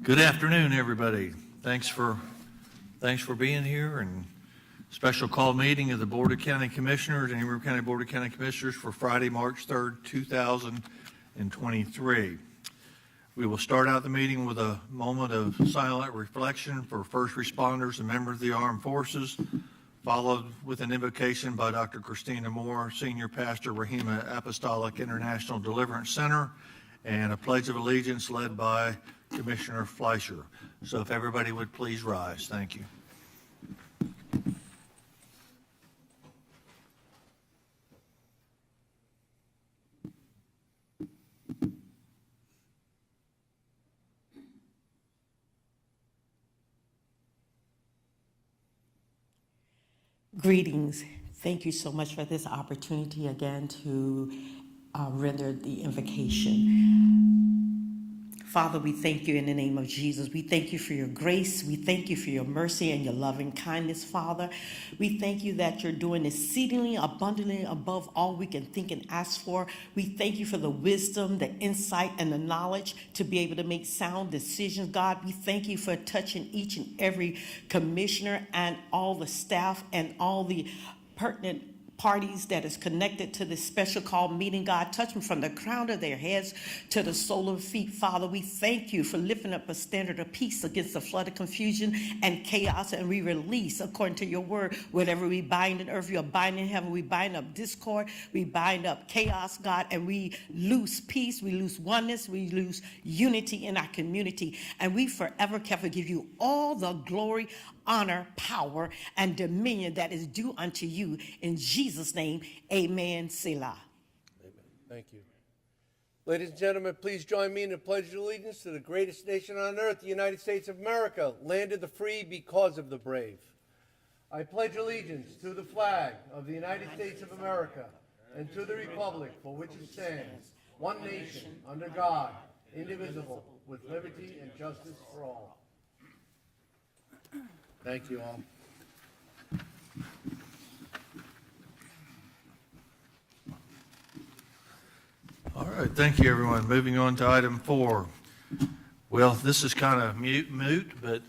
Good afternoon, everybody. Thanks for being here, and special call meeting of the Board of County Commissioners, Ingham County Board of County Commissioners for Friday, March 3rd, 2023. We will start out the meeting with a moment of silent reflection for first responders and members of the armed forces, followed with an invocation by Dr. Christina Moore, Senior Pastor, Rahima Apostolic International Deliverance Center, and a pledge of allegiance led by Commissioner Fleischer. So if everybody would please rise. Thank you. Greetings. Thank you so much for this opportunity again to render the invocation. Father, we thank you in the name of Jesus. We thank you for your grace. We thank you for your mercy and your loving kindness, Father. We thank you that you're doing exceedingly abundantly above all we can think and ask for. We thank you for the wisdom, the insight, and the knowledge to be able to make sound decisions, God. We thank you for touching each and every commissioner and all the staff and all the pertinent parties that is connected to this special call meeting, God. Touch them from the crown of their heads to the sole of their feet, Father. We thank you for lifting up a standard of peace against the flood of confusion and chaos, and we release, according to your word, whatever we bind in earth, you are binding in heaven. We bind up discord, we bind up chaos, God, and we lose peace, we lose oneness, we lose unity in our community, and we forever carefully give you all the glory, honor, power, and dominion that is due unto you. In Jesus' name, amen, Selah. Amen. Thank you. Ladies and gentlemen, please join me in the pledge of allegiance to the greatest nation on earth, the United States of America, land of the free because of the brave. I pledge allegiance to the flag of the United States of America and to the republic for which it stands, one nation, under God, indivisible, with liberty and justice for all. Thank you all. All right, thank you, everyone. Moving on to item 4. Well, this is kind of moot, but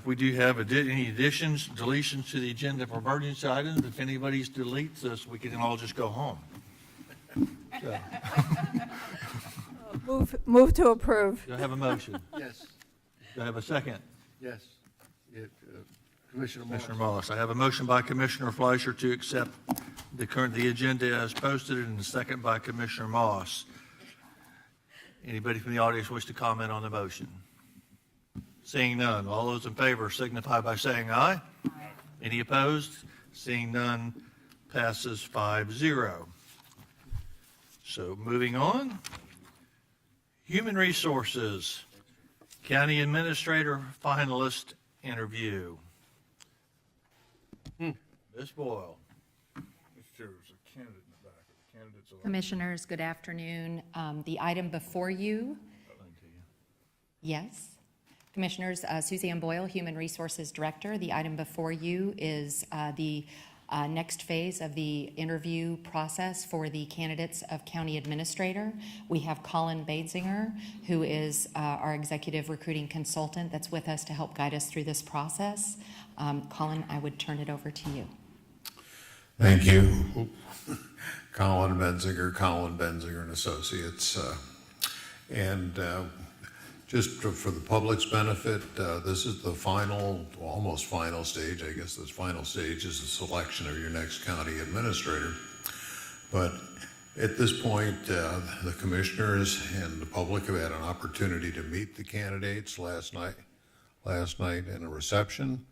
we do have any additions, deletions to the agenda for emergency items. If anybody's deletes us, we can all just go home. So. Move to approve. Do I have a motion? Yes. Do I have a second? Yes. Commissioner Moss. I have a motion by Commissioner Fleischer to accept the agenda as posted, and a second by Commissioner Moss. Anybody from the audience wish to comment on the motion? Seeing none, all those in favor signify by saying aye. Aye. Any opposed? Seeing none, passes 5-0. So moving on, Human Resources, County Administrator Finalist Interview. Ms. Boyle. There's a candidate in the back. Candidates are Commissioners, good afternoon. The item before you. Yes. Commissioners, Suzanne Boyle, Human Resources Director. The item before you is the next phase of the interview process for the candidates of County Administrator. We have Colin Badzinger, who is our Executive Recruiting Consultant that's with us to help guide us through this process. Colin, I would turn it over to you. Thank you. Colin Benzinger and Associates. Just for the public's benefit, this is the final, almost final stage. I guess this final stage is the selection of your next county administrator. But at this point, the commissioners and the public have had an opportunity to meet the candidates last night in a reception.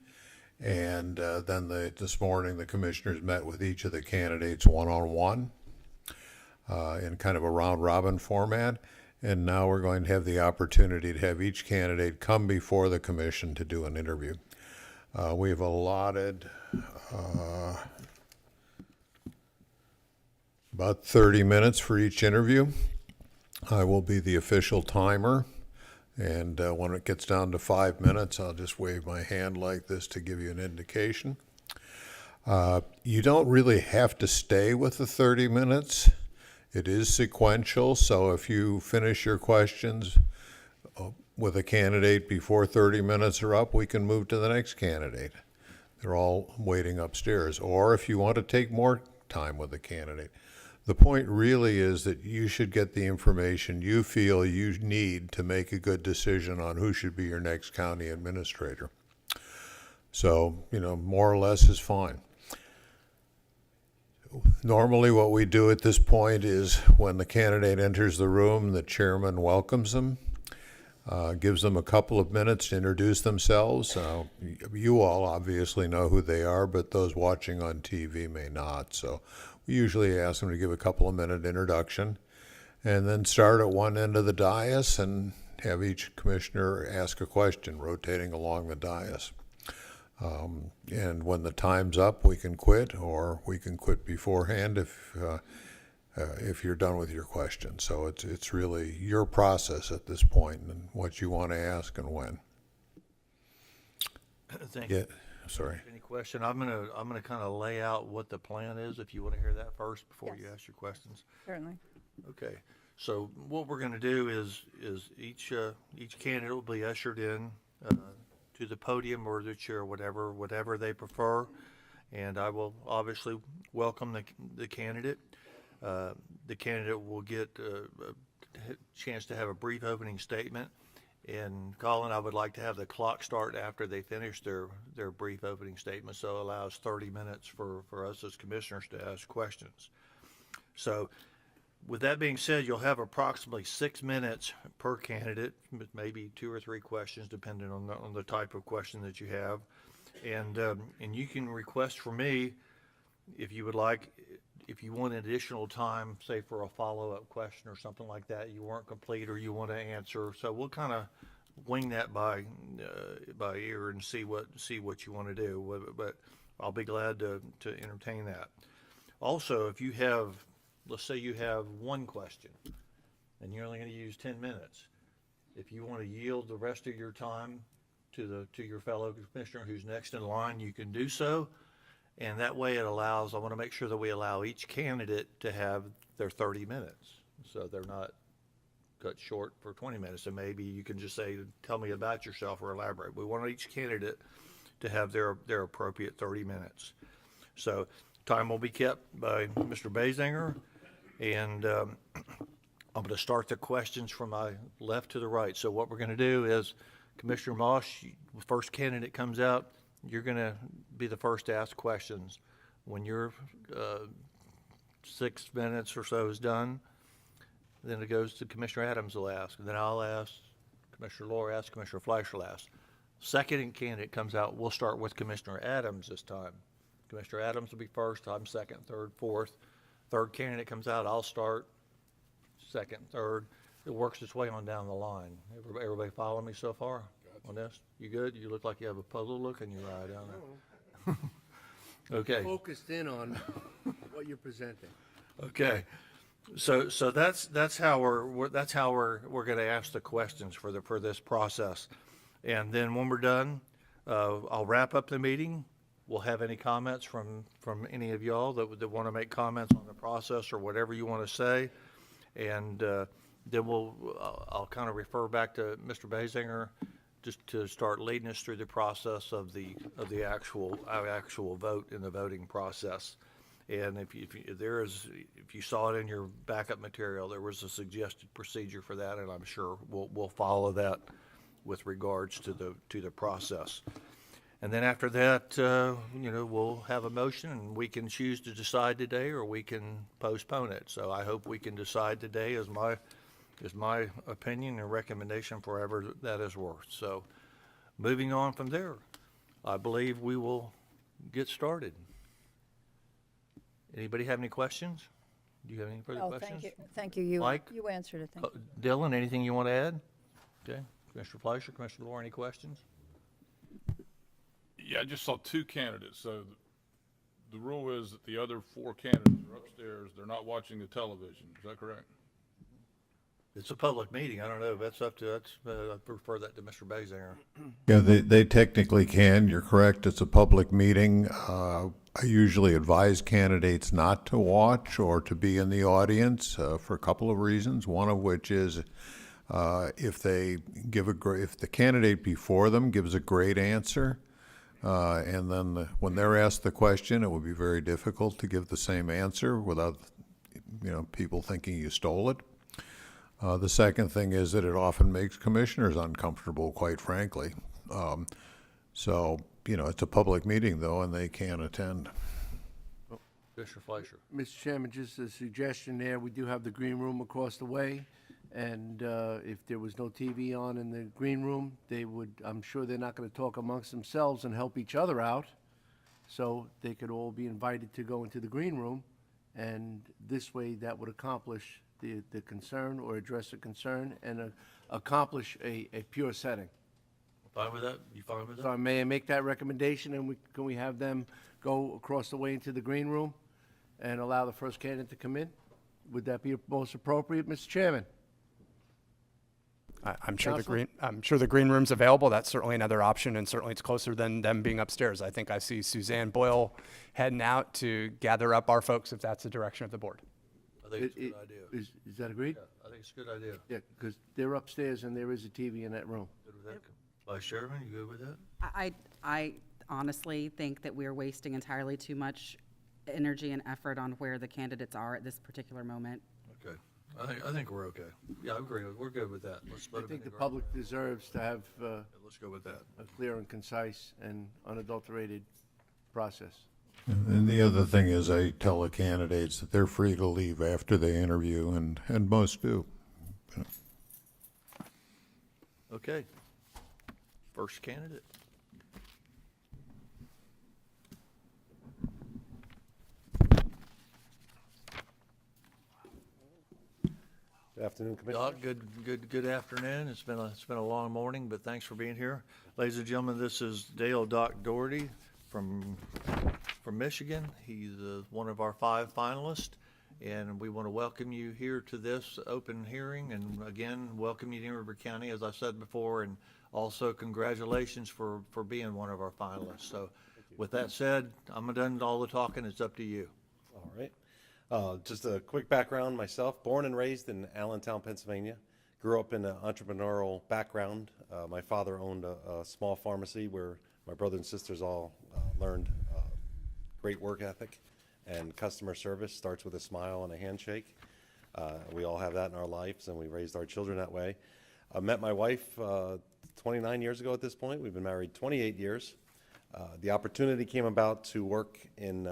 And then this morning, the commissioners met with each of the candidates one-on-one in kind of a round-robin format. And now we're going to have the opportunity to have each candidate come before the commission to do an interview. We've allotted about 30 minutes for each interview. I will be the official timer. And when it gets down to 5 minutes, I'll just wave my hand like this to give you an indication. You don't really have to stay with the 30 minutes. It is sequential, so if you finish your questions with a candidate before 30 minutes are up, we can move to the next candidate. They're all waiting upstairs. Or if you want to take more time with a candidate. The point really is that you should get the information you feel you need to make a good decision on who should be your next county administrator. So, more or less is fine. Normally what we do at this point is when the candidate enters the room, the chairman welcomes them, gives them a couple of minutes to introduce themselves. You all obviously know who they are, but those watching on TV may not. So we usually ask them to give a couple of minute introduction and then start at one end of the dais and have each commissioner ask a question, rotating along the dais. And when the time's up, we can quit, or we can quit beforehand if you're done with your question. So it's really your process at this point and what you want to ask and when. Thank you. Yeah, sorry. Any question? I'm gonna kind of lay out what the plan is, if you want to hear that first before you Yes. ask your questions. Certainly. Okay, so what we're gonna do is each candidate will be ushered in to the podium or the chair, whatever they prefer, and I will obviously welcome the candidate. The candidate will get a chance to have a brief opening statement. And Colin, I would like to have the clock start after they finish their brief opening statement, so it allows 30 minutes for us as commissioners to ask questions. So with that being said, you'll have approximately 6 minutes per candidate, maybe 2 or 3 questions, depending on the type of question that you have. And you can request for me, if you would like, if you want additional time, say for a follow-up question or something like that, you weren't complete or you want to answer. So we'll kind of wing that by ear and see what you want to do. But I'll be glad to entertain that. Also, if you have, let's say you have one question and you're only going to use 10 minutes. If you want to yield the rest of your time to your fellow commissioner who's next in line, you can do so. And that way I want to make sure that we allow each candidate to have their 30 minutes. So they're not cut short for 20 minutes. And maybe you can just say, tell me about yourself or elaborate. We want each candidate to have their appropriate 30 minutes. So time will be kept by Mr. Basinger. And I'm going to start the questions from my left to the right. So what we're going to do is, Commissioner Moss, first candidate comes out, you're going to be the first to ask questions. When your 6 minutes or so is done, then it goes to Commissioner Adams will ask. And then I'll ask, Commissioner Lohr asks, Commissioner Fleischer will ask. Second candidate comes out, we'll start with Commissioner Adams this time. Commissioner Adams will be first, I'm second, third, fourth. Third candidate comes out, I'll start, second, third. It works its way on down the line. Everybody follow me so far on this? You good? You look like you have a puzzled look in your eye down there. Okay. Focused in on what you're presenting. Okay. So that's how we're going to ask the questions for this process. And then when we're done, I'll wrap up the meeting. We'll have any comments from any of y'all that want to make comments on the process or whatever you want to say. And then I'll kind of refer back to Mr. Basinger just to start leading us through the process of the actual vote in the voting process. And if you saw it in your backup material, there was a suggested procedure for that, and I'm sure we'll follow that with regards to the process. And then after that, we'll have a motion, and we can choose to decide today, or we can postpone it. So I hope we can decide today, as my opinion and recommendation, for whatever that is worth. So moving on from there, I believe we will get started. Anybody have any questions? Do you have any further Oh, questions? thank you. Thank you. Mike? You answered it. Thank you. Dylan, anything you want to add? Okay. Commissioner Fleischer, Commissioner Lohr, any questions? Yeah, I just saw 2 candidates, so the rule is that the other 4 candidates are upstairs, they're not watching the television, is that correct? It's a public meeting. I don't know. I prefer that to Mr. Basinger. Yeah, they technically can. You're correct. It's a public meeting. I usually advise candidates not to watch or to be in the audience for a couple of reasons. One of which is If they give if the candidate before them gives a great answer, and then when they're asked the question, it would be very difficult to give the same answer without, people thinking you stole it. The second thing is that it often makes commissioners uncomfortable, quite frankly. So, it's a public meeting, though, and they can't attend. Commissioner Fleischer. Mr. Chairman, just a suggestion there, we do have the green room across the way, and if there was no TV on in the green room, I'm sure they're not going to talk amongst themselves and help each other out, so they could all be invited to go into the green room, and this way that would accomplish the concern or address a concern and accomplish a pure setting. Fine with that? You fine with that? So may I make that recommendation, and can we have them go across the way into the green room and allow the first candidate to come in? Would that be most appropriate, Mr. Chairman? I'm sure Counselor? I'm sure the green room's available. That's certainly another option, and certainly it's closer than them being upstairs. I think I see Suzanne Boyle heading out to gather up our folks if that's the direction of the board. I think it's a good idea. Is that agreed? I think it's a good idea. Yeah, because they're upstairs and there is a TV in that room. Good with that? Vice Chairman, you good with that? I honestly think that we're wasting entirely too much energy and effort on where the candidates are at this particular moment. Okay. I think we're okay. Yeah, I agree. We're good with that. Let's I split them think in the green. public deserves to have Let's go with that. a clear and concise and unadulterated process. And the other thing is I tell the candidates that they're free to leave after they interview, and most do. Okay. First candidate. Good afternoon, Commissioner. Doc, good afternoon. It's been a long morning, but thanks for being here. Ladies and gentlemen, this is Dale Doc Doherty from Michigan. He's one of our 5 finalists, and we want to welcome you here to this open hearing, and again, welcome you to Newberry County, as I said before, and also congratulations for being one of our finalists. So with that said, I'm done all the talking. It's up to you. All right. Just a quick background myself, born and raised in Allentown, Pennsylvania. Grew up in an entrepreneurial background. My father owned a small pharmacy where my brother and sisters all learned great work ethic, and customer service starts with a smile and a handshake. We all have that in our lives, and we raised our children that way. I met my wife 29 years ago at this point. We've been married 28 years. The opportunity came about to work in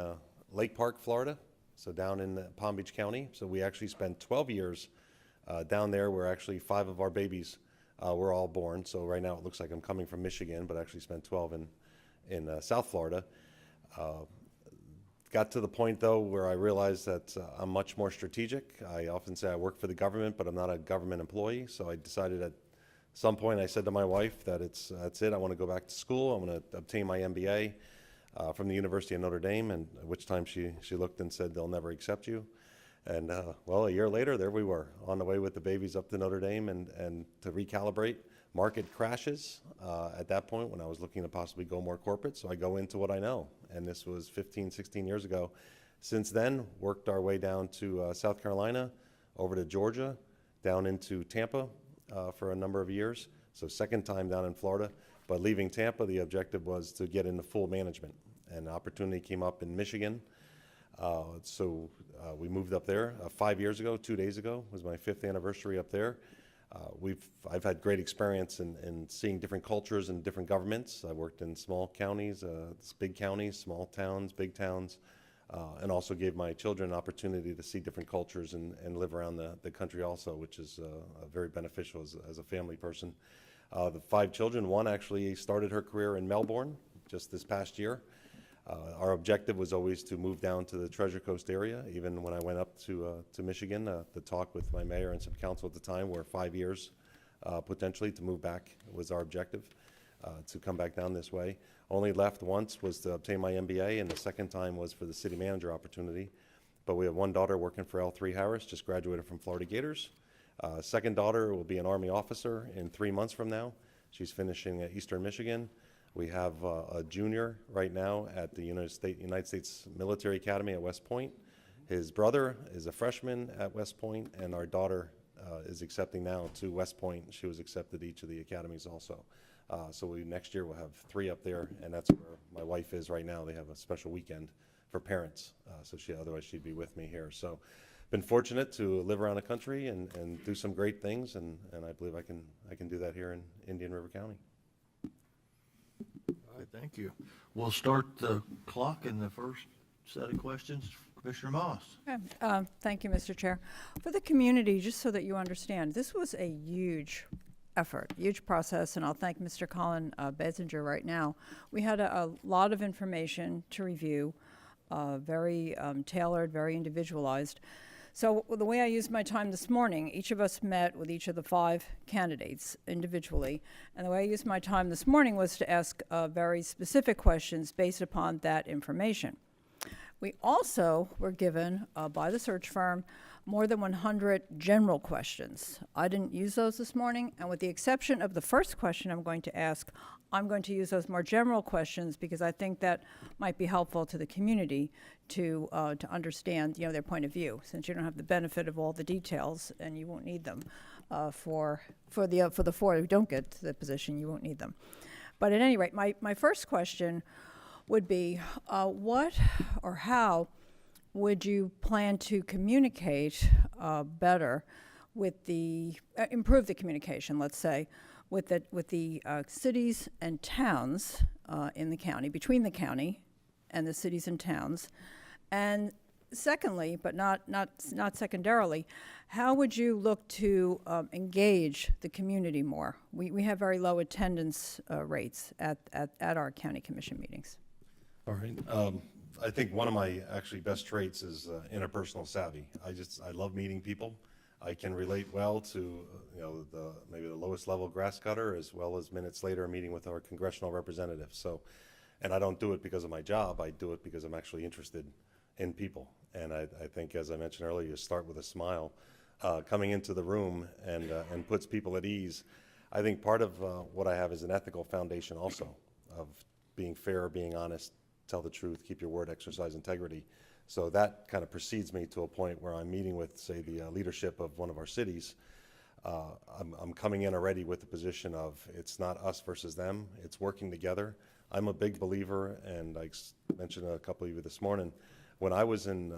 Lake Park, Florida, so down in Palm Beach County. So we actually spent 12 years down there, where actually 5 of our babies were all born. So right now it looks like I'm coming from Michigan, but actually spent 12 in South Florida. Got to the point, though, where I realized that I'm much more strategic. I often say I work for the government, but I'm not a government employee. So I decided at some point, I said to my wife that that's it. I want to go back to school. I'm going to obtain my MBA from the University of Notre Dame, and at which time she looked and said, they'll never accept you. And well, a year later, there we were, on the way with the babies up to Notre Dame, and to recalibrate. Market crashes at that point when I was looking to possibly go more corporate, so I go into what I know. And this was 15, 16 years ago. Since then, worked our way down to South Carolina, over to Georgia, down into Tampa for a number of years. So second time down in Florida. But leaving Tampa, the objective was to get into full management. And an opportunity came up in Michigan. So we moved up there 5 years ago. 2 days ago was my 5th anniversary up there. I've had great experience in seeing different cultures and different governments. I worked in small counties, big counties, small towns, big towns, and also gave my children an opportunity to see different cultures and live around the country also, which is very beneficial as a family person. The 5 children, one actually started her career in Melbourne just this past year. Our objective was always to move down to the Treasure Coast area. Even when I went up to Michigan, the talk with my mayor and some council at the time were 5 years potentially to move back was our objective, to come back down this way. Only left once was to obtain my MBA, and the second time was for the city manager opportunity. But we have one daughter working for L3 Harris, just graduated from Florida Gators. Second daughter will be an Army officer in 3 months from now. She's finishing at Eastern Michigan. We have a junior right now at the United States Military Academy at West Point. His brother is a freshman at West Point, and our daughter is accepting now to West Point. She was accepted each of the academies also. So next year we'll have 3 up there, and that's where my wife is right now. They have a special weekend for parents, so otherwise she'd be with me here. So been fortunate to live around the country and do some great things, and I believe I can do that here in Indian River County. All right, thank you. We'll start the clock in the first set of questions. Commissioner Moss. Okay. Thank you, Mr. Chair. For the community, just so that you understand, this was a huge effort, huge process, and I'll thank Mr. Colin Basinger right now. We had a lot of information to review, very tailored, very individualized. So the way I used my time this morning, each of us met with each of the 5 candidates individually, and the way I used my time this morning was to ask very specific questions based upon that information. We also were given by the search firm more than 100 general questions. I didn't use those this morning, and with the exception of the first question I'm going to ask, I'm going to use those more general questions because I think that might be helpful to the community to understand, their point of view, since you don't have the benefit of all the details, and you won't need them for the 4 who don't get to the position. You won't need them. But at any rate, my first question would be, what or how would you plan to communicate better with improve the communication, let's say, with the cities and towns in the county, between the county and the cities and towns? And secondly, but not secondarily, how would you look to engage the community more? We have very low attendance rates at our county commission meetings. All right. I think one of my actually best traits is interpersonal savvy. I love meeting people. I can relate well to maybe the lowest level grass cutter, as well as minutes later a meeting with our congressional representatives. So, and I don't do it because of my job. I do it because I'm actually interested in people. And I think, as I mentioned earlier, you start with a smile coming into the room and puts people at ease. I think part of what I have is an ethical foundation also of being fair, being honest, tell the truth, keep your word, exercise integrity. So that kind of precedes me to a point where I'm meeting with, say, the leadership of one of our cities. I'm coming in already with the position of it's not us versus them, it's working together. I'm a big believer, and I mentioned a couple of you this morning, when I was in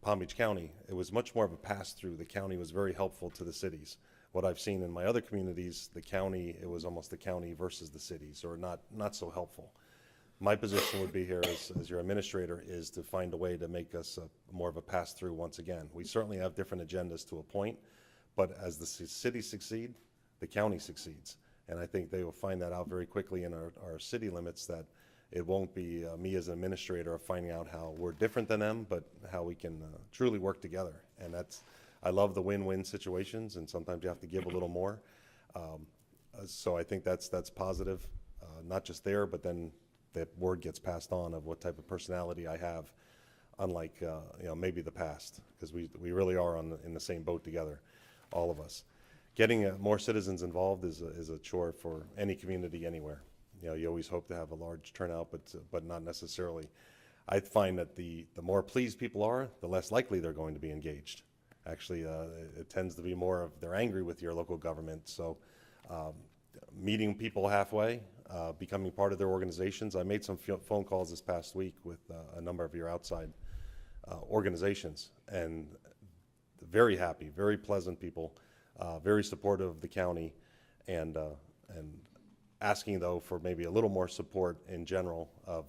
Palm Beach County, it was much more of a pass-through. The county was very helpful to the cities. What I've seen in my other communities, the county, it was almost the county versus the cities, or not so helpful. My position would be here as your administrator is to find a way to make us more of a pass-through once again. We certainly have different agendas to a point, but as the cities succeed, the county succeeds. And I think they will find that out very quickly in our city limits, that it won't be me as an administrator of finding out how we're different than them, but how we can truly work together. And I love the win-win situations, and sometimes you have to give a little more. So I think that's positive, not just there, but then that word gets passed on of what type of personality I have, unlike maybe the past, because we really are in the same boat together, all of us. Getting more citizens involved is a chore for any community anywhere. You always hope to have a large turnout, but not necessarily. I find that the more pleased people are, the less likely they're going to be engaged. Actually, it tends to be more of they're angry with your local government. So meeting people halfway, becoming part of their organizations. I made some phone calls this past week with a number of your outside organizations, and very happy, very pleasant people, very supportive of the county, and asking though for maybe a little more support in general of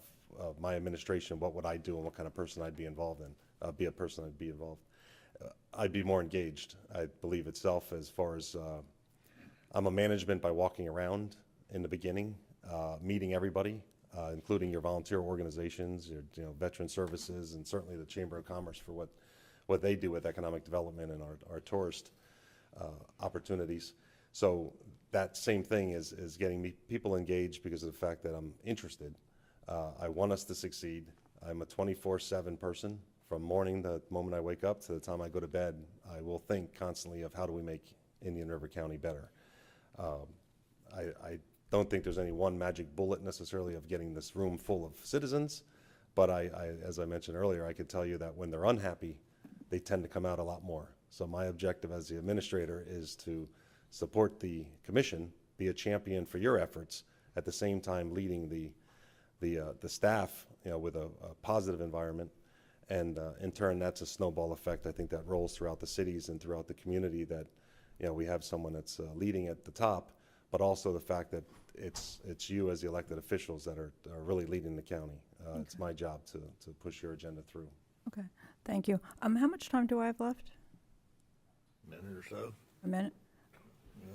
my administration. What would I do, and what kind of person I'd be involved in? Be a person I'd be involved. I'd be more engaged. I believe itself as far as I'm a management by walking around in the beginning, meeting everybody, including your volunteer organizations, your veteran services, and certainly the Chamber of Commerce for what they do with economic development and our tourist opportunities. So that same thing is getting people engaged because of the fact that I'm interested. I want us to succeed. I'm a 24/7 person. From morning, the moment I wake up, to the time I go to bed, I will think constantly of how do we make Indian River County better. I don't think there's any one magic bullet necessarily of getting this room full of citizens, but as I mentioned earlier, I could tell you that when they're unhappy, they tend to come out a lot more. So my objective as the administrator is to support the commission, be a champion for your efforts, at the same time leading the staff, with a positive environment. And in turn, that's a snowball effect, I think, that rolls throughout the cities and throughout the community, that we have someone that's leading at the top, but also the fact that it's you as the elected officials that are really leading the county. It's my job to push your agenda through. Okay, thank you. How much time do I have left? Minute or so. A minute?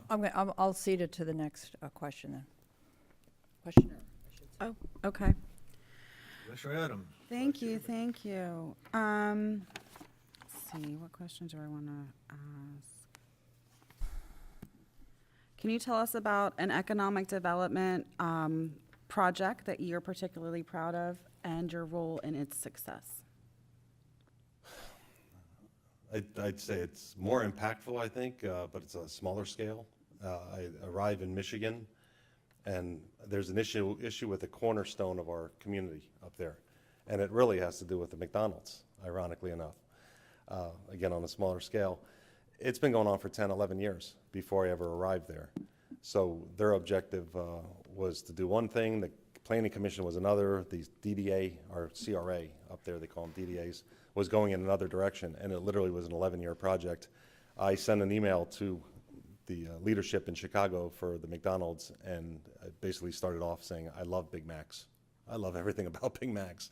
I'll cede it to the next question then. Questioner. Oh, okay. Commissioner Adams. Thank you, thank you. Let's see, what questions do I want to ask? Can you tell us about an economic development project that you're particularly proud of and your role in its success? I'd say it's more impactful, I think, but it's a smaller scale. I arrive in Michigan, and there's an issue with the cornerstone of our community up there, and it really has to do with the McDonald's, ironically enough. Again, on a smaller scale. It's been going on for 10, 11 years before I ever arrived there. So their objective was to do one thing, the Planning Commission was another, the DDA, or CRA up there, they call them DDAs, was going in another direction, and it literally was an 11-year project. I sent an email to the leadership in Chicago for the McDonald's, and I basically started off saying, I love Big Macs. I love everything about Big Macs,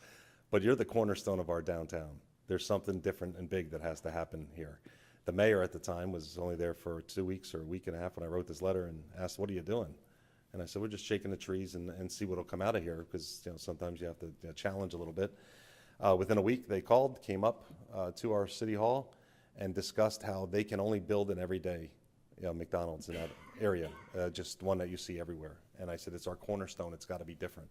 but you're the cornerstone of our downtown. There's something different and big that has to happen here. The mayor at the time was only there for 2 weeks or a week and a half when I wrote this letter and asked, what are you doing? And I said, we're just shaking the trees and see what'll come out of here, because sometimes you have to challenge a little bit. Within a week, they called, came up to our city hall, and discussed how they can only build an everyday McDonald's in that area, just one that you see everywhere. And I said, it's our cornerstone, it's got to be different.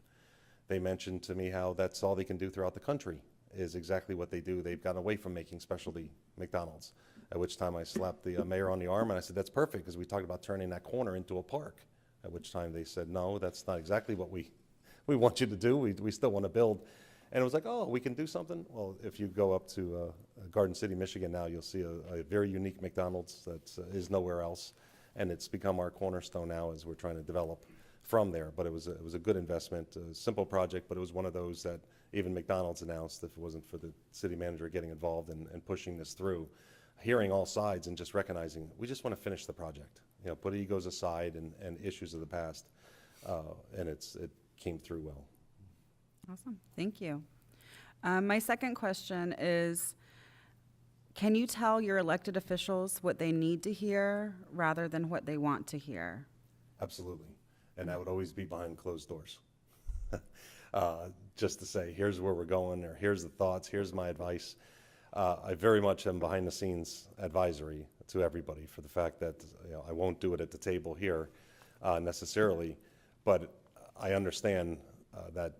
They mentioned to me how that's all they can do throughout the country, is exactly what they do. They've gotten away from making specialty McDonald's, at which time I slapped the mayor on the arm, and I said, that's perfect, because we talked about turning that corner into a park, at which time they said, no, that's not exactly what we want you to do. We still want to build. And it was like, oh, we can do something? Well, if you go up to Garden City, Michigan now, you'll see a very unique McDonald's that is nowhere else. And it's become our cornerstone now as we're trying to develop from there. But it was a good investment, a simple project, but it was one of those that even McDonald's announced, if it wasn't for the city manager getting involved and pushing this through, hearing all sides and just recognizing, we just want to finish the project. Put egos aside and issues of the past, and it came through well. Awesome, thank you. My second question is, can you tell your elected officials what they need to hear rather than what they want to hear? Absolutely, and that would always be behind closed doors. Just to say, here's where we're going, or here's the thoughts, here's my advice. I very much am behind the scenes advisory to everybody for the fact that I won't do it at the table here necessarily, but I understand that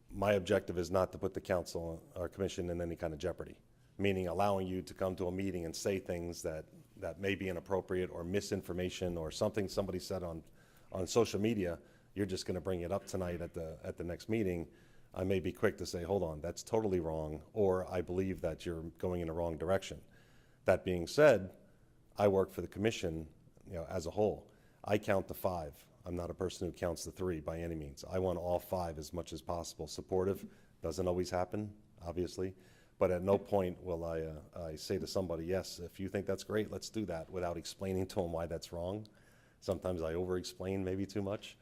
my objective is not to put the council or commission in any kind of jeopardy, meaning allowing you to come to a meeting and say things that may be inappropriate or misinformation or something somebody said on social media. You're just going to bring it up tonight at the next meeting. I may be quick to say, hold on, that's totally wrong, or I believe that you're going in the wrong direction. That being said, I work for the commission, as a whole. I count to 5. I'm not a person who counts to 3 by any means. I want all 5 as much as possible. Supportive doesn't always happen, obviously, but at no point will I say to somebody, yes, if you think that's great, let's do that, without explaining to them why that's wrong. Sometimes I over-explain maybe too much.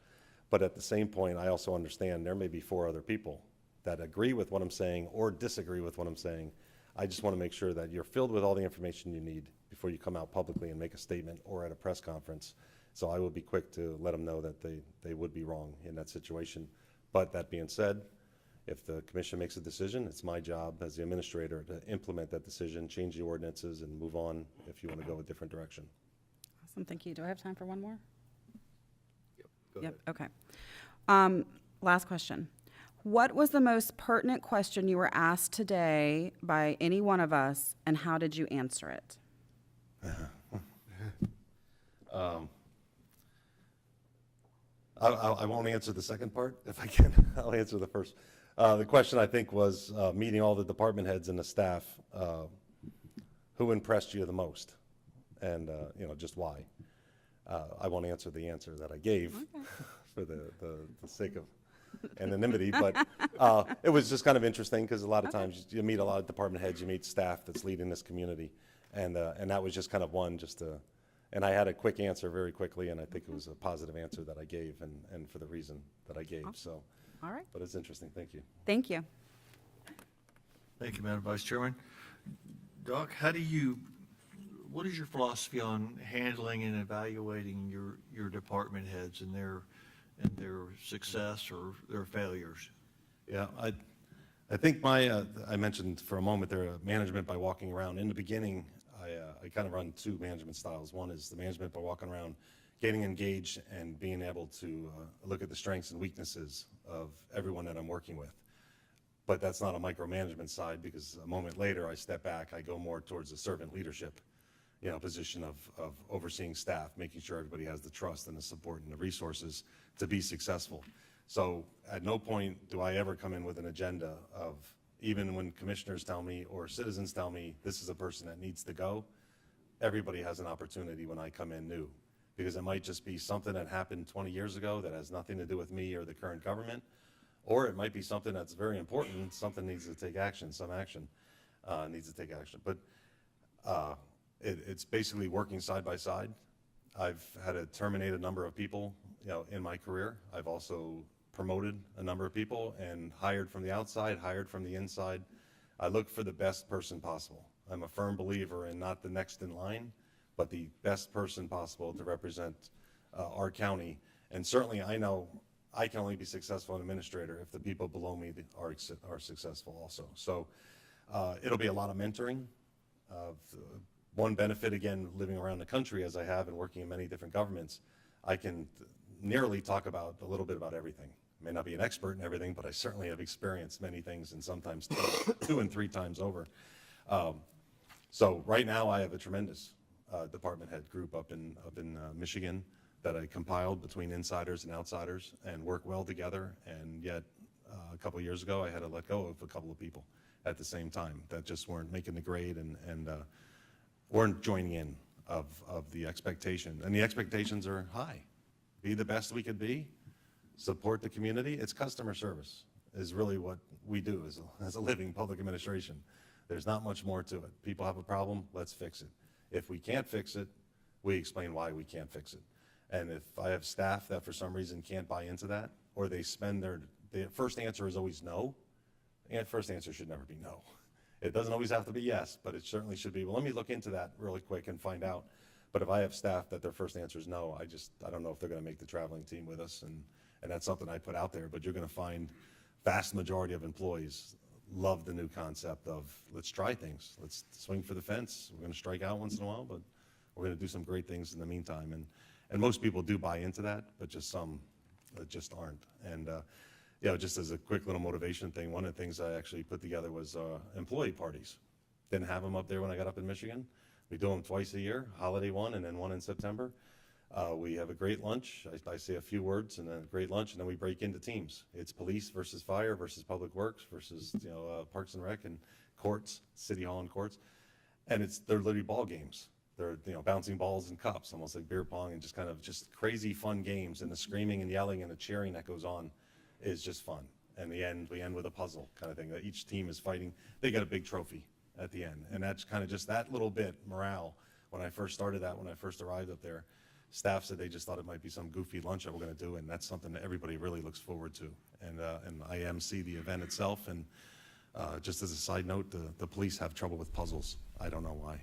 But at the same point, I also understand there may be 4 other people that agree with what I'm saying or disagree with what I'm saying. I just want to make sure that you're filled with all the information you need before you come out publicly and make a statement or at a press conference. So I will be quick to let them know that they would be wrong in that situation. But that being said, if the commission makes a decision, it's my job as the administrator to implement that decision, change the ordinances, and move on if you want to go a different direction. Awesome, thank you. Do I have time for one more? Go Yep, ahead. okay. Last question. What was the most pertinent question you were asked today by any one of us, and how did you answer it? I won't answer the second part if I can. I'll answer the first. The question, I think, was meeting all the department heads and the staff, who impressed you the most? And, just why? I won't answer the answer that I gave for the sake of anonymity, but it was just kind of interesting because a lot of times you meet a lot of department heads, you meet staff that's leading this community, and that was just kind of one and I had a quick answer very quickly, and I think it was a positive answer that I gave, and for the reason that I gave. So, All right. but it's interesting. Thank you. Thank you. Thank you, Madam Vice Chairman. Doc, what is your philosophy on handling and evaluating your department heads and their success or their failures? Yeah, I think I mentioned for a moment there, management by walking around. In the beginning, I kind of run two management styles. One is the management by walking around, getting engaged and being able to look at the strengths and weaknesses of everyone that I'm working with. But that's not a micromanagement side, because a moment later I step back, I go more towards the servant leadership, position of overseeing staff, making sure everybody has the trust and the support and the resources to be successful. So at no point do I ever come in with an agenda of, even when commissioners tell me or citizens tell me this is a person that needs to go, everybody has an opportunity when I come in new, because it might just be something that happened 20 years ago that has nothing to do with me or the current government, or it might be something that's very important, something needs to take action, some action needs to take action. But it's basically working side by side. I've had to terminate a number of people, in my career. I've also promoted a number of people and hired from the outside, hired from the inside. I look for the best person possible. I'm a firm believer in not the next in line, but the best person possible to represent our county. And certainly I know I can only be successful as an administrator if the people below me are successful also. So it'll be a lot of mentoring. One benefit, again, living around the country as I have and working in many different governments, I can nearly talk about a little bit about everything. I may not be an expert in everything, but I certainly have experienced many things, and sometimes two and three times over. So right now I have a tremendous department head group up in Michigan that I compiled between insiders and outsiders and work well together. And yet a couple of years ago I had to let go of a couple of people at the same time that just weren't making the grade and weren't joining in of the expectation. And the expectations are high. Be the best we could be, support the community. It's customer service is really what we do as a living public administration. There's not much more to it. People have a problem, let's fix it. If we can't fix it, we explain why we can't fix it. And if I have staff that for some reason can't buy into that, or they spend their first answer is always no, and first answer should never be no. It doesn't always have to be yes, but it certainly should be, well, let me look into that really quick and find out. But if I have staff that their first answer is no, I don't know if they're going to make the traveling team with us, and that's something I put out there. But you're going to find vast majority of employees love the new concept of let's try things, let's swing for the fence. We're going to strike out once in a while, but we're going to do some great things in the meantime. And most people do buy into that, but just some that just aren't. And just as a quick little motivation thing, one of the things I actually put together was employee parties. Didn't have them up there when I got up in Michigan. We do them twice a year, holiday one and then one in September. We have a great lunch. I say a few words and then a great lunch, and then we break into teams. It's police versus fire versus public works versus Parks and Rec and courts, City Hall and courts. And they're literally ball games. They're bouncing balls and cups, almost like beer pong, and just crazy fun games. And the screaming and yelling and the cheering that goes on is just fun. And we end with a puzzle kind of thing that each team is fighting. They get a big trophy at the end, and that's kind of just that little bit morale. When I first started that, when I first arrived up there, staff said they just thought it might be some goofy lunch that we're going to do, and that's something that everybody really looks forward to. And I MC the event itself, and just as a side note, the police have trouble with puzzles. I don't know why.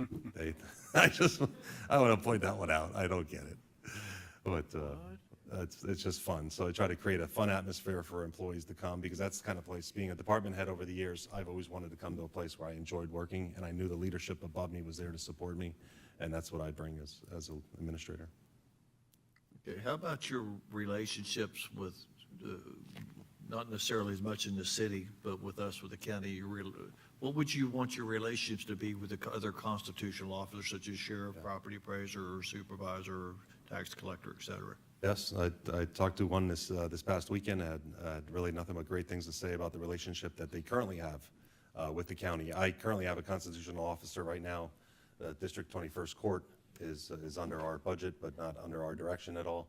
I want to point that one out. I don't get it, but it's just fun. So I try to create a fun atmosphere for employees to come, because that's the kind of place, being a department head over the years, I've always wanted to come to a place where I enjoyed working, and I knew the leadership above me was there to support me, and that's what I bring as an administrator. Okay, how about your relationships with, not necessarily as much in the city, but with us, with the county? What would you want your relationships to be with the other constitutional officers, such as sheriff, property appraiser, or supervisor, or tax collector, et cetera? Yes, I talked to one this past weekend. I had really nothing but great things to say about the relationship that they currently have with the county. I currently have a constitutional officer right now District 21st Court is under our budget, but not under our direction at all.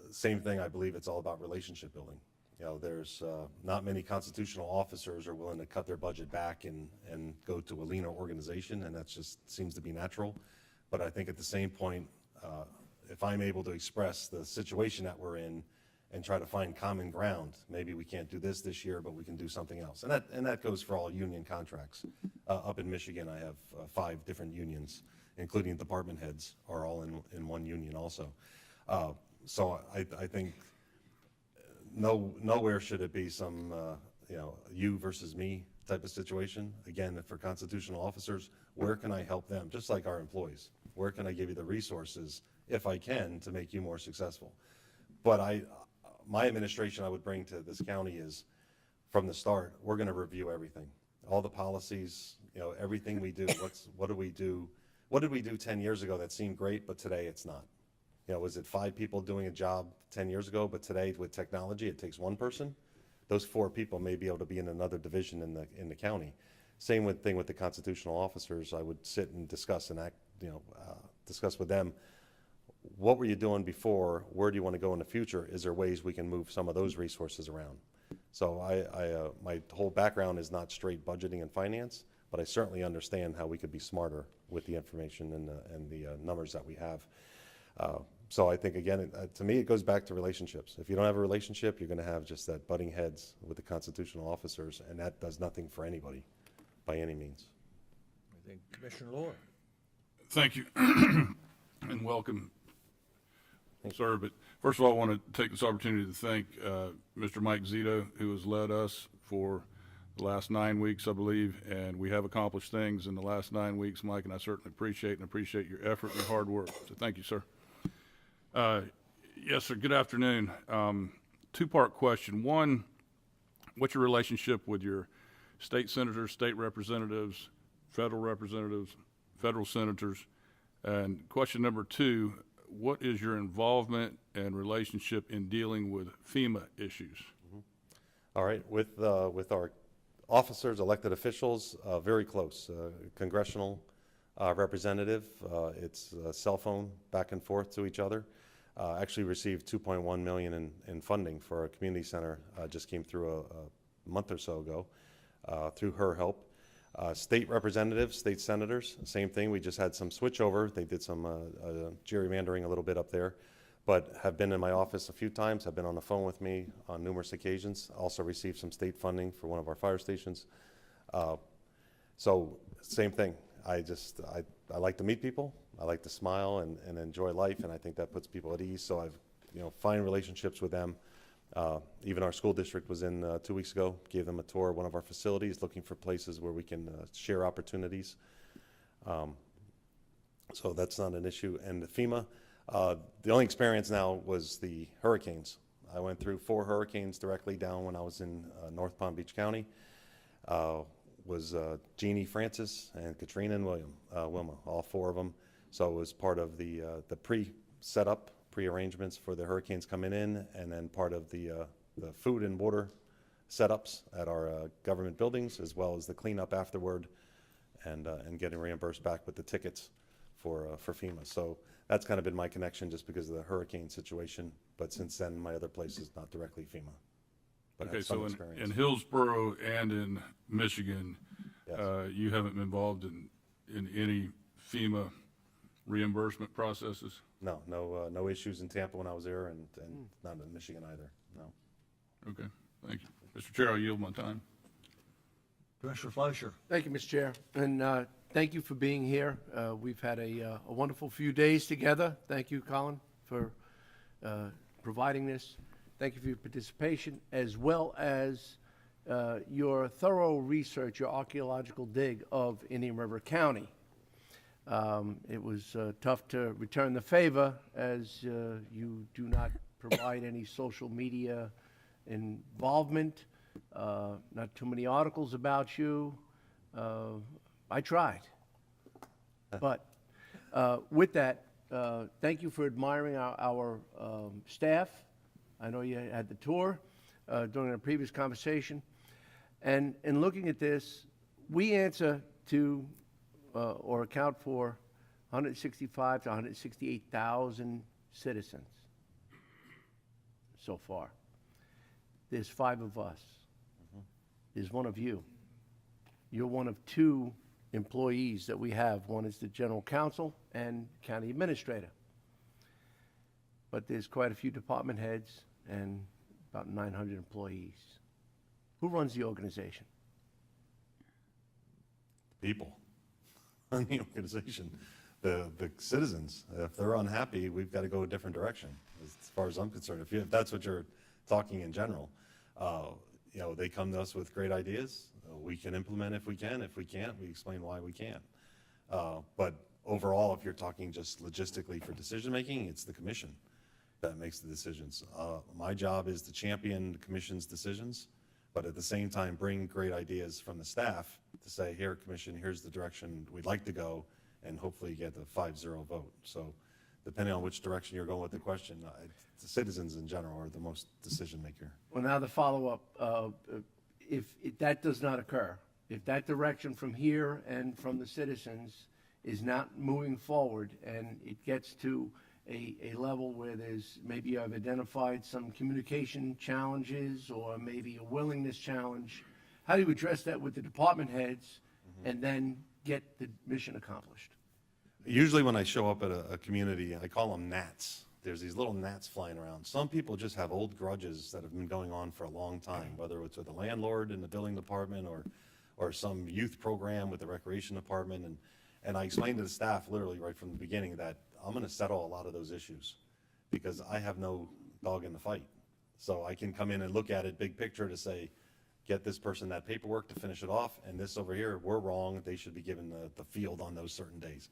Same thing, I believe it's all about relationship building. You know, there's not many constitutional officers are willing to cut their budget back and go to a leaner organization, and that just seems to be natural. But I think at the same point, if I'm able to express the situation that we're in and try to find common ground, maybe we can't do this year, but we can do something else. And that goes for all union contracts. Up in Michigan, I have 5 different unions, including department heads, are all in one union also. So I think nowhere should it be some, you versus me type of situation. Again, for constitutional officers, where can I help them? Just like our employees, where can I give you the resources, if I can, to make you more successful? But my administration I would bring to this county is, from the start, we're going to review everything, all the policies, everything we do. What do we do? What did we do 10 years ago that seemed great, but today it's not? Was it 5 people doing a job 10 years ago, but today with technology, it takes 1 person? Those 4 people may be able to be in another division in the county. Same thing with the constitutional officers. I would sit and discuss discuss with them, what were you doing before? Where do you want to go in the future? Is there ways we can move some of those resources around? So my whole background is not straight budgeting and finance, but I certainly understand how we could be smarter with the information and the numbers that we have. So I think, again, to me, it goes back to relationships. If you don't have a relationship, you're going to have just that butting heads with the constitutional officers, and that does nothing for anybody by any means. I think Commissioner Lohr. Thank you, and welcome, sir. But first of all, I want to take this opportunity to thank Mr. Mike Zito, who has led us for the last 9 weeks, I believe, and we have accomplished things in the last 9 weeks, Mike, and I certainly appreciate your effort and your hard work. So thank you, sir. Yes, sir. Good afternoon. 2-part question. One, what's your relationship with your state senators, state representatives, federal senators? And question number 2, what is your involvement and relationship in dealing with FEMA issues? All right, with our officers, elected officials, very close. Congressional representative, it's a cell phone back and forth to each other. Actually received $2.1 million in funding for a community center, just came through a month or so ago through her help. State representatives, state senators, same thing. We just had some switchover. They did some gerrymandering a little bit up there, but have been in my office a few times, have been on the phone with me on numerous occasions. Also received some state funding for one of our fire stations. So same thing. I like to meet people. I like to smile and enjoy life, and I think that puts people at ease. So I've fine relationships with them. Even our school district was in 2 weeks ago, gave them a tour of one of our facilities, looking for places where we can share opportunities. So that's not an issue. And the FEMA, the only experience now was the hurricanes. I went through 4 hurricanes directly down when I was in North Palm Beach County. Was Jeannie, Francis, and Katrina and Wilma, all 4 of them. So it was part of the pre-setup, pre-arrangements for the hurricanes coming in, and then part of the food and water setups at our government buildings, as well as the cleanup afterward, and getting reimbursed back with the tickets for FEMA. So that's kind of been my connection, just because of the hurricane situation. But since then, my other place is not directly FEMA. But Okay, had some so experience. in Hillsborough and in Michigan, Yes. you haven't been involved in any FEMA reimbursement processes? No issues in Tampa when I was there, and not in Michigan either, no. Okay, thank you. Mr. Chair, I'll yield my time. Commissioner Fleischer. Thank you, Mr. Chair, and thank you for being here. We've had a wonderful few days together. Thank you, Colin, for providing this. Thank you for your participation, as well as your thorough research, your archaeological dig of Indian River County. It was tough to return the favor, as you do not provide any social media involvement, not too many articles about you. I tried. But with that, thank you for admiring our staff. I know you had the tour during a previous conversation. And in looking at this, we answer to or account for 165 to 168,000 citizens so far. There's 5 of us. There's one of you. You're one of 2 employees that we have. One is the general counsel and county administrator. But there's quite a few department heads and about 900 employees. Who runs the organization? People on the organization, the citizens. If they're unhappy, we've got to go a different direction, as far as I'm concerned. If that's what you're talking in general, they come to us with great ideas. We can implement if we can. If we can't, we explain why we can't. But overall, if you're talking just logistically for decision making, it's the commission that makes the decisions. My job is to champion the commission's decisions, but at the same time bring great ideas from the staff to say, here, commission, here's the direction we'd like to go, and hopefully get the 5-0 vote. So depending on which direction you're going with the question, the citizens in general are the most decision maker. Well, now the follow-up, if that does not occur, if that direction from here and from the citizens is not moving forward and it gets to a level where there's, maybe I've identified some communication challenges or maybe a willingness challenge, how do you address that with the department heads and then get the mission accomplished? Usually when I show up at a community, I call them gnats. There's these little gnats flying around. Some people just have old grudges that have been going on for a long time, whether it's with the landlord in the building department or some youth program with the recreation department. And I explained to the staff literally right from the beginning that I'm going to settle a lot of those issues because I have no dog in the fight. So I can come in and look at it big picture to say, get this person that paperwork to finish it off, and this over here, we're wrong. They should be given the field on those certain days.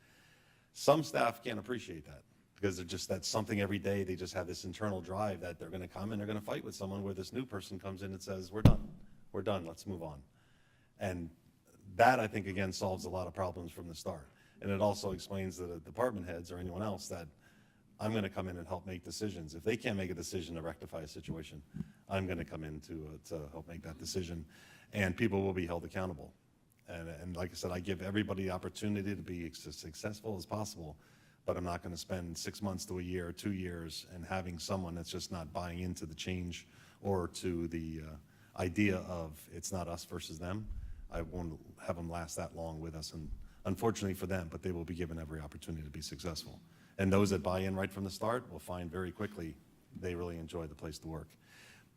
Some staff can't appreciate that because they're just, that's something every day. They just have this internal drive that they're going to come and they're going to fight with someone where this new person comes in and says, we're done, let's move on. And that, I think, again, solves a lot of problems from the start. And it also explains to the department heads or anyone else that I'm going to come in and help make decisions. If they can't make a decision to rectify a situation, I'm going to come in to help make that decision, and people will be held accountable. And like I said, I give everybody the opportunity to be as successful as possible, but I'm not going to spend 6 months to a year or 2 years and having someone that's just not buying into the change or to the idea of it's not us versus them. I won't have them last that long with us, and unfortunately for them, but they will be given every opportunity to be successful. And those that buy in right from the start will find very quickly they really enjoy the place to work.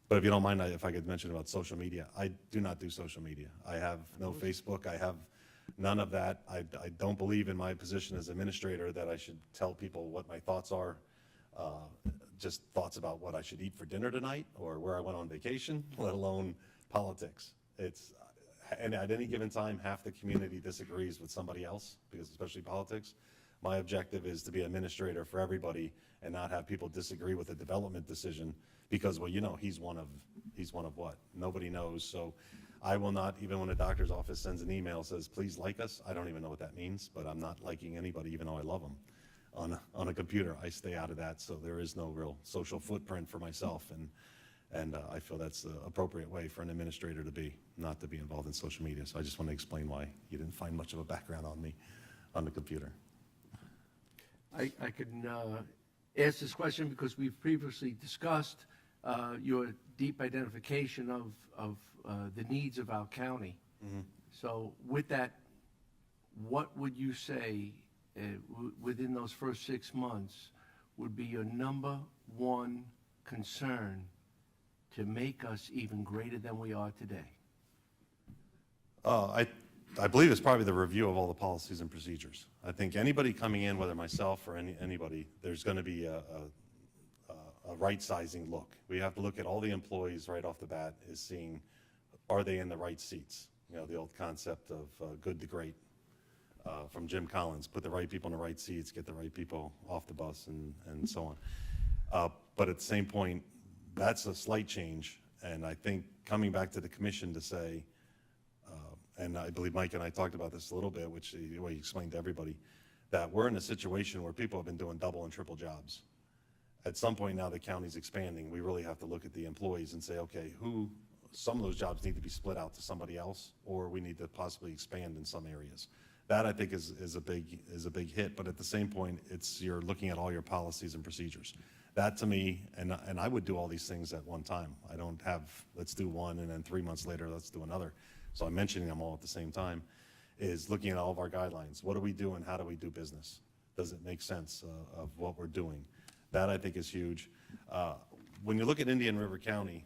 But if you don't mind, if I could mention about social media, I do not do social media. I have no Facebook. I have none of that. I don't believe in my position as administrator that I should tell people what my thoughts are, just thoughts about what I should eat for dinner tonight or where I went on vacation, let alone politics. And at any given time, half the community disagrees with somebody else, because especially politics. My objective is to be an administrator for everybody and not have people disagree with a development decision because, well, he's one of what? Nobody knows. So I will not, even when a doctor's office sends an email, says, please like us. I don't even know what that means, but I'm not liking anybody, even though I love them. On a computer, I stay out of that. So there is no real social footprint for myself. And I feel that's the appropriate way for an administrator to be, not to be involved in social media. So I just want to explain why you didn't find much of a background on me on the computer. I can ask this question because we've previously discussed your deep identification of the needs of our county. So with that, what would you say within those first 6 months would be your number one concern to make us even greater than we are today? I believe it's probably the review of all the policies and procedures. I think anybody coming in, whether myself or anybody, there's going to be a right-sizing look. We have to look at all the employees right off the bat, is seeing, are they in the right seats? The old concept of good to great from Jim Collins, put the right people in the right seats, get the right people off the bus, and so on. But at the same point, that's a slight change, and I think coming back to the commission to say, and I believe Mike and I talked about this a little bit, which the way he explained to everybody, that we're in a situation where people have been doing double and triple jobs. At some point now the county's expanding, we really have to look at the employees and say, okay, some of those jobs need to be split out to somebody else, or we need to possibly expand in some areas. That I think is a big hit, but at the same point, you're looking at all your policies and procedures. That to me, and I would do all these things at one time. I don't have, let's do one, and then 3 months later, let's do another. So I'm mentioning them all at the same time, is looking at all of our guidelines. What do we do and how do we do business? Does it make sense of what we're doing? That I think is huge. When you look at Indian River County,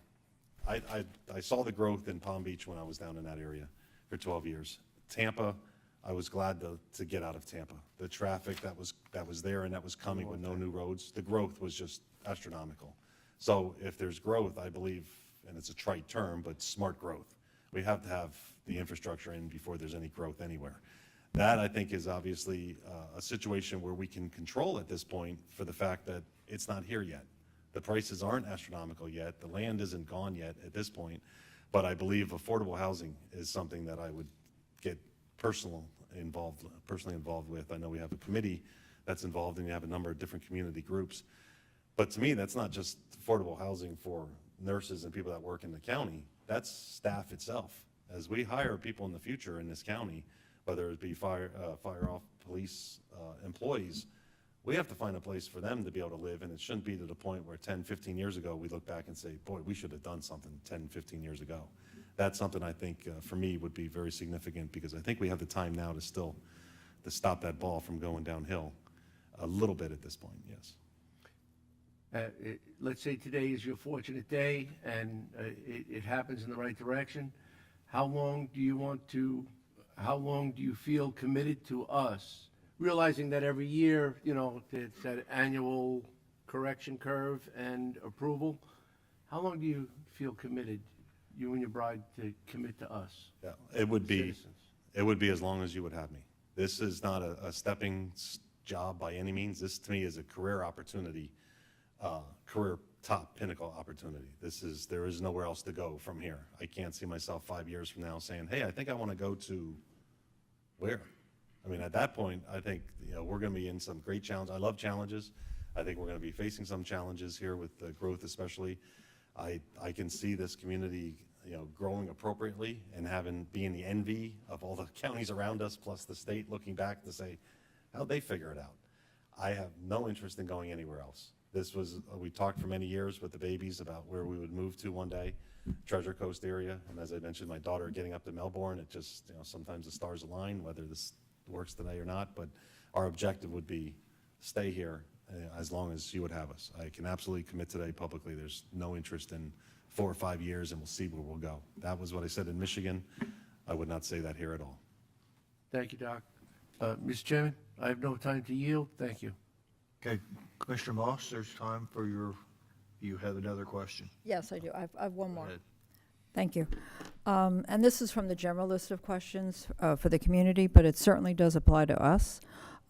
I saw the growth in Palm Beach when I was down in that area for 12 years. Tampa, I was glad to get out of Tampa. The traffic that was there and that was coming with no new roads, the growth was just astronomical. So if there's growth, I believe, and it's a trite term, but smart growth, we have to have the infrastructure in before there's any growth anywhere. That, I think, is obviously a situation where we can control at this point for the fact that it's not here yet. The prices aren't astronomical yet. The land isn't gone yet at this point. But I believe affordable housing is something that I would get personally involved with. I know we have a committee that's involved, and you have a number of different community groups. But to me, that's not just affordable housing for nurses and people that work in the county. That's staff itself. As we hire people in the future in this county, whether it be fire off police employees, we have to find a place for them to be able to live, and it shouldn't be to the point where 10, 15 years ago, we look back and say, boy, we should have done something 10, 15 years ago. That's something I think, for me, would be very significant, because I think we have the time now to stop that ball from going downhill a little bit at this point, yes. Let's say today is your fortunate day and it happens in the right direction. How long do you feel committed to us, realizing that every year, it's that annual correction curve and approval? How long do you feel committed, you and your bride, to commit to us? Yeah, it would be citizens? as long as you would have me. This is not a stepping job by any means. This to me is a career opportunity, career top pinnacle opportunity. There is nowhere else to go from here. I can't see myself 5 years from now saying, hey, I think I want to go to where? I mean, at that point, I think, we're going to be in some great challenge. I love challenges. I think we're going to be facing some challenges here with growth, especially. I can see this community, growing appropriately and being the envy of all the counties around us, plus the state looking back to say, how'd they figure it out? I have no interest in going anywhere else. We talked for many years with the babies about where we would move to one day, Treasure Coast area. And as I mentioned, my daughter getting up to Melbourne, it just, sometimes the stars align, whether this works today or not. But our objective would be stay here as long as you would have us. I can absolutely commit today publicly. There's no interest in 4 or 5 years, and we'll see where we'll go. That was what I said in Michigan. I would not say that here at all. Thank you, Doc. Mr. Chairman, I have no time to yield. Thank you. Okay, Commissioner Moss, there's time for you have another question. Yes, I do. I have one Go more. ahead. Thank you. And this is from the general list of questions for the community, but it certainly does apply to us.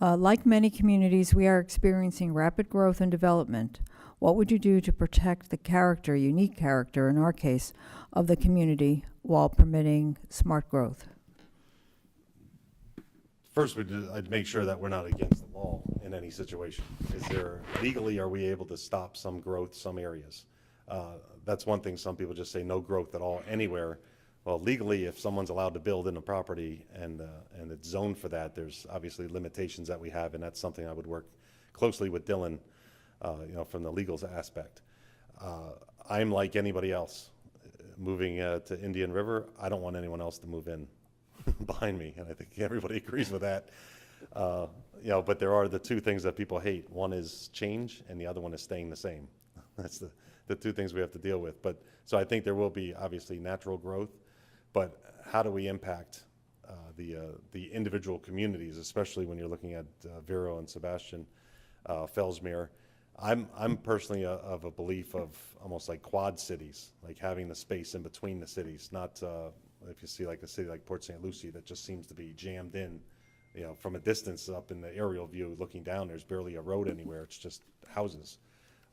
Like many communities, we are experiencing rapid growth and development. What would you do to protect the unique character in our case, of the community while permitting smart growth? First, I'd make sure that we're not against the law in any situation. Legally, are we able to stop some growth, some areas? That's one thing. Some people just say no growth at all anywhere. Well, legally, if someone's allowed to build in a property and it's zoned for that, there's obviously limitations that we have, and that's something I would work closely with Dylan, from the legal aspect. I'm like anybody else. Moving to Indian River, I don't want anyone else to move in behind me, and I think everybody agrees with that. But there are the two things that people hate. One is change, and the other one is staying the same. That's the two things we have to deal with. But so I think there will be obviously natural growth, but how do we impact the individual communities, especially when you're looking at Vero and Sebastian, Fellsmere. I'm personally of a belief of almost like quad cities, like having the space in between the cities, not if you see like a city like Port St. Lucie that just seems to be jammed in, from a distance up in the aerial view looking down, there's barely a road anywhere, it's just houses.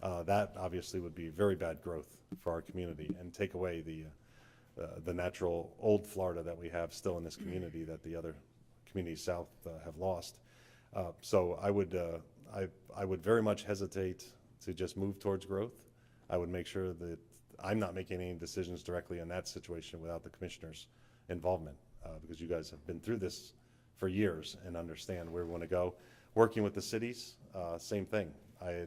That obviously would be very bad growth for our community and take away the natural old Florida that we have still in this community that the other communities south have lost. So I would very much hesitate to just move towards growth. I would make sure that I'm not making any decisions directly in that situation without the commissioner's involvement, because you guys have been through this for years and understand where we want to go. Working with the cities, same thing.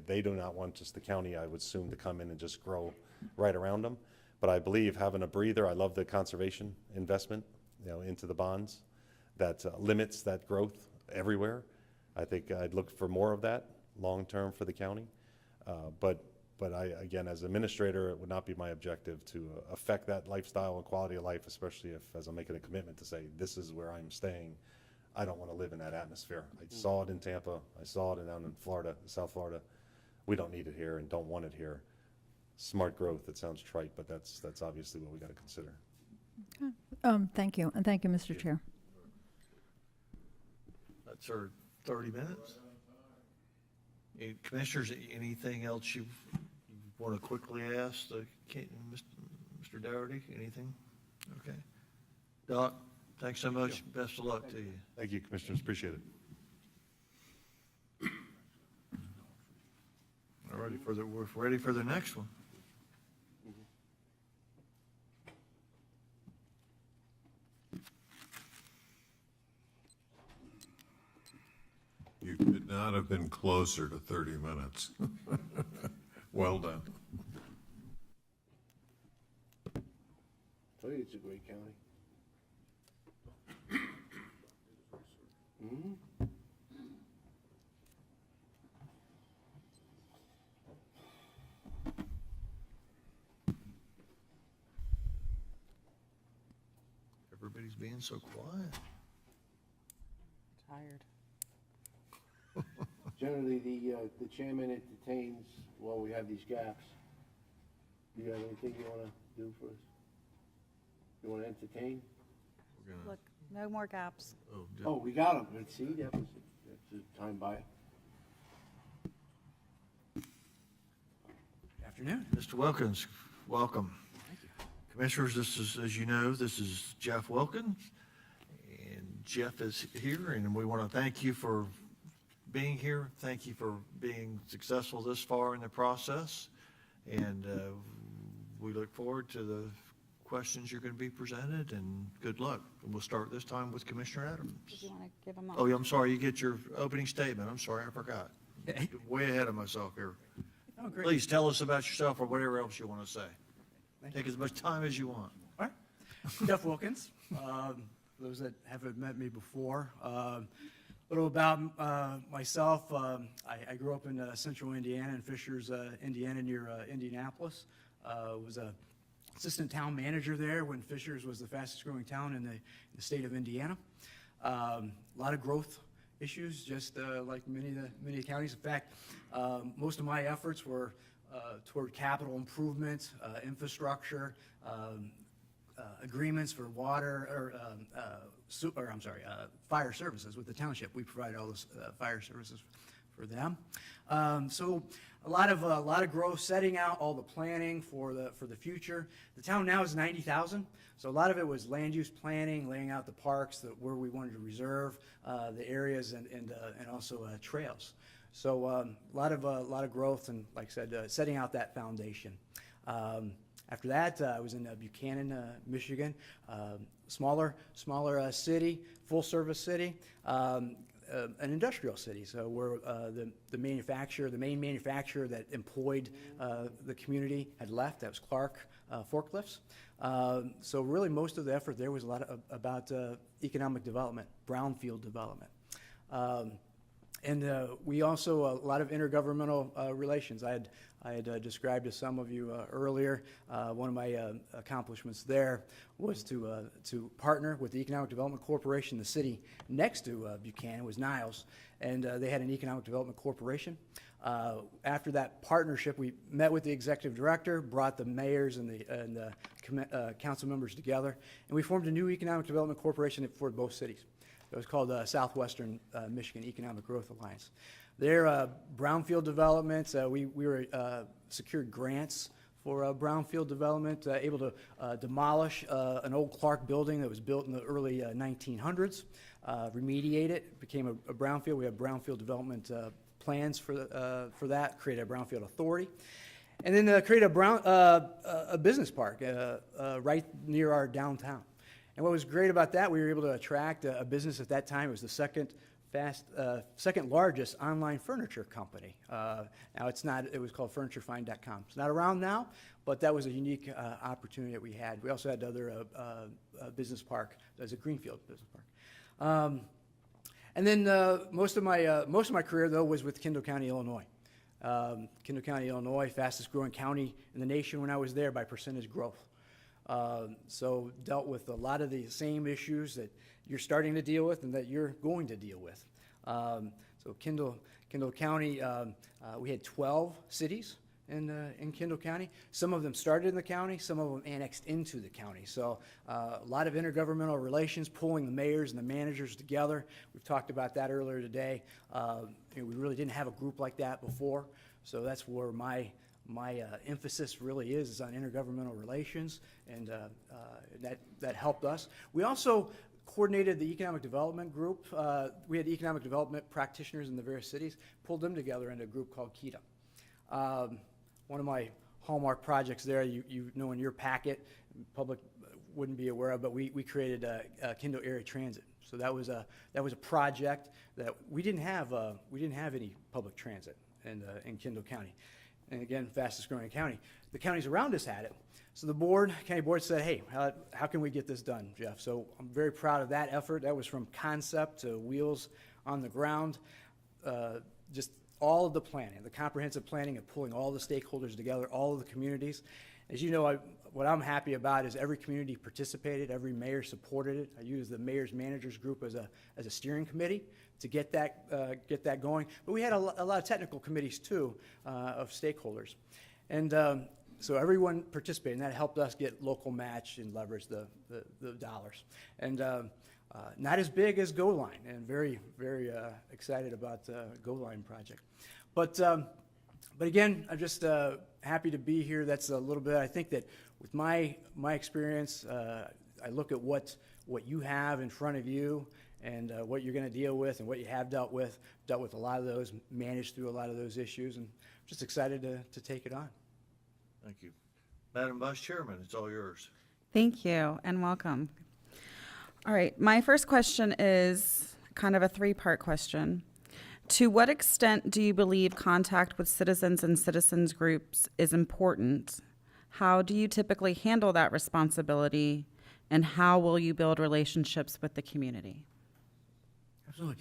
They do not want just the county, I would assume, to come in and just grow right around them. But I believe having a breather, I love the conservation investment, into the bonds that limits that growth everywhere. I think I'd look for more of that long-term for the county. But again, as administrator, it would not be my objective to affect that lifestyle and quality of life, especially if, as I'm making a commitment to say, this is where I'm staying. I don't want to live in that atmosphere. I saw it in Tampa. I saw it down in Florida, South Florida. We don't need it here and don't want it here. Smart growth, it sounds trite, but that's obviously what we got to consider. Thank you, and thank you, Mr. Chair. That's our 30 minutes. Any commissioners, anything else you want to quickly ask Mr. Doherty? Anything? Okay. Doc, thanks so much. Best of luck to you. Thank you, Commissioners. Appreciate it. All righty, we're ready for the next one. You could not have been closer to 30 minutes. Well done. Tell you, it's a great county. Everybody's being so quiet. Tired. Generally, the chairman entertains while we have these gaps. Do you have anything you want to do for us? You want to entertain? Look, no more gaps. Oh, we got them. Let's see, that's a time buyer. Afternoon. Mr. Wilkins, welcome. Thank you. Commissioners, this is, as you know, this is Jeff Wilkins, and Jeff is here, and we want to thank you for being here. Thank you for being successful this far in the process, and we look forward to the questions you're going to be presented, and good luck. And we'll start this time with Commissioner Adams. Did you want to give them up? Oh, yeah, I'm sorry, you get your opening statement. I'm sorry, I forgot. Way ahead of myself here. Oh, great. Please tell us about yourself or whatever else you want to say. Take as much time as you want. All right. Jeff Wilkins. Those that haven't met me before. A little about myself. I grew up in central Indiana, in Fishers, Indiana, near Indianapolis. Was a assistant town manager there when Fishers was the fastest growing town in the state of Indiana. A lot of growth issues, just like many counties. In fact, most of my efforts were toward capital improvement, infrastructure, agreements for water, fire services with the township. We provided all those fire services for them. So a lot of growth, setting out all the planning for the future. The town now is 90,000. So a lot of it was land use planning, laying out the parks, where we wanted to reserve the areas, and also trails. So a lot of growth, and like I said, setting out that foundation. After that, I was in Buchanan, Michigan, smaller city, full service city, an industrial city. So we're the main manufacturer that employed the community had left. That was Clark Forklifts. So really, most of the effort there was a lot about economic development, brownfield development. And we also, a lot of intergovernmental relations. I had described to some of you earlier, one of my accomplishments there was to partner with the Economic Development Corporation. The city next to Buchanan was Niles, and they had an Economic Development Corporation. After that partnership, we met with the executive director, brought the mayors and the council members together, and we formed a new Economic Development Corporation for both cities. It was called Southwestern Michigan Economic Growth Alliance. Their brownfield development, we were secured grants for brownfield development, able to demolish an old Clark building that was built in the early 1900s, remediate it, became a brownfield. We have brownfield development plans for that, create a brownfield authority. And then create a business park right near our downtown. And what was great about that, we were able to attract a business at that time. It was the second largest online furniture company. Now it's not, it was called FurnitureFind.com. It's not around now, but that was a unique opportunity that we had. We also had other business park, there's a Greenfield business park. And then most of my career, though, was with Kendall County, Illinois. Kendall County, Illinois, fastest growing county in the nation when I was there by percentage growth. So dealt with a lot of the same issues that you're starting to deal with and that you're going to deal with. So Kendall County, we had 12 cities in Kendall County. Some of them started in the county, some of them annexed into the county. So a lot of intergovernmental relations, pulling the mayors and the managers together. We've talked about that earlier today. We really didn't have a group like that before, so that's where my emphasis really is on intergovernmental relations, and that helped us. We also coordinated the economic development group. We had economic development practitioners in the various cities, pulled them together into a group called KETA. One of my hallmark projects there, you know in your packet, public wouldn't be aware of, but we created a Kendall Area Transit. So that was a project that we didn't have any public transit in Kendall County. And again, fastest growing county. The counties around us had it. So the county board said, hey, how can we get this done, Jeff? So I'm very proud of that effort. That was from concept to wheels on the ground. Just all of the planning, the comprehensive planning of pulling all the stakeholders together, all of the communities. As you know, what I'm happy about is every community participated, every mayor supported it. I used the mayor's managers group as a steering committee to get that going. But we had a lot of technical committees too of stakeholders. And so everyone participated, and that helped us get local match and leverage the dollars. And not as big as Go Line, and very, very excited about the Go Line project. But again, I'm just happy to be here. That's a little bit, I think that with my experience, I look at what you have in front of you and what you're going to deal with and what you have dealt with a lot of those, managed through a lot of those issues, and just excited to take it on. Thank you. Madam Vice Chairman, it's all yours. Thank you, and welcome. All right, my first question is kind of a three-part question. To what extent do you believe contact with citizens and citizens groups is important? How do you typically handle that responsibility? And how will you build relationships with the community? Absolutely.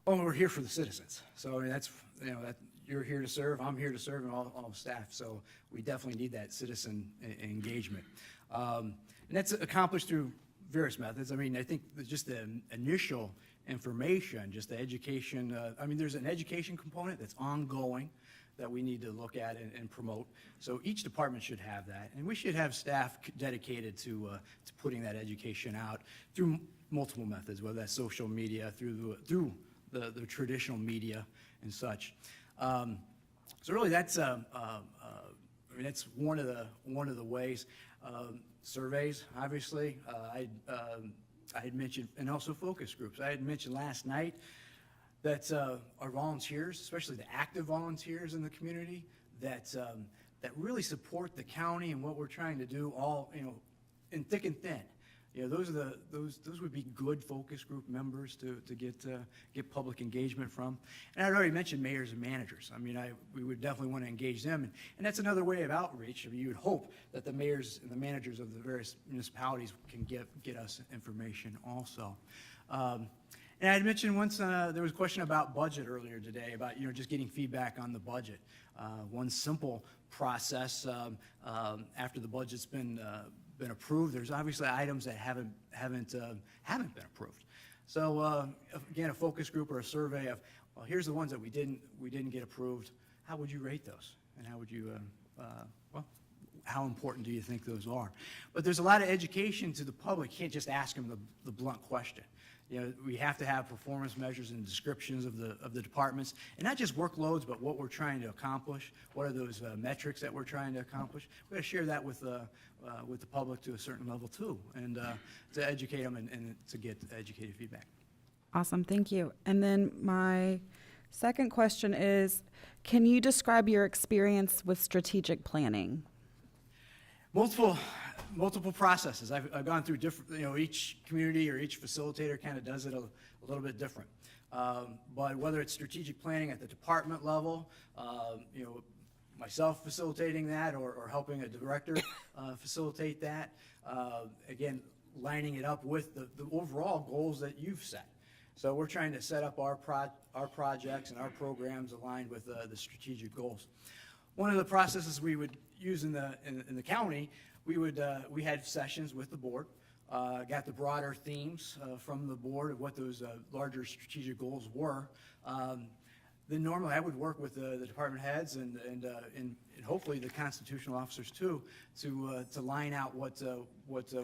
Well, we're here for the citizens. So I mean, that's, that you're here to serve, I'm here to serve, and all staff. So we definitely need that citizen engagement. And that's accomplished through various methods. I mean, I think just the initial information, just the education, there's an education component that's ongoing that we need to look at and promote. So each department should have that, and we should have staff dedicated to putting that education out through multiple methods, whether that's social media, through the traditional media and such. So really, that's that's one of the ways. Surveys, obviously. I had mentioned, and also focus groups. I had mentioned last night that our volunteers, especially the active volunteers in the community, that really support the county and what we're trying to do, all in thick and thin. Those would be good focus group members to get public engagement from. And I'd already mentioned mayors and managers. We would definitely want to engage them, and that's another way of outreach. You would hope that the mayors and the managers of the various municipalities can get us information also. And I had mentioned once there was a question about budget earlier today, about just getting feedback on the budget. One simple process after the budget's been approved. There's obviously items that haven't been approved. So again, a focus group or a survey of, well, here's the ones that we didn't get approved. How would you rate those? And how would you how important do you think those are? But there's a lot of education to the public. You can't just ask them the blunt question. We have to have performance measures and descriptions of the departments, and not just workloads, but what we're trying to accomplish. What are those metrics that we're trying to accomplish? We've got to share that with the public to a certain level too, and to educate them and to get educated feedback. Awesome, thank you. And then my second question is, can you describe your experience with strategic planning? Multiple multiple processes. I've gone through different, each community or each facilitator kind of does it a little bit different. But whether it's strategic planning at the department level, myself facilitating that or helping a director facilitate that, again, lining it up with the overall goals that you've set. So we're trying to set up our projects and our programs aligned with the strategic goals. One of the processes we would use in the county, we had sessions with the board, got the broader themes from the board of what those larger strategic goals were. Then normally I would work with the department heads and hopefully the constitutional officers too to line out what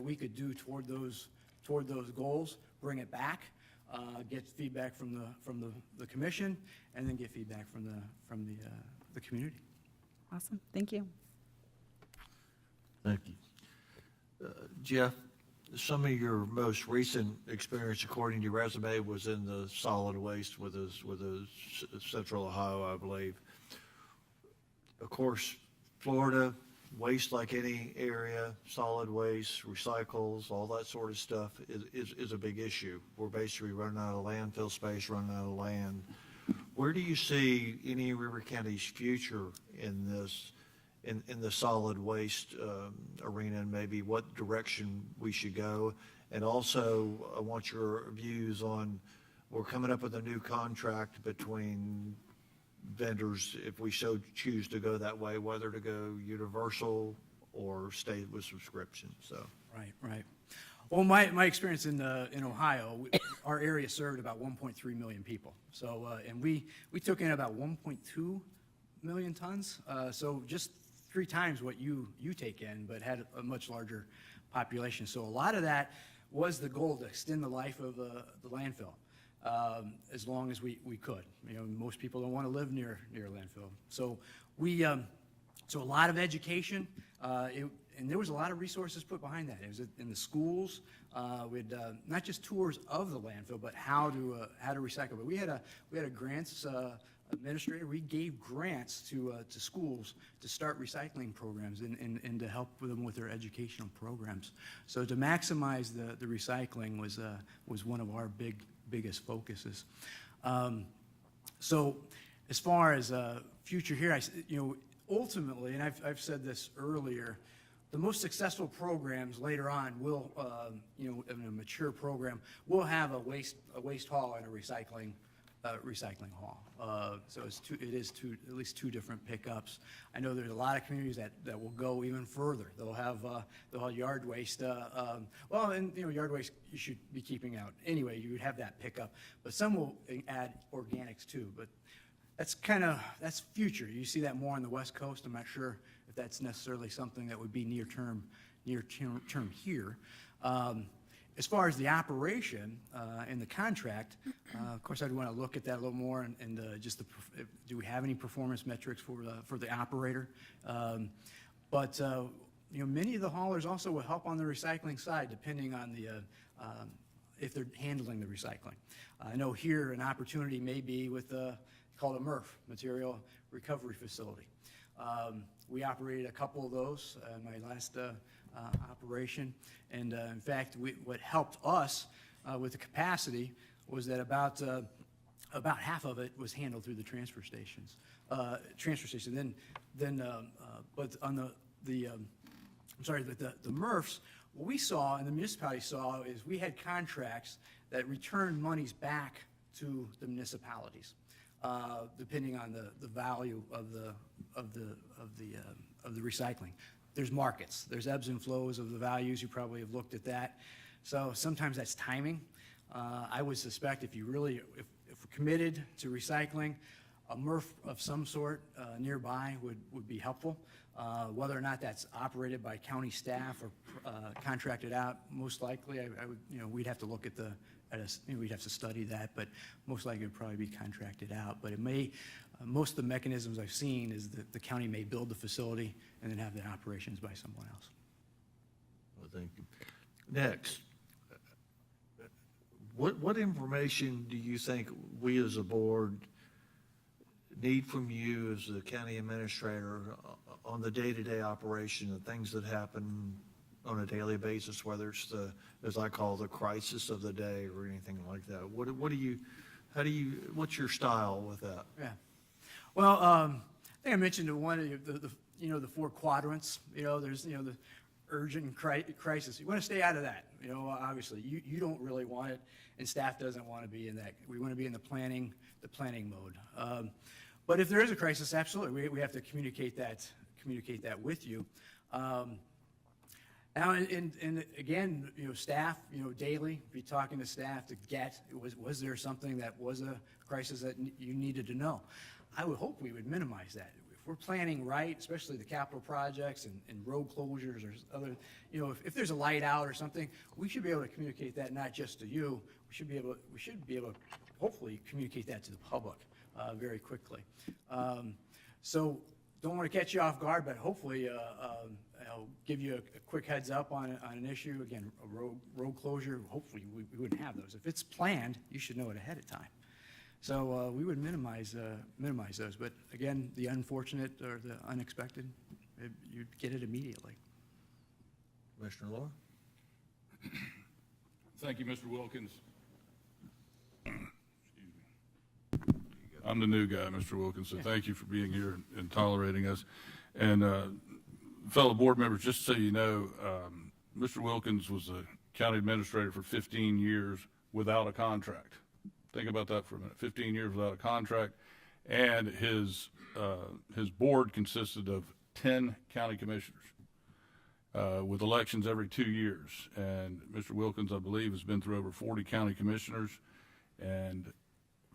we could do toward those goals, bring it back, get feedback from the commission, and then get feedback from the community. Awesome, thank you. Thank you. Jeff, some of your most recent experience, according to your resume, was in the solid waste with Central Ohio, I believe. Of course, Florida, waste like any area, solid waste, recycles, all that sort of stuff is a big issue. We're basically running out of landfill space, running out of land. Where do you see any River County's future in this, in the solid waste arena, and maybe what direction we should go? And also, I want your views on, we're coming up with a new contract between vendors, if we so choose to go that way, whether to go universal or stay with subscription, so. Right. Well, my experience in Ohio, our area served about 1.3 million people. So, and we took in about 1.2 million tons. So just 3 times what you take in, but had a much larger population. So a lot of that was the goal, to extend the life of the landfill as long as we could. Most people don't want to live near a landfill. So so a lot of education, and there was a lot of resources put behind that. It was in the schools, with not just tours of the landfill, but how to recycle. But we had a grants administrator. We gave grants to schools to start recycling programs and to help them with their educational programs. So to maximize the recycling was one of our biggest focuses. So as far as future here, ultimately, and I've said this earlier, the most successful programs later on will, in a mature program, will have a waste hall and a recycling hall. So it is at least 2 different pickups. I know there's a lot of communities that will go even further. They'll have yard waste. Yard waste you should be keeping out anyway. You would have that pickup, but some will add organics too. But that's future. You see that more on the West Coast. I'm not sure if that's necessarily something that would be near term here. As far as the operation and the contract, of course, I'd want to look at that a little more and just do we have any performance metrics for the operator? But many of the haulers also will help on the recycling side, depending on if they're handling the recycling. I know here an opportunity may be with called a MRF, Material Recovery Facility. We operated a couple of those in my last operation, and in fact, what helped us with the capacity was that about half of it was handled through the transfer stations. But on the MRFs, what we saw and the municipality saw is we had contracts that returned monies back to the municipalities, depending on the value of the recycling. There's markets. There's ebbs and flows of the values. You probably have looked at that. So sometimes that's timing. I would suspect if we're committed to recycling, a MRF of some sort nearby would be helpful. Whether or not that's operated by county staff or contracted out, most likely, we'd have to look at we'd have to study that, but most likely it would probably be contracted out. But it may, most of the mechanisms I've seen is that the county may build the facility and then have the operations by someone else. Well, thank you. Next, what information do you think we as a board need from you as the county administrator on the day-to-day operation, the things that happen on a daily basis, whether it's the, as I call, the crisis of the day or anything like that? What's your style with that? Yeah. Well, I think I mentioned one of the 4 quadrants. There's, the urgent crisis. You want to stay out of that. Obviously, you don't really want it, and staff doesn't want to be in that. We want to be in the planning mode. But if there is a crisis, absolutely, we have to communicate that with you. Now, and again, staff, daily, be talking to staff to get, was there something that was a crisis that you needed to know? I would hope we would minimize that. If we're planning right, especially the capital projects and road closures or other, if there's a light out or something, we should be able to communicate that not just to you. We should be able to hopefully communicate that to the public very quickly. So don't want to catch you off guard, but hopefully I'll give you a quick heads up on an issue. Again, a road closure, hopefully we wouldn't have those. If it's planned, you should know it ahead of time. So we would minimize those. But again, the unfortunate or the unexpected, you'd get it immediately. Commissioner Law? Thank you, Mr. Wilkins. I'm the new guy, Mr. Wilkins, so thank you for being here and tolerating us. And fellow board members, just so you know, Mr. Wilkins was a county administrator for 15 years without a contract. Think about that for a minute. 15 years without a contract, and his board consisted of 10 county commissioners with elections every 2 years. And Mr. Wilkins, I believe, has been through over 40 county commissioners, and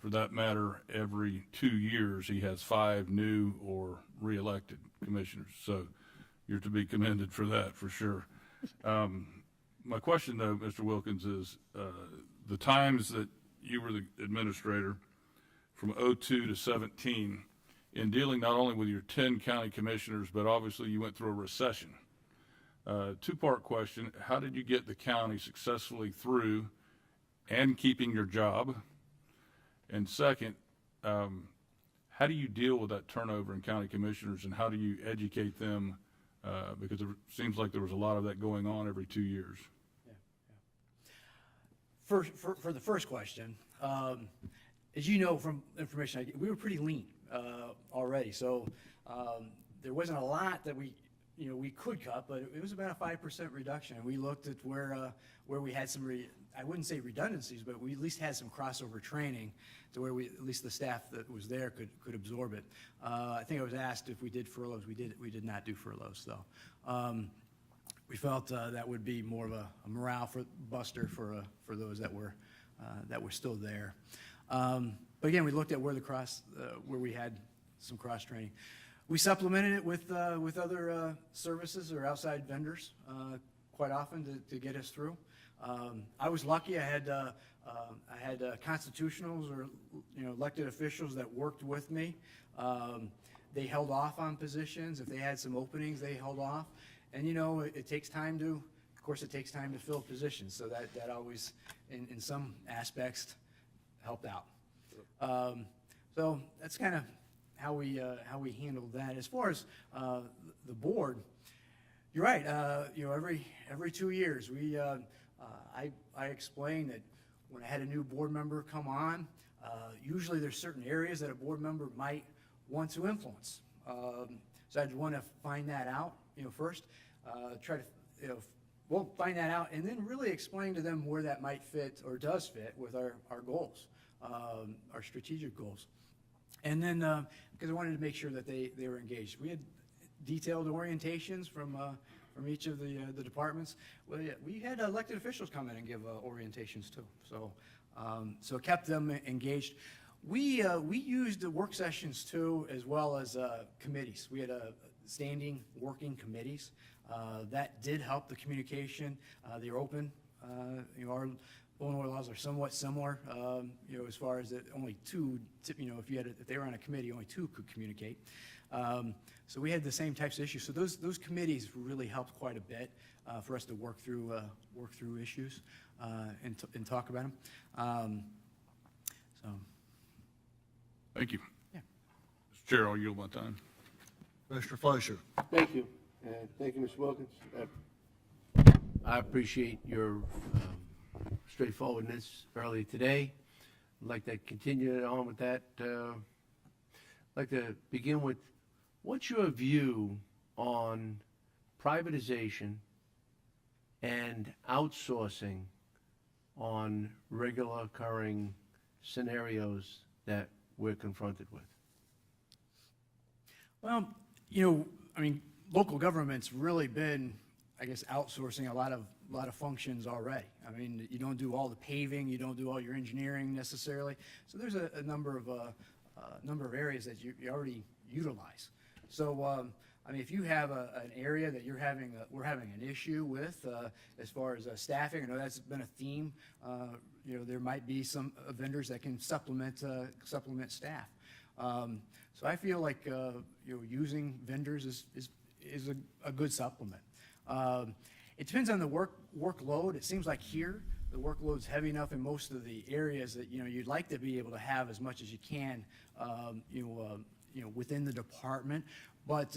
for that matter, every 2 years he has 5 new or re-elected commissioners. So you're to be commended for that, for sure. My question, though, Mr. Wilkins, is the times that you were the administrator from 02 to 17, in dealing not only with your 10 county commissioners, but obviously you went through a recession. Two-part question: how did you get the county successfully through and keeping your job? And second, how do you deal with that turnover in county commissioners, and how do you educate them? Because it seems like there was a lot of that going on every 2 years. For the first question, as you know from information I get, we were pretty lean already. So there wasn't a lot that we could cut, but it was about a 5% reduction. And we looked at where we had some, I wouldn't say redundancies, but we at least had some crossover training to where at least the staff that was there could absorb it. I think I was asked if we did furloughs. We did not do furloughs, though. We felt that would be more of a morale buster for those that were still there. But again, we looked at where we had some cross training. We supplemented it with other services or outside vendors quite often to get us through. I was lucky. I had constitutionals or elected officials that worked with me. They held off on positions. If they had some openings, they held off. And it takes time to fill positions. So that always, in some aspects, helped out. So that's kind of how we handled that. As far as the board, you're right. Every 2 years, I explained that when I had a new board member come on, usually there's certain areas that a board member might want to influence. So I'd want to find that out, first. We'll find that out, and then really explain to them where that might fit or does fit with our goals, our strategic goals. And then, because I wanted to make sure that they were engaged. We had detailed orientations from each of the departments. Well, yeah, we had elected officials come in and give orientations too. So it kept them engaged. We used the work sessions too, as well as committees. We had standing working committees. That did help the communication. They were open. Our Illinois laws are somewhat similar, as far as that only 2, if they were on a committee, only 2 could communicate. So we had the same types of issues. So those committees really helped quite a bit for us to work through issues and talk about them. Thank you. Yeah. Mr. Chair, I'll yield my time. Mr. Fleischer? Thank you. And thank you, Mr. Wilkins. I appreciate your straightforwardness early today. I'd like to continue on with that. I'd like to begin with, what's your view on privatization and outsourcing on regular occurring scenarios that we're confronted with? Well, I mean, local government's really been, I guess, outsourcing a lot of functions already. I mean, you don't do all the paving, you don't do all your engineering necessarily. So there's a number of areas that you already utilize. So, I mean, if you have an area that we're having an issue with as far as staffing, I know that's been a theme. There might be some vendors that can supplement staff. So I feel like using vendors is a good supplement. It depends on the workload. It seems like here the workload's heavy enough in most of the areas that you'd like to be able to have as much as you can within the department. But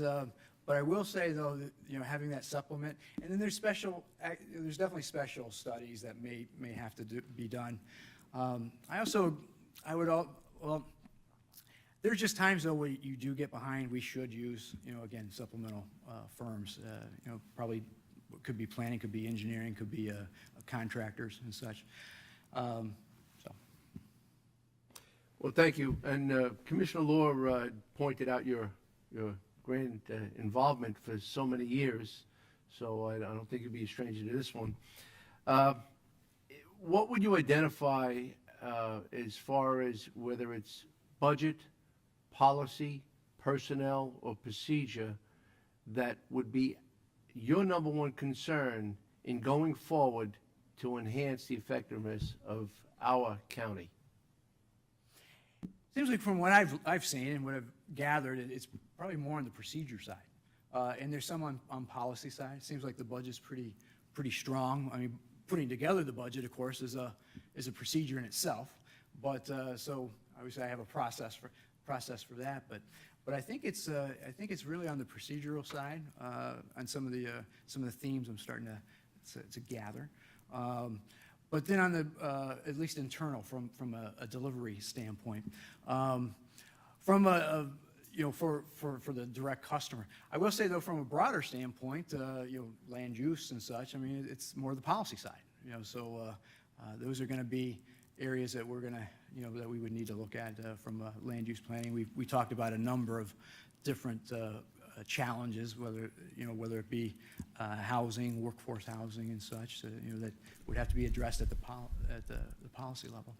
I will say though that having that supplement, and then there's definitely special studies that may have to be done. There's just times though where you do get behind. We should use again supplemental firms. Probably could be planning, could be engineering, could be contractors and such. Well, thank you. And Commissioner Law pointed out your grand involvement for so many years, so I don't think you'd be a stranger to this one. What would you identify as far as whether it's budget, policy, personnel, or procedure that would be your number one concern in going forward to enhance the effectiveness of our county? Seems like from what I've seen and what I've gathered, it's probably more on the procedure side, and there's some on policy side. It seems like the budget's pretty strong. I mean, putting together the budget, of course, is a procedure in itself. But so obviously I have a process for that. But I think it's really on the procedural side on some of the themes I'm starting to gather. But then on the at least internal from a delivery standpoint, from for the direct customer. I will say though, from a broader standpoint, land use and such. I mean, it's more the policy side. So those are going to be areas that we're going to that we would need to look at from land use planning. We talked about a number of different challenges, whether it be housing, workforce housing, and such. That would have to be addressed at the policy level.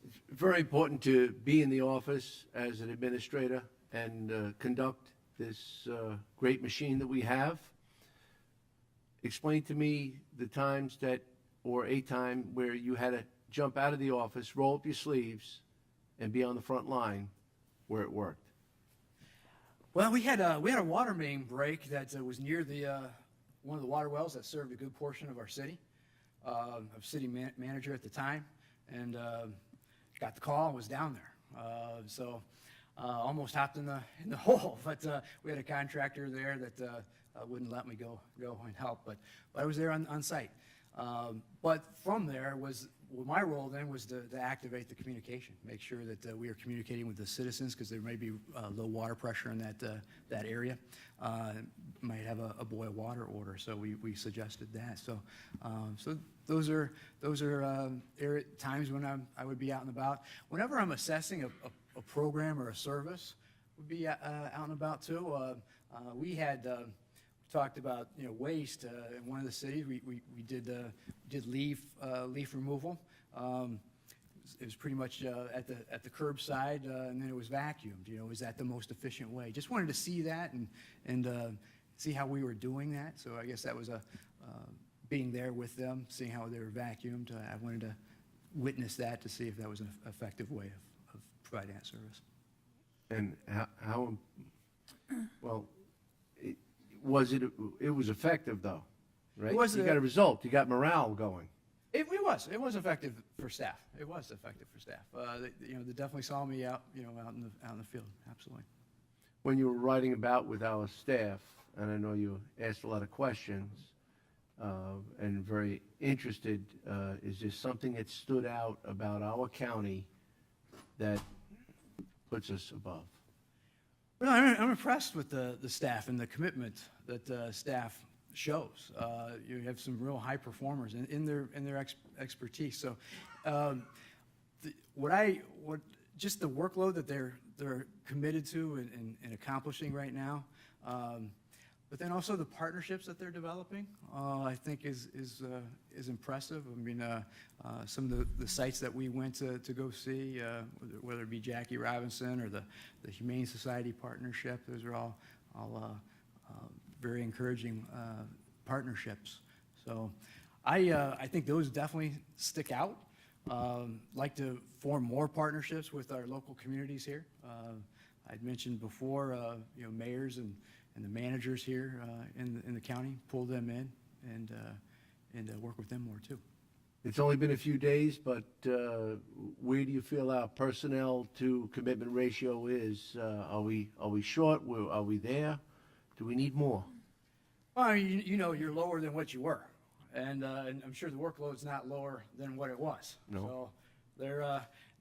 It's very important to be in the office as an administrator and conduct this great machine that we have. Explain to me the times or a time where you had to jump out of the office, roll up your sleeves, and be on the front line where it worked. Well, we had a water main break that was near the one of the water wells that served a good portion of our city. I was city manager at the time, and got the call and was down there. So almost hopped in the hole, but we had a contractor there that wouldn't let me go and help. But I was there on site. But from there my role then was to activate the communication, make sure that we are communicating with the citizens because there may be low water pressure in that area. Might have a boil water order, so we suggested that. So those are times when I would be out and about. Whenever I'm assessing a program or a service, would be out and about too. We had talked about waste in one of the cities. We did leaf removal. It was pretty much at the curbside, and then it was vacuumed. Is that the most efficient way? Just wanted to see that and see how we were doing that. So I guess that was being there with them, seeing how they were vacuumed. I wanted to witness that to see if that was an effective way of providing that service. And how well, it was effective though, right? You got a result. You got morale going. It was effective for staff. It was effective for staff. They definitely saw me out in the field. Absolutely. When you were riding about with our staff, and I know you asked a lot of questions, and very interested. Is there something that stood out about our county that puts us above? Well, I'm impressed with the staff and the commitment that staff shows. You have some real high performers in their expertise. So, just the workload that they're committed to and accomplishing right now, but then also the partnerships that they're developing, I think is impressive. I mean, some of the sites that we went to go see, whether it be Jackie Robinson or the Humane Society partnership, those are all very encouraging partnerships. So I think those definitely stick out. Like to form more partnerships with our local communities here. I'd mentioned before, mayors and the managers here in the county, pull them in and work with them more too. It's only been a few days, but where do you feel our personnel to commitment ratio is? Are we short? Are we there? Do we need more? Well, you're lower than what you were, and I'm sure the workload's not lower than what it was. No. So there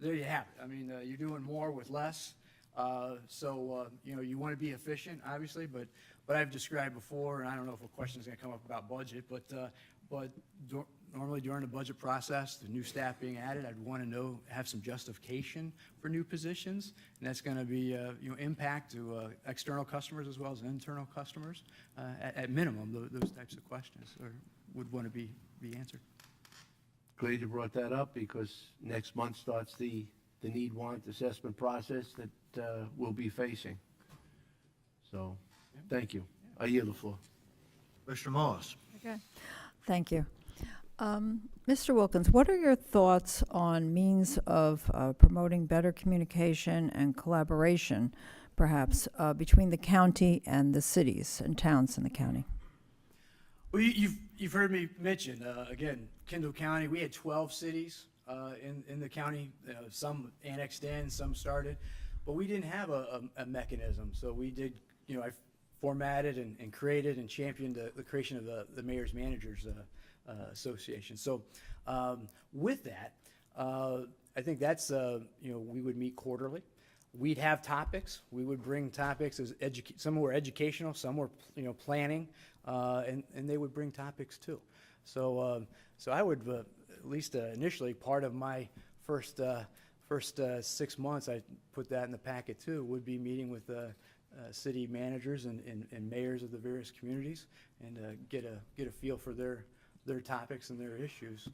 you have it. I mean, you're doing more with less. You want to be efficient, obviously, but I've described before, and I don't know if a question is going to come up about budget, but normally during the budget process, the new staff being added, I'd want to have some justification for new positions, and that's going to be impact to external customers as well as internal customers. At minimum, those types of questions would want to be answered. Glad you brought that up, because next month starts the need-want assessment process that we'll be facing. So, thank you. I yield the floor. Commissioner Moss. Okay, thank you. Mr. Wilkins, what are your thoughts on means of promoting better communication and collaboration, perhaps, between the county and the cities and towns in the county? Well, you've heard me mention, again, Kendall County, we had 12 cities in the county, some annexed in, some started, but we didn't have a mechanism. So we did, I formatted and created and championed the creation of the Mayor's Managers Association. So with that, I think that's, we would meet quarterly. We'd have topics. We would bring topics as some were educational, some were planning, and they would bring topics too. So I would at least initially, part of my first 6 months, I put that in the packet too, would be meeting with city managers and mayors of the various communities and get a feel for their topics and their issues.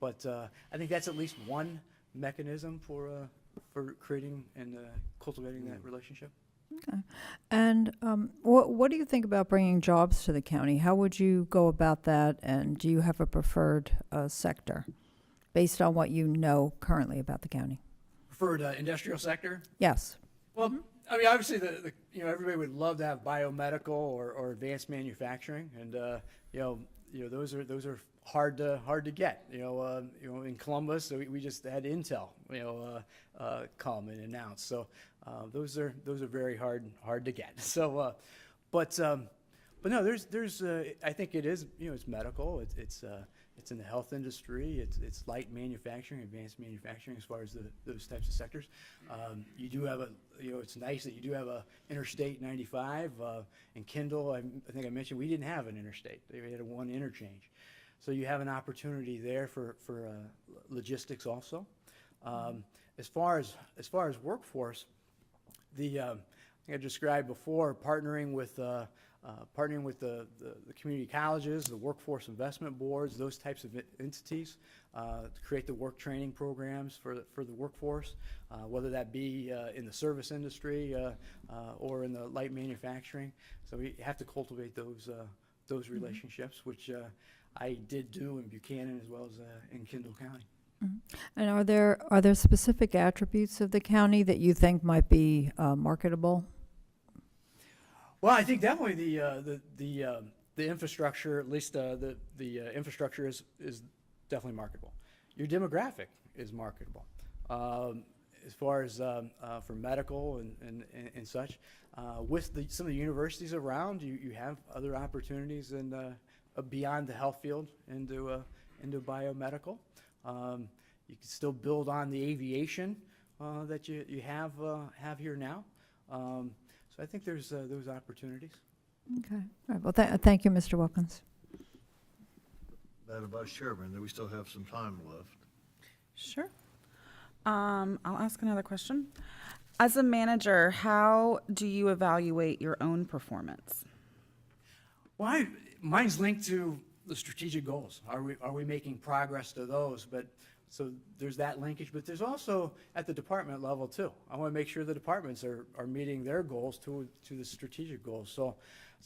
But I think that's at least one mechanism for creating and cultivating that relationship. Okay. And what do you think about bringing jobs to the county? How would you go about that? And do you have a preferred sector based on what you know currently about the county? Preferred industrial sector? Yes. Well, I mean, obviously, everybody would love to have biomedical or advanced manufacturing, and those are hard to get. In Columbus, so we just had Intel, come and announce. So those are very hard to get. So, but no, there's I think it is, it's medical. It's in the health industry. It's light manufacturing, advanced manufacturing, as far as those types of sectors. You do have it's nice that you do have a Interstate 95 in Kendall. I think I mentioned we didn't have an interstate. We had one interchange. So you have an opportunity there for logistics also. As far as workforce, I think I described before, partnering with the community colleges, the workforce investment boards, those types of entities, to create the work training programs for the workforce, whether that be in the service industry or in the light manufacturing. So we have to cultivate those relationships, which I did do in Buchanan as well as in Kendall County. Mm-hmm. And are there specific attributes of the county that you think might be marketable? Well, I think definitely the infrastructure, at least the infrastructure is definitely marketable. Your demographic is marketable. As far as for medical and such, with some of the universities around, you have other opportunities in beyond the health field into biomedical. You can still build on the aviation that you have here now. So I think there's those opportunities. Okay. All right. Well, thank you, Mr. Wilkins. Madam Vice Chairman, do we still have some time left? Sure. I'll ask another question. As a manager, how do you evaluate your own performance? Well, mine's linked to the strategic goals. Are we making progress to those? But so there's that linkage, but there's also at the department level too. I want to make sure the departments are meeting their goals to the strategic goals. So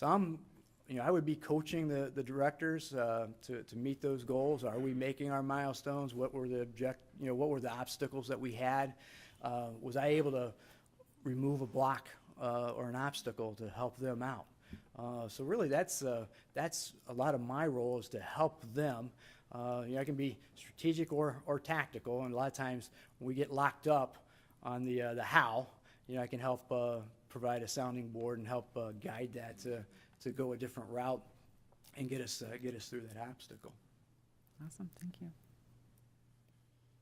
I would be coaching the directors to meet those goals. Are we making our milestones? What were the obstacles that we had? Was I able to remove a block or an obstacle to help them out? So really, that's a lot of my role is to help them. I can be strategic or tactical, and a lot of times when we get locked up on the how, I can help provide a sounding board and help guide that to go a different route and get us through that obstacle. Awesome, thank you.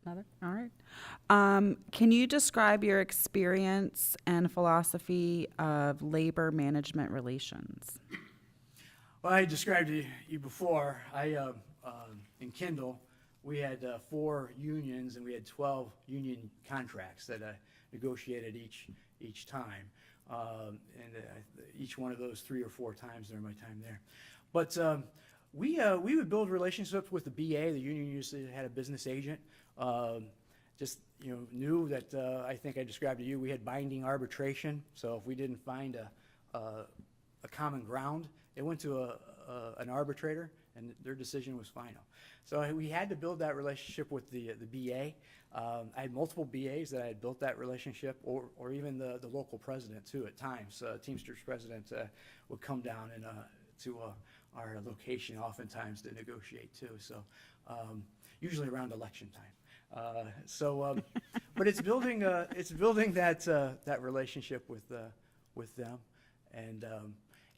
Another? All right. Can you describe your experience and philosophy of labor management relations? Well, I described to you before, in Kindle, we had 4 unions and we had 12 union contracts that I negotiated each time. Each one of those 3 or 4 times during my time there. But we would build relationships with the BA. The union usually had a business agent. Knew that I think I described to you, we had binding arbitration. So if we didn't find a common ground, it went to an arbitrator, and their decision was final. So we had to build that relationship with the BA. I had multiple BAs that I had built that relationship, or even the local president too at times. Teamsters president would come down and to our location oftentimes to negotiate too. So usually around election time. But it's building that relationship with them, and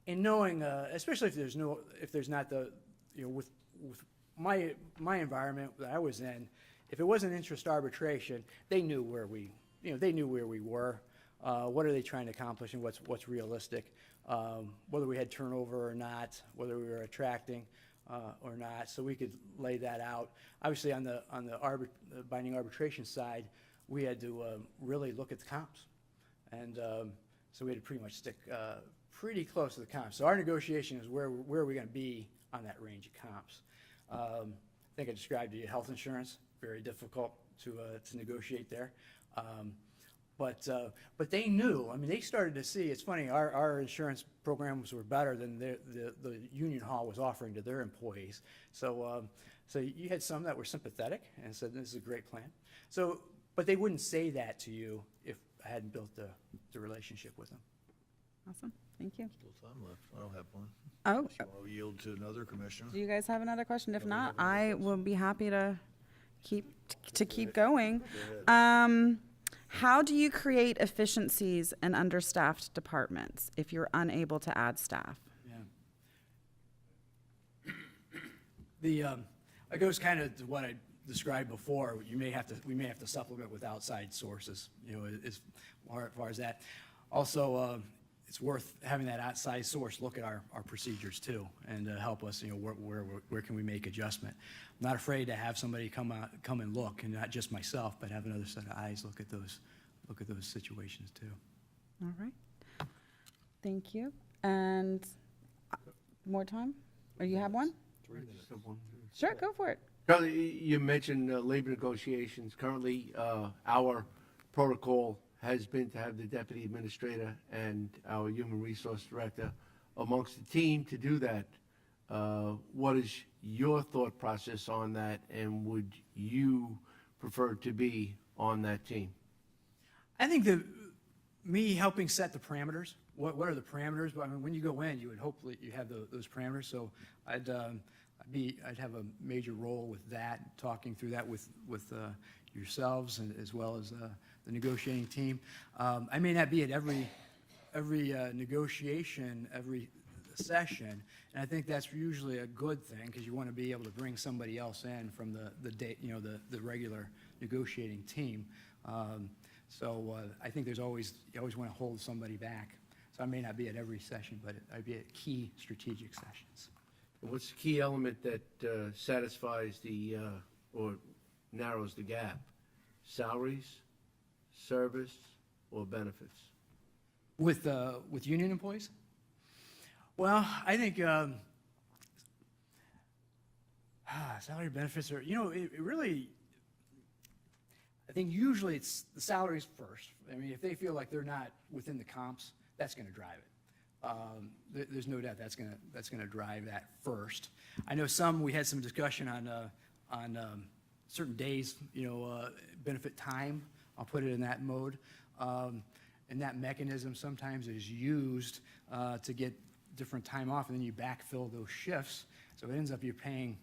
knowing, especially if there's not the, with my environment that I was in, if it wasn't interest arbitration, they knew where we were. What are they trying to accomplish, and what's realistic? Whether we had turnover or not, whether we were attracting or not, so we could lay that out. Obviously, on the binding arbitration side, we had to really look at the comps, and so we had to pretty much stick pretty close to the comps. So our negotiation is where are we going to be on that range of comps. I think I described to you health insurance, very difficult to negotiate there. But they knew. I mean, they started to see. It's funny. Our insurance programs were better than the union hall was offering to their employees. So you had some that were sympathetic and said, "This is a great plan." So, but they wouldn't say that to you if I hadn't built the relationship with them. Awesome, thank you. Still time left. I don't have one. Oh, I'll yield to another commissioner. do you guys have another question? If not, I will be happy to keep going. How do you create efficiencies in understaffed departments if you're unable to add staff? Yeah. It goes kind of to what I described before. We may have to supplement with outside sources, as far as that. Also, it's worth having that outside source look at our procedures too, and help us, where can we make adjustment. I'm not afraid to have somebody come and look, and not just myself, but have another set of eyes look at those situations too. All right. Thank you. And more time? Or you have one? 3 minutes. Sure, go for it. Currently, you mentioned labor negotiations. Currently, our protocol has been to have the deputy administrator and our human resource director amongst the team to do that. What is your thought process on that, and would you prefer to be on that team? I think that me helping set the parameters. What are the parameters? I mean, when you go in, you would hopefully you have those parameters. So I'd have a major role with that, talking through that with yourselves, and as well as the negotiating team. I may not be at every negotiation, every session, and I think that's usually a good thing, because you want to be able to bring somebody else in from the regular negotiating team. So I think you always want to hold somebody back. So I may not be at every session, but I'd be at key strategic sessions. What's the key element that satisfies or narrows the gap? Salaries, service, or benefits? With union employees? Well, I think salary benefits are, it really, I think usually it's the salaries first. I mean, if they feel like they're not within the comps, that's going to drive it. There's no doubt that's going to drive that first. I know we had some discussion on certain days, benefit time. I'll put it in that mode. And that mechanism sometimes is used to get different time off, and then you backfill those shifts. So it ends up you're paying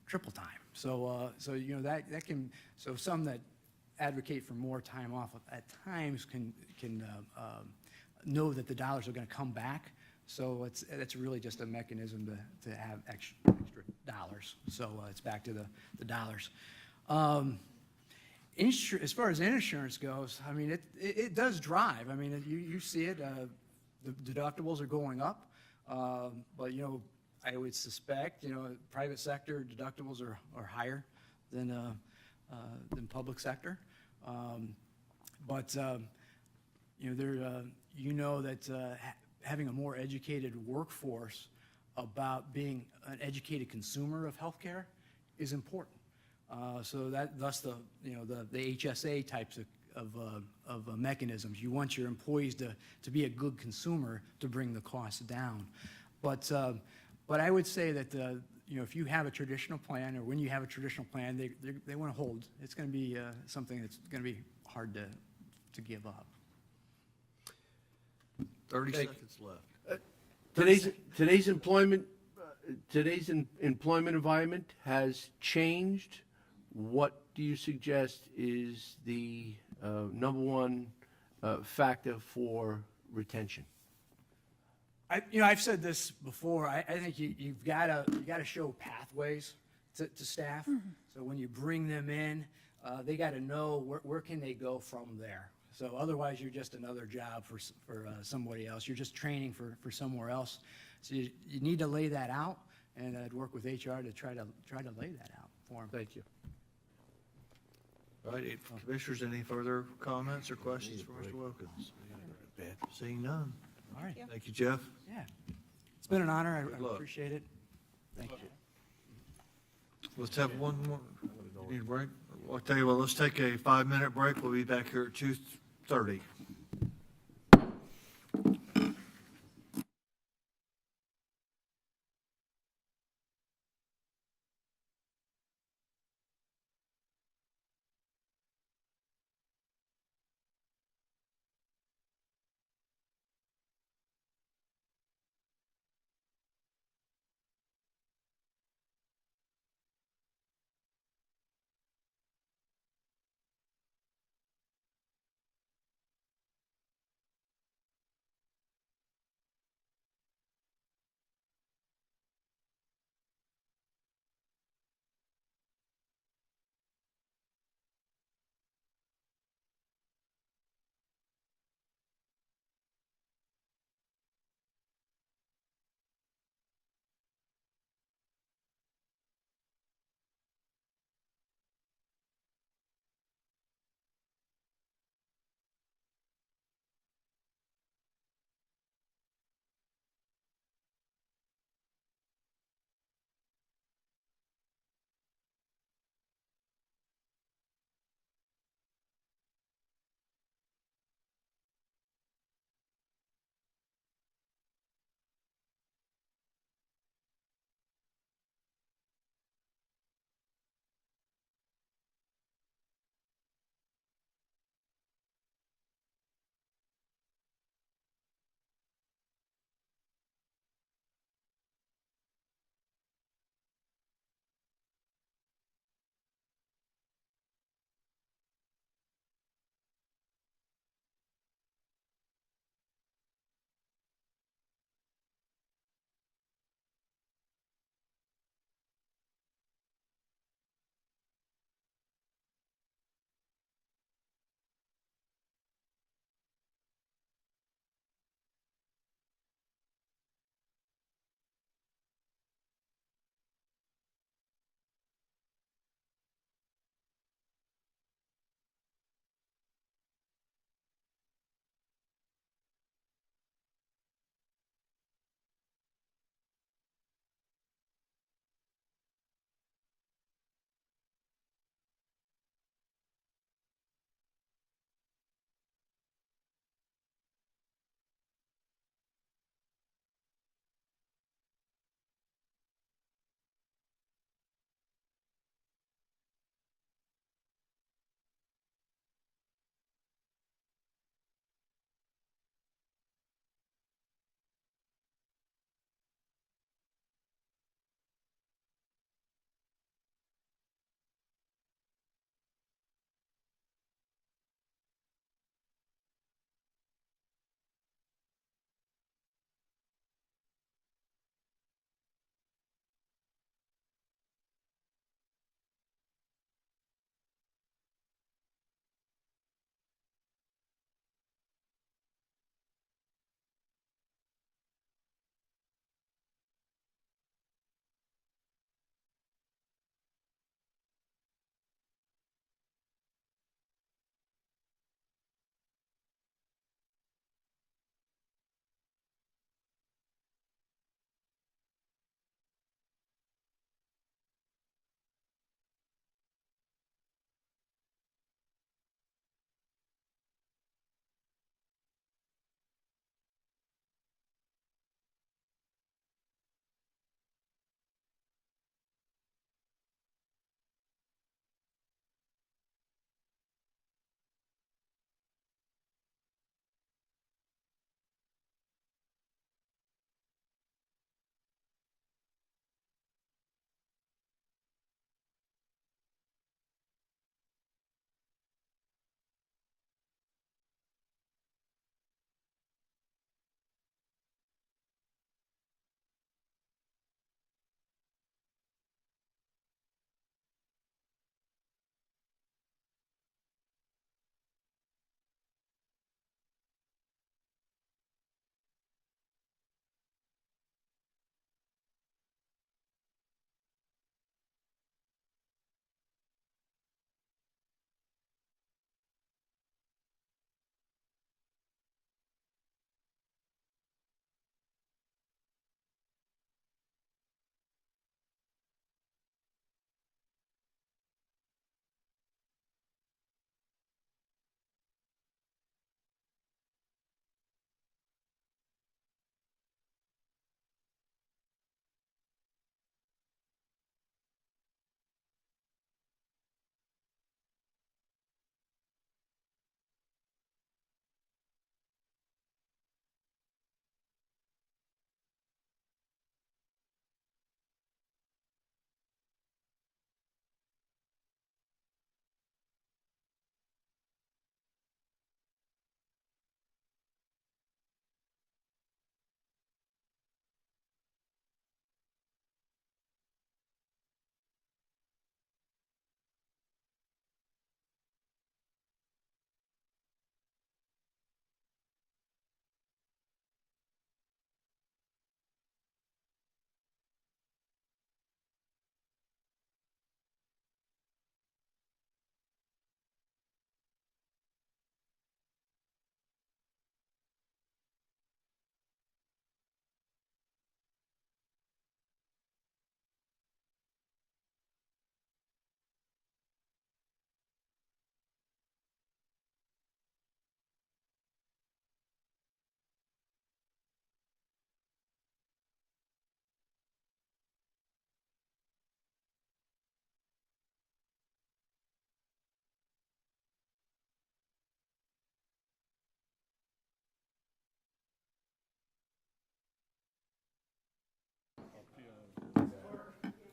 triple time. So that can, so some that advocate for more time off at times can know that the dollars are going to come back. So it's really just a mechanism to have extra dollars. So it's back to the dollars. As far as insurance goes, I mean, it does drive. I mean, you see it. The deductibles are going up, but I would suspect private sector deductibles are higher than public sector. But that having a more educated workforce about being an educated consumer of healthcare is important. So thus the HSA types of mechanisms. You want your employees to be a good consumer to bring the costs down. But I would say that if you have a traditional plan, or when you have a traditional plan, they want to hold. It's going to be something that's going to be hard to give up. 30 Thank you. seconds left. Today's employment environment has changed. What do you suggest is the number one factor for retention? I've said this before. I think you've got to show pathways to staff. So when you bring them in, they got to know where can they go from there. So otherwise, you're just another job for somebody else. You're just training for somewhere else. So you need to lay that out, and I'd work with HR to try to lay that out for them. Thank you. All right, commissioners, any further comments or questions for Mr. Wilkins? Seeing none. All right. Thank you, Jeff. Yeah. It's been an honor. I luck. appreciate it. Thank you. Let's have one more. You need a break? I'll tell you what, let's take a 5-minute break. We'll be back here at 2:30.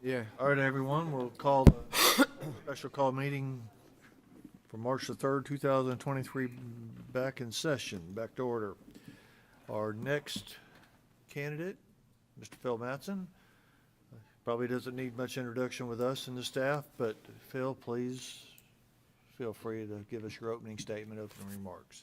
Yeah. All right, everyone, we'll call the special call meeting for March the 3rd, 2023 back in session, back to order. Our next candidate, Mr. Phil Matson, probably doesn't need much introduction with us and the staff, but Phil, please feel free to give us your opening statement, opening remarks.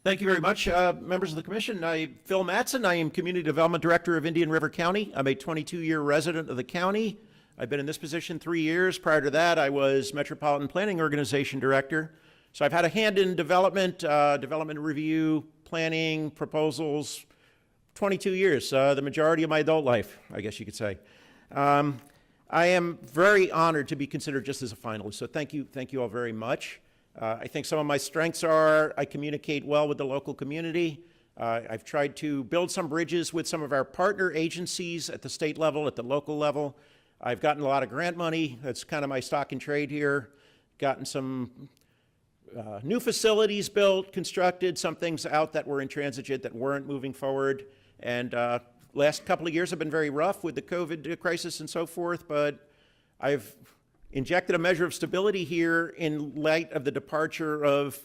Thank you very much, members of the commission. I'm Phil Matson. I am Community Development Director of Indian River County. I'm a 22-year resident of the county. I've been in this position 3 years. Prior to that, I was Metropolitan Planning Organization Director. So I've had a hand in development, development review, planning, proposals, 22 years, the majority of my adult life, I guess you could say. I am very honored to be considered just as a finalist, so thank you all very much. I think some of my strengths are I communicate well with the local community. I've tried to build some bridges with some of our partner agencies at the state level, at the local level. I've gotten a lot of grant money. That's kind of my stock in trade here. Gotten some new facilities built, constructed, some things out that were intransigent that weren't moving forward. And last couple of years have been very rough with the COVID crisis and so forth, but I've injected a measure of stability here in light of the departure of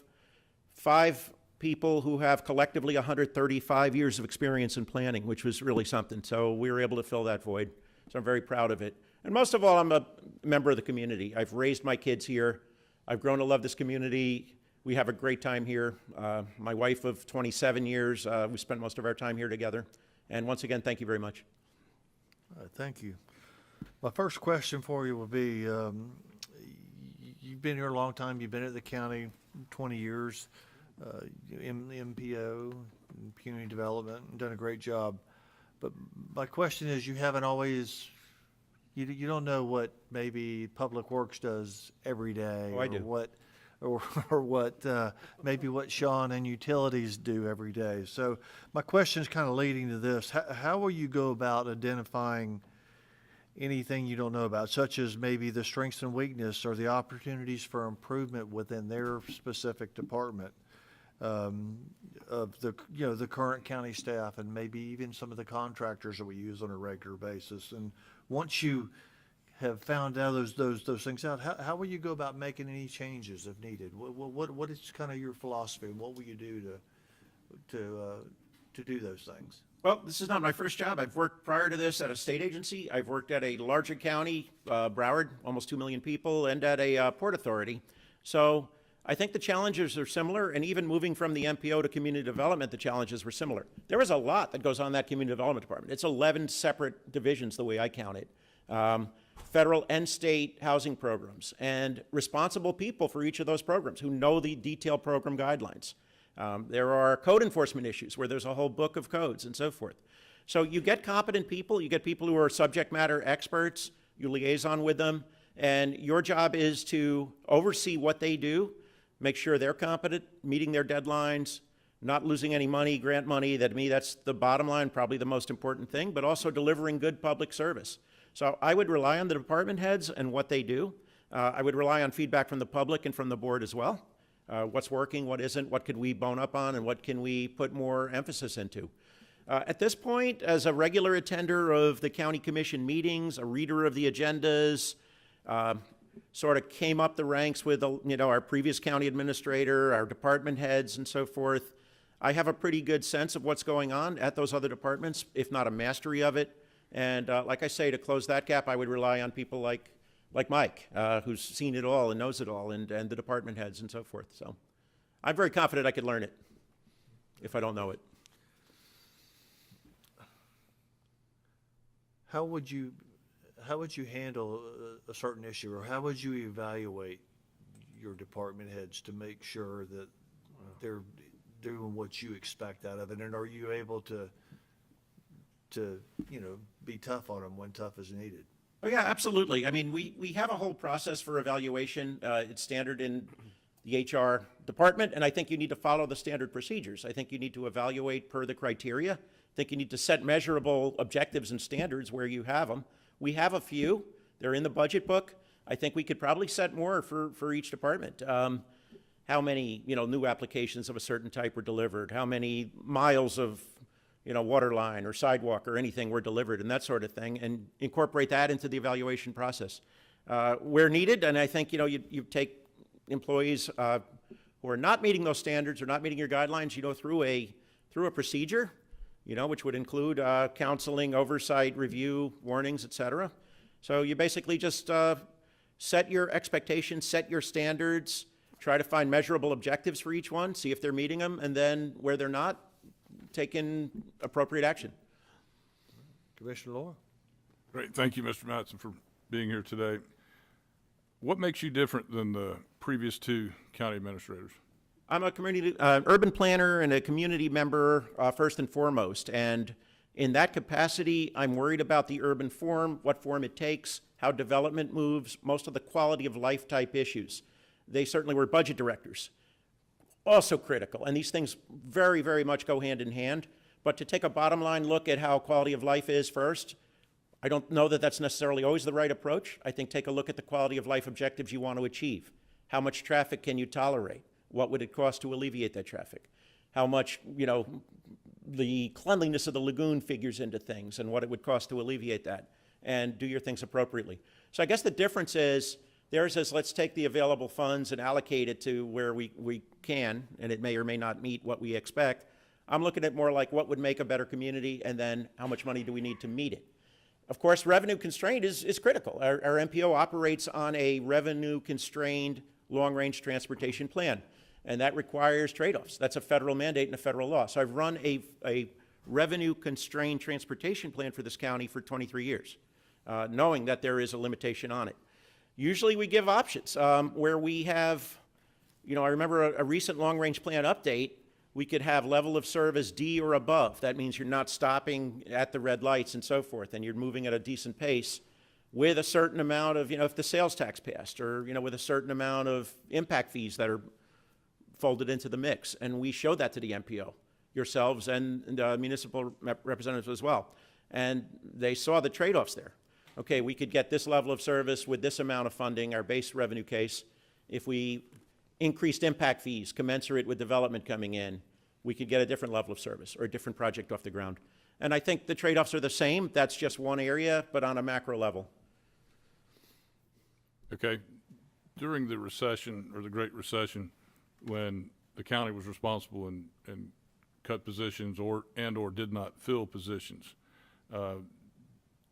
5 people who have collectively 135 years of experience in planning, which was really something. So we were able to fill that void. So I'm very proud of it. And most of all, I'm a member of the community. I've raised my kids here. I've grown to love this community. We have a great time here. My wife of 27 years, we spent most of our time here together. And once again, thank you very much. Thank you. My first question for you will be, you've been here a long time. You've been at the county 20 years, MPO, community development, and done a great job. But my question is, you haven't always, you don't know what maybe Public Works does every day. Oh, I do. Or what maybe what Sean and Utilities do every day. So my question is kind of leading to this. How will you go about identifying anything you don't know about, such as maybe the strengths and weakness or the opportunities for improvement within their specific department, of the current county staff and maybe even some of the contractors that we use on a regular basis? And once you have found out those things out, how will you go about making any changes if needed? What is kind of your philosophy? What will you do to do those things? Well, this is not my first job. I've worked prior to this at a state agency. I've worked at a larger county, Broward, almost 2 million people, and at a port authority. So I think the challenges are similar, and even moving from the MPO to community development, the challenges were similar. There is a lot that goes on in that community development department. It's 11 separate divisions, the way I count it. Federal and state housing programs, and responsible people for each of those programs who know the detailed program guidelines. There are code enforcement issues where there's a whole book of codes and so forth. So you get competent people, you get people who are subject matter experts, you liaison with them, and your job is to oversee what they do, make sure they're competent, meeting their deadlines, not losing any money, grant money. That, to me, that's the bottom line, probably the most important thing, but also delivering good public service. So I would rely on the department heads and what they do. I would rely on feedback from the public and from the board as well. What's working, what isn't, what could we bone up on, and what can we put more emphasis into. At this point, as a regular attender of the county commission meetings, a reader of the agendas, sort of came up the ranks with our previous county administrator, our department heads, and so forth. I have a pretty good sense of what's going on at those other departments, if not a mastery of it. And like I say, to close that gap, I would rely on people like Mike, who's seen it all and knows it all, and the department heads and so forth. So I'm very confident I could learn it if I don't know it. How would you handle a certain issue, or how would you evaluate your department heads to make sure that they're doing what you expect out of it? And are you able to be tough on them when tough is needed? Oh, yeah, absolutely. I mean, we have a whole process for evaluation. It's standard in the HR department, and I think you need to follow the standard procedures. I think you need to evaluate per the criteria. I think you need to set measurable objectives and standards where you have them. We have a few. They're in the budget book. I think we could probably set more for each department. How many new applications of a certain type were delivered? How many miles of water line or sidewalk or anything were delivered and that sort of thing, and incorporate that into the evaluation process. Where needed, and I think, you take employees who are not meeting those standards or not meeting your guidelines, through a procedure, which would include counseling, oversight, review, warnings, et cetera. So you basically just set your expectations, set your standards, try to find measurable objectives for each one, see if they're meeting them, and then where they're not, take in appropriate action. Commissioner Law? Great. Thank you, Mr. Matson, for being here today. What makes you different than the previous two county administrators? I'm a community urban planner and a community member first and foremost, and in that capacity, I'm worried about the urban form, what form it takes, how development moves, most of the quality of life type issues. They certainly were budget directors, also critical, and these things very, very much go hand in hand. But to take a bottom line look at how quality of life is first, I don't know that that's necessarily always the right approach. I think take a look at the quality of life objectives you want to achieve. How much traffic can you tolerate? What would it cost to alleviate that traffic? How much, the cleanliness of the lagoon figures into things and what it would cost to alleviate that, and do your things appropriately. So I guess the difference is theirs is let's take the available funds and allocate it to where we can, and it may or may not meet what we expect. I'm looking at more like what would make a better community, and then how much money do we need to meet it. Of course, revenue constraint is critical. Our MPO operates on a revenue constrained long-range transportation plan, and that requires trade-offs. That's a federal mandate and a federal law. So I've run a revenue-constrained transportation plan for this county for 23 years, knowing that there is a limitation on it. Usually we give options where we have, I remember a recent long-range plan update, we could have level of service D or above. That means you're not stopping at the red lights and so forth, and you're moving at a decent pace with a certain amount of, if the sales tax passed, or, with a certain amount of impact fees that are folded into the mix. And we showed that to the MPO, yourselves and municipal representatives as well. And they saw the trade-offs there. Okay, we could get this level of service with this amount of funding, our base revenue case. If we increased impact fees commensurate with development coming in, we could get a different level of service or a different project off the ground. And I think the trade-offs are the same. That's just one area, but on a macro level. Okay. During the recession, or the Great Recession, when the county was responsible and cut positions or did not fill positions,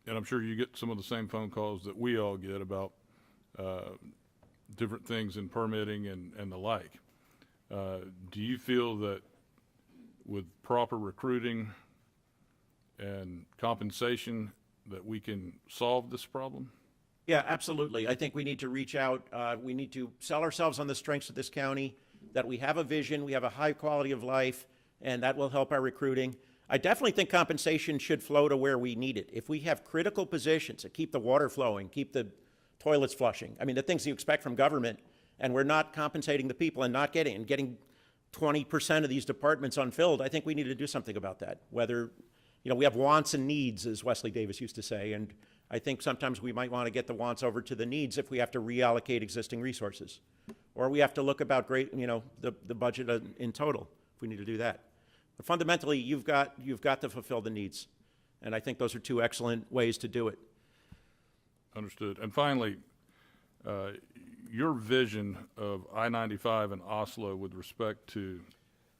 and I'm sure you get some of the same phone calls that we all get about different things in permitting and the like. Do you feel that with proper recruiting and compensation that we can solve this problem? Yeah, absolutely. I think we need to reach out. We need to sell ourselves on the strengths of this county, that we have a vision, we have a high quality of life, and that will help our recruiting. I definitely think compensation should flow to where we need it. If we have critical positions that keep the water flowing, keep the toilets flushing, I mean, the things you expect from government, and we're not compensating the people and not getting 20% of these departments unfilled, I think we need to do something about that. Whether, we have wants and needs, as Wesley Davis used to say, and I think sometimes we might want to get the wants over to the needs if we have to reallocate existing resources. Or we have to look about the budget in total if we need to do that. But fundamentally, you've got to fulfill the needs. And I think those are two excellent ways to do it. Understood. And finally, your vision of I-95 and Oslo with respect to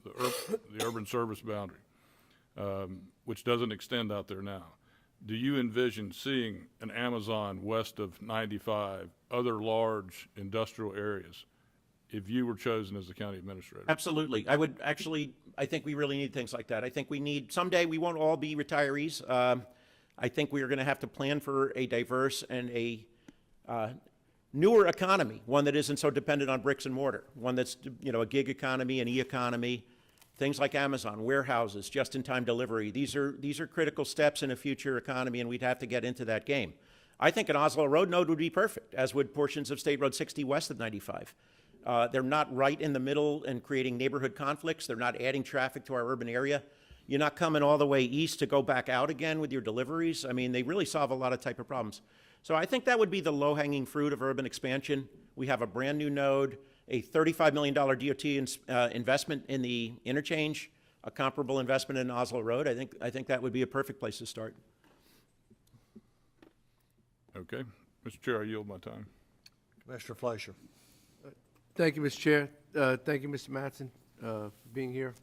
the urban service boundary, which doesn't extend out there now. Do you envision seeing an Amazon west of 95, other large industrial areas, if you were chosen as the county administrator? Absolutely. I think we really need things like that. I think someday we won't all be retirees. I think we are going to have to plan for a diverse and a newer economy, one that isn't so dependent on bricks and mortar, one that's, a gig economy, an e-economy, things like Amazon, warehouses, just-in-time delivery. These are critical steps in a future economy, and we'd have to get into that game. I think an Oslo road node would be perfect, as would portions of State Road 60 west of 95. They're not right in the middle and creating neighborhood conflicts. They're not adding traffic to our urban area. You're not coming all the way east to go back out again with your deliveries. I mean, they really solve a lot of type of problems. So I think that would be the low-hanging fruit of urban expansion. We have a brand new node, a $35 million DOT investment in the interchange, a comparable investment in Oslo Road, I think that would be a perfect place to start. Okay. Mr. Chair, I yield my time. Commissioner Fleischer. Thank you, Mr. Chair. Thank you, Mr. Matson, for being here.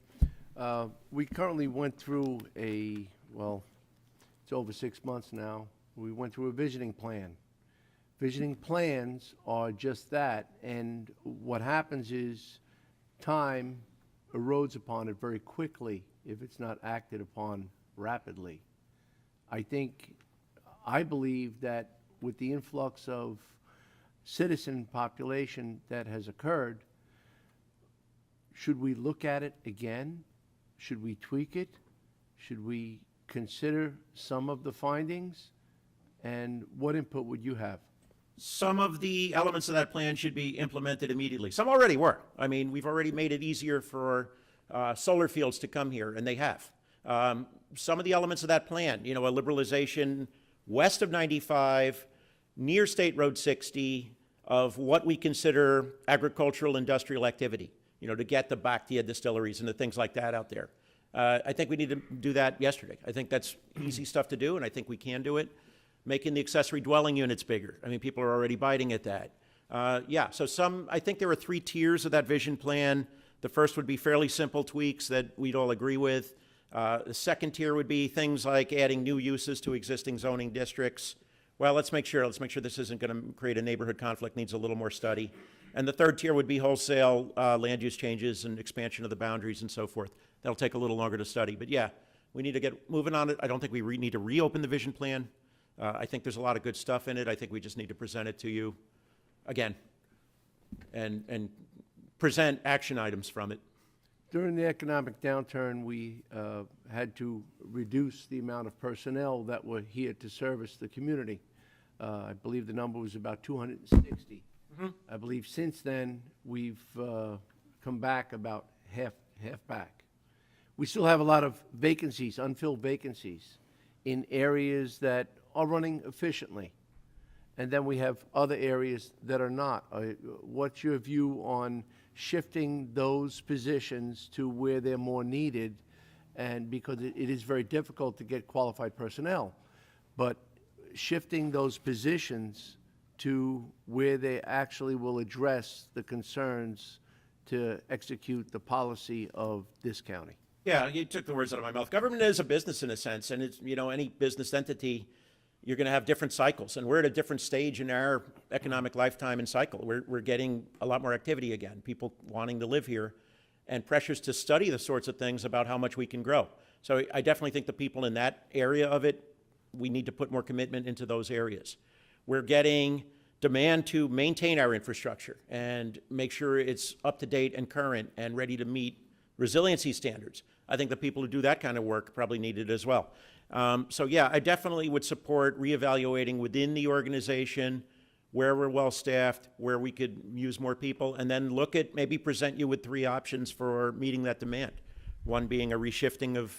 We currently went through it's over 6 months now. We went through a visioning plan. Visioning plans are just that, and what happens is time erodes upon it very quickly if it's not acted upon rapidly. I believe that with the influx of citizen population that has occurred, should we look at it again? Should we tweak it? Should we consider some of the findings? And what input would you have? Some of the elements of that plan should be implemented immediately. Some already were. I mean, we've already made it easier for solar fields to come here, and they have. Some of the elements of that plan, a liberalization west of 95, near State Road 60, of what we consider agricultural industrial activity, to get the Bactia distilleries and the things like that out there. I think we need to do that yesterday. I think that's easy stuff to do, and I think we can do it. Making the accessory dwelling units bigger. I mean, people are already biting at that. I think there are 3 tiers of that vision plan. The first would be fairly simple tweaks that we'd all agree with. The second tier would be things like adding new uses to existing zoning districts. Well, let's make sure this isn't going to create a neighborhood conflict, needs a little more study. And the third tier would be wholesale land use changes and expansion of the boundaries and so forth. That'll take a little longer to study. But yeah, we need to get moving on it. I don't think we need to reopen the vision plan. I think there's a lot of good stuff in it. I think we just need to present it to you again and present action items from it. During the economic downturn, we had to reduce the amount of personnel that were here to service the community. I believe the number was about 260. I believe since then, we've come back about half back. We still have a lot of vacancies, unfilled vacancies, in areas that are running efficiently. And then we have other areas that are not. What's your view on shifting those positions to where they're more needed? And because it is very difficult to get qualified personnel, but shifting those positions to where they actually will address the concerns to execute the policy of this county. Yeah, you took the words out of my mouth. Government is a business in a sense, and it's, any business entity, you're going to have different cycles, and we're at a different stage in our economic lifetime and cycle. We're getting a lot more activity again, people wanting to live here, and pressures to study the sorts of things about how much we can grow. So I definitely think the people in that area of it, we need to put more commitment into those areas. We're getting demand to maintain our infrastructure and make sure it's up to date and current and ready to meet resiliency standards. I think the people who do that kind of work probably need it as well. So yeah, I definitely would support reevaluating within the organization where we're well-staffed, where we could use more people, and then look at, maybe present you with 3 options for meeting that demand. One being a reshifting of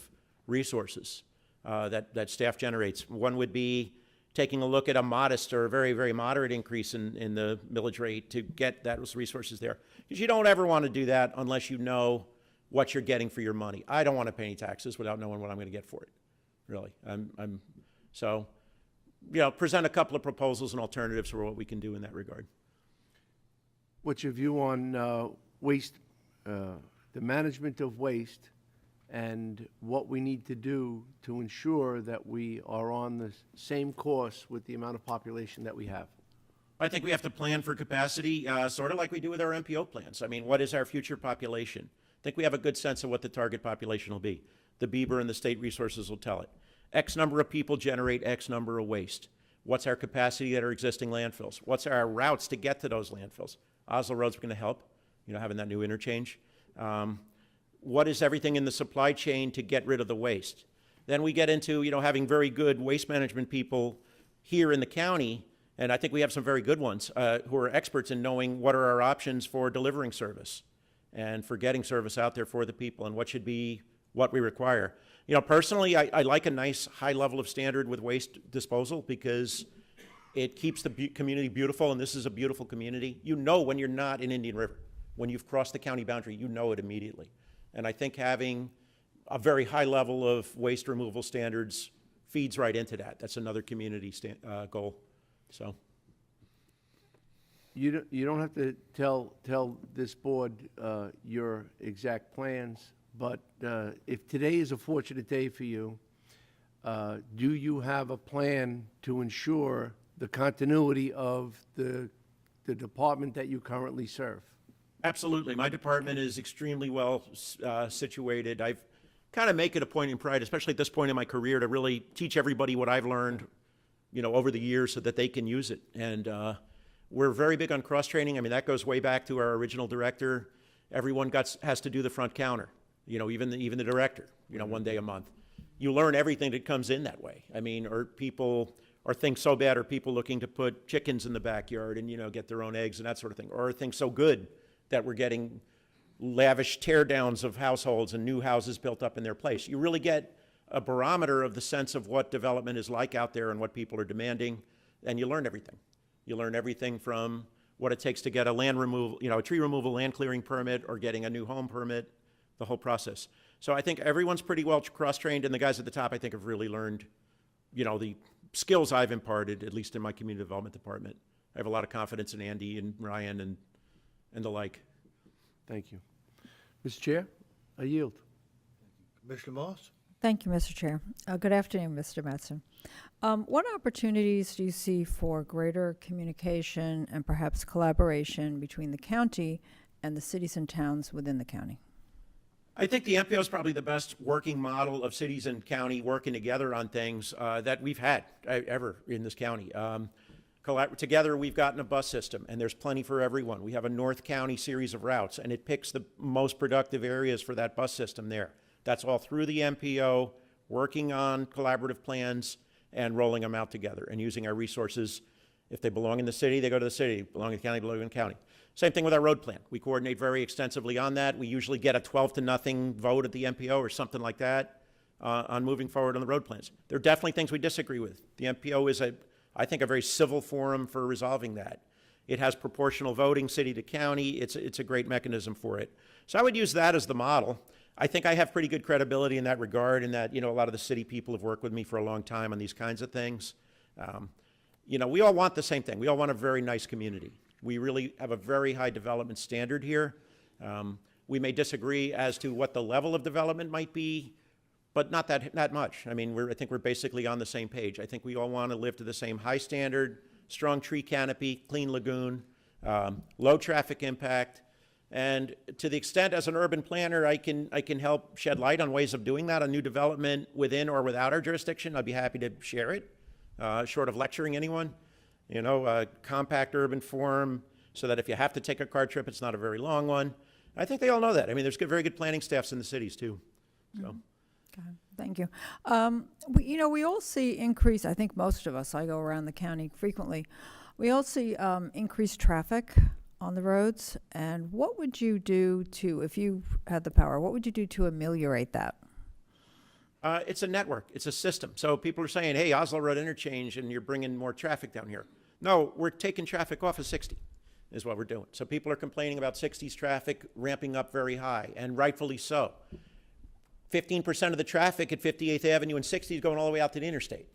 resources that staff generates. One would be taking a look at a modest or a very, very moderate increase in the millage rate to get those resources there. Because you don't ever want to do that unless you know what you're getting for your money. I don't want to pay any taxes without knowing what I'm going to get for it, really. So, present a couple of proposals and alternatives for what we can do in that regard. What's your view on waste, the management of waste, and what we need to do to ensure that we are on the same course with the amount of population that we have? I think we have to plan for capacity, sort of like we do with our MPO plans. I mean, what is our future population? I think we have a good sense of what the target population will be. The Bieber and the state resources will tell it. X number of people generate X number of waste. What's our capacity at our existing landfills? What's our routes to get to those landfills? Oslo Road's going to help, having that new interchange. What is everything in the supply chain to get rid of the waste? Then we get into, having very good waste management people here in the county, and I think we have some very good ones who are experts in knowing what are our options for delivering service and for getting service out there for the people and what should be what we require. Personally, I like a nice high level of standard with waste disposal because it keeps the community beautiful, and this is a beautiful community. When you're not in Indian River. When you've crossed the county boundary, you know it immediately. And I think having a very high level of waste removal standards feeds right into that. That's another community goal. So You don't have to tell this board your exact plans, but if today is a fortunate day for you, do you have a plan to ensure the continuity of the department that you currently serve? absolutely. My department is extremely well situated. I've kind of make it a point in pride, especially at this point in my career, to really teach everybody what I've learned, over the years so that they can use it. And we're very big on cross-training. I mean, that goes way back to our original director. Everyone has to do the front counter, even the director, one day a month. You learn everything that comes in that way. I mean, are things so bad, are people looking to put chickens in the backyard and, get their own eggs and that sort of thing? Or are things so good that we're getting lavish teardowns of households and new houses built up in their place? You really get a barometer of the sense of what development is like out there and what people are demanding, and you learn everything. You learn everything from what it takes to get a land removal, a tree removal land clearing permit or getting a new home permit, the whole process. So I think everyone's pretty well cross-trained, and the guys at the top, I think, have really learned, the skills I've imparted, at least in my community development department. I have a lot of confidence in Andy and Ryan and the like. Thank you. Mr. Chair, I yield. Commissioner Moss? Thank you, Mr. Chair. Good afternoon, Mr. Matson. What opportunities do you see for greater communication and perhaps collaboration between the county and the cities and towns within the county? I think the MPO is probably the best working model of cities and county working together on things that we've had ever in this county. Together, we've gotten a bus system, and there's plenty for everyone. We have a North County series of routes, and it picks the most productive areas for that bus system there. That's all through the MPO, working on collaborative plans and rolling them out together and using our resources. If they belong in the city, they go to the city. Belong in the county, belong in the county. Same thing with our road plan. We coordinate very extensively on that. We usually get a 12-0 vote at the MPO or something like that on moving forward on the road plans. There are definitely things we disagree with. The MPO is, I think, a very civil forum for resolving that. It has proportional voting, city to county. It's a great mechanism for it. So I would use that as the model. I think I have pretty good credibility in that regard, in that, a lot of the city people have worked with me for a long time on these kinds of things. We all want the same thing. We all want a very nice community. We really have a very high development standard here. We may disagree as to what the level of development might be, but not that much. I mean, I think we're basically on the same page. I think we all want to live to the same high standard, strong tree canopy, clean lagoon, low traffic impact. And to the extent as an urban planner, I can help shed light on ways of doing that on new development within or without our jurisdiction. I'd be happy to share it, short of lecturing anyone. A compact urban forum so that if you have to take a car trip, it's not a very long one. I think they all know that. I mean, there's very good planning staffs in the cities too. So. Okay, thank you. We all see increase, I think most of us, I go around the county frequently, we all see increased traffic on the roads. And what would you do if you had the power, what would you do to ameliorate that? It's a network. It's a system. So people are saying, hey, Oslo Road interchange, and you're bringing more traffic down here. No, we're taking traffic off of 60 is what we're doing. So people are complaining about 60's traffic ramping up very high, and rightfully so. 15% of the traffic at 58th Avenue and 60 is going all the way out to the interstate.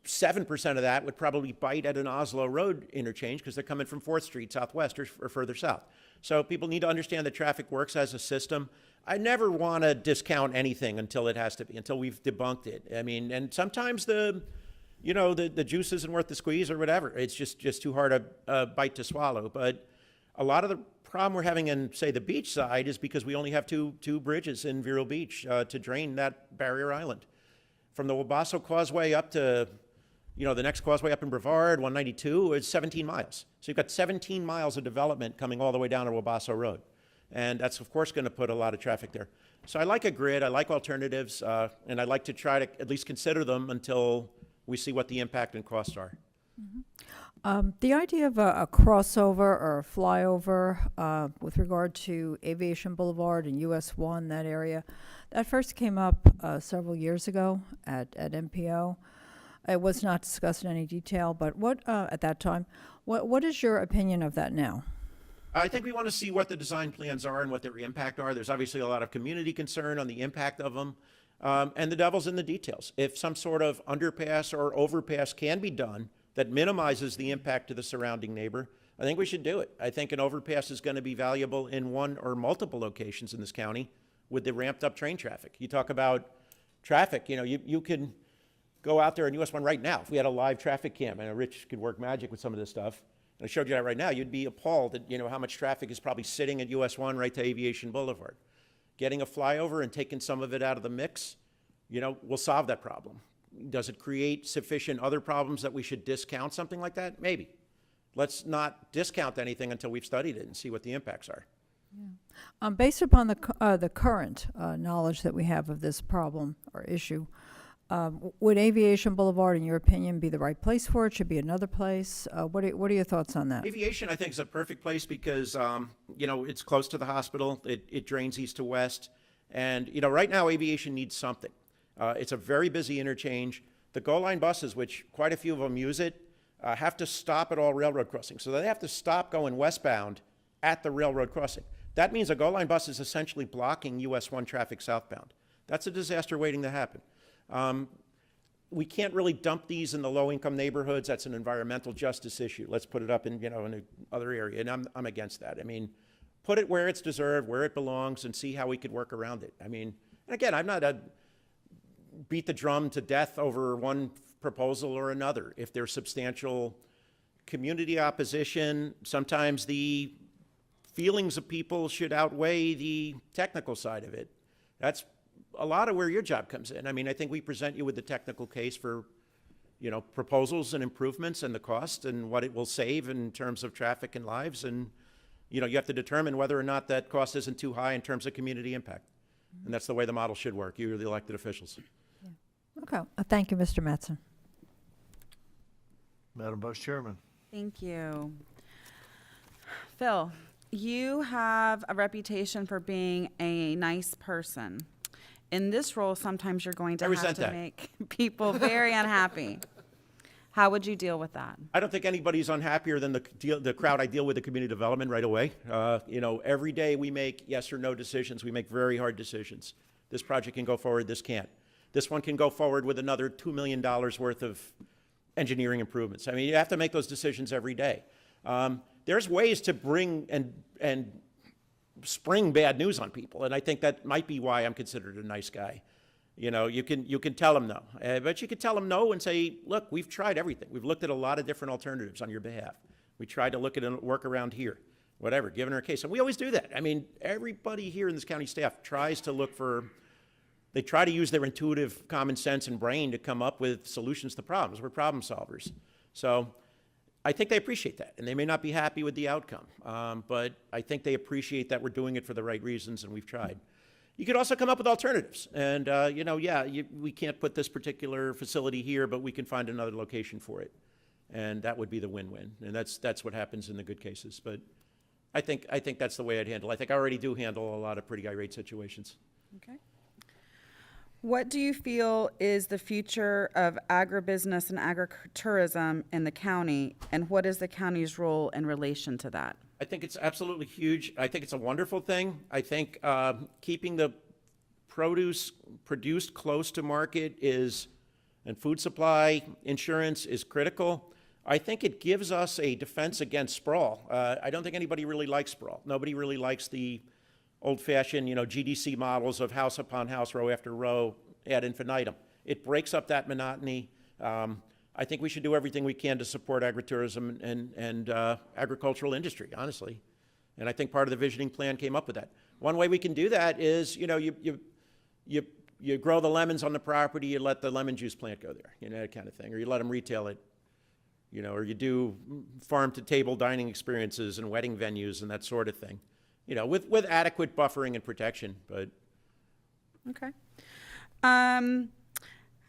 7% of that would probably bite at an Oslo Road interchange because they're coming from 4th Street southwest or further south. So people need to understand that traffic works as a system. I never want to discount anything until it has to be, until we've debunked it. I mean, and sometimes the juice isn't worth the squeeze or whatever. It's just too hard a bite to swallow. But a lot of the problem we're having in, say, the beach side is because we only have two bridges in Vero Beach to drain that barrier island. From the Wabasso Causeway up to, the next causeway up in Brevard, 192, is 17 miles. So you've got 17 miles of development coming all the way down to Wabasso Road. And that's, of course, going to put a lot of traffic there. So I like a grid, I like alternatives, and I like to try to at least consider them until we see what the impact and costs are. Mm-hmm. The idea of a crossover or a flyover with regard to Aviation Boulevard and US 1, that area, that first came up several years ago at MPO. It was not discussed in any detail, but what at that time, what is your opinion of that now? I think we want to see what the design plans are and what their impact are. There's obviously a lot of community concern on the impact of them. And the devil's in the details. If some sort of underpass or overpass can be done that minimizes the impact to the surrounding neighbor, I think we should do it. I think an overpass is going to be valuable in one or multiple locations in this county with the ramped up train traffic. You talk about traffic, you can go out there in US 1 right now. If we had a live traffic cam, and Rich could work magic with some of this stuff, and I showed you that right now, you'd be appalled at how much traffic is probably sitting at US 1 right to Aviation Boulevard. Getting a flyover and taking some of it out of the mix, will solve that problem. Does it create sufficient other problems that we should discount something like that? Maybe. Let's not discount anything until we've studied it and see what the impacts are. Based upon the current knowledge that we have of this problem or issue, would Aviation Boulevard, in your opinion, be the right place for it? Should be another place? What are your thoughts on that? Aviation, I think, is a perfect place because, it's close to the hospital. It drains east to west. And, right now, Aviation needs something. It's a very busy interchange. The GO line buses, which quite a few of them use it, have to stop at all railroad crossings. So they have to stop going westbound at the railroad crossing. That means a GO line bus is essentially blocking US 1 traffic southbound. That's a disaster waiting to happen. We can't really dump these in the low-income neighborhoods. That's an environmental justice issue. Let's put it up in, in another area, and I'm against that. I mean, put it where it's deserved, where it belongs, and see how we could work around it. I mean, and again, I'm not a beat the drum to death over one proposal or another. If there's substantial community opposition, sometimes the feelings of people should outweigh the technical side of it. That's a lot of where your job comes in. I mean, I think we present you with the technical case for, proposals and improvements and the cost and what it will save in terms of traffic and lives. And, you have to determine whether or not that cost isn't too high in terms of community impact. And that's the way the model should work. You're the elected officials. Okay. Thank you, Mr. Matson. Madam Vice Chairman. Thank you. Phil, you have a reputation for being a nice person. In this role, sometimes you're going to have to make people very unhappy. How would you deal with that? I don't think anybody's unhappier than the crowd I deal with at community development right away. Every day we make yes or no decisions. We make very hard decisions. This project can go forward, this can't. This one can go forward with another $2 million worth of engineering improvements. I mean, you have to make those decisions every day. There's ways to bring and spring bad news on people, and I think that might be why I'm considered a nice guy. You can tell them no, but you can tell them no and say, look, we've tried everything. We've looked at a lot of different alternatives on your behalf. We tried to look at a workaround here, whatever, given our case. And we always do that. I mean, everybody here in this county staff tries to look for, they try to use their intuitive common sense and brain to come up with solutions to problems. We're problem solvers. So I think they appreciate that, and they may not be happy with the outcome, but I think they appreciate that we're doing it for the right reasons, and we've tried. You could also come up with alternatives, and we can't put this particular facility here, but we can find another location for it, and that would be the win-win, and that's what happens in the good cases. But I think that's the way I'd handle. I think I already do handle a lot of pretty irate situations. Okay. What do you feel is the future of agribusiness and agritourism in the county, and what is the county's role in relation to that? I think it's absolutely huge. I think it's a wonderful thing. I think keeping the produce produced close to market and food supply insurance is critical. I think it gives us a defense against sprawl. I don't think anybody really likes sprawl. Nobody really likes the old-fashioned, GDC models of house upon house, row after row, ad infinitum. It breaks up that monotony. I think we should do everything we can to support agritourism and agricultural industry, honestly. And I think part of the visioning plan came up with that. One way we can do that is, you grow the lemons on the property, you let the lemon juice plant go there, that kind of thing, or you let them retail it, or you do farm-to-table dining experiences and wedding venues and that sort of thing. With adequate buffering and protection, but. Okay.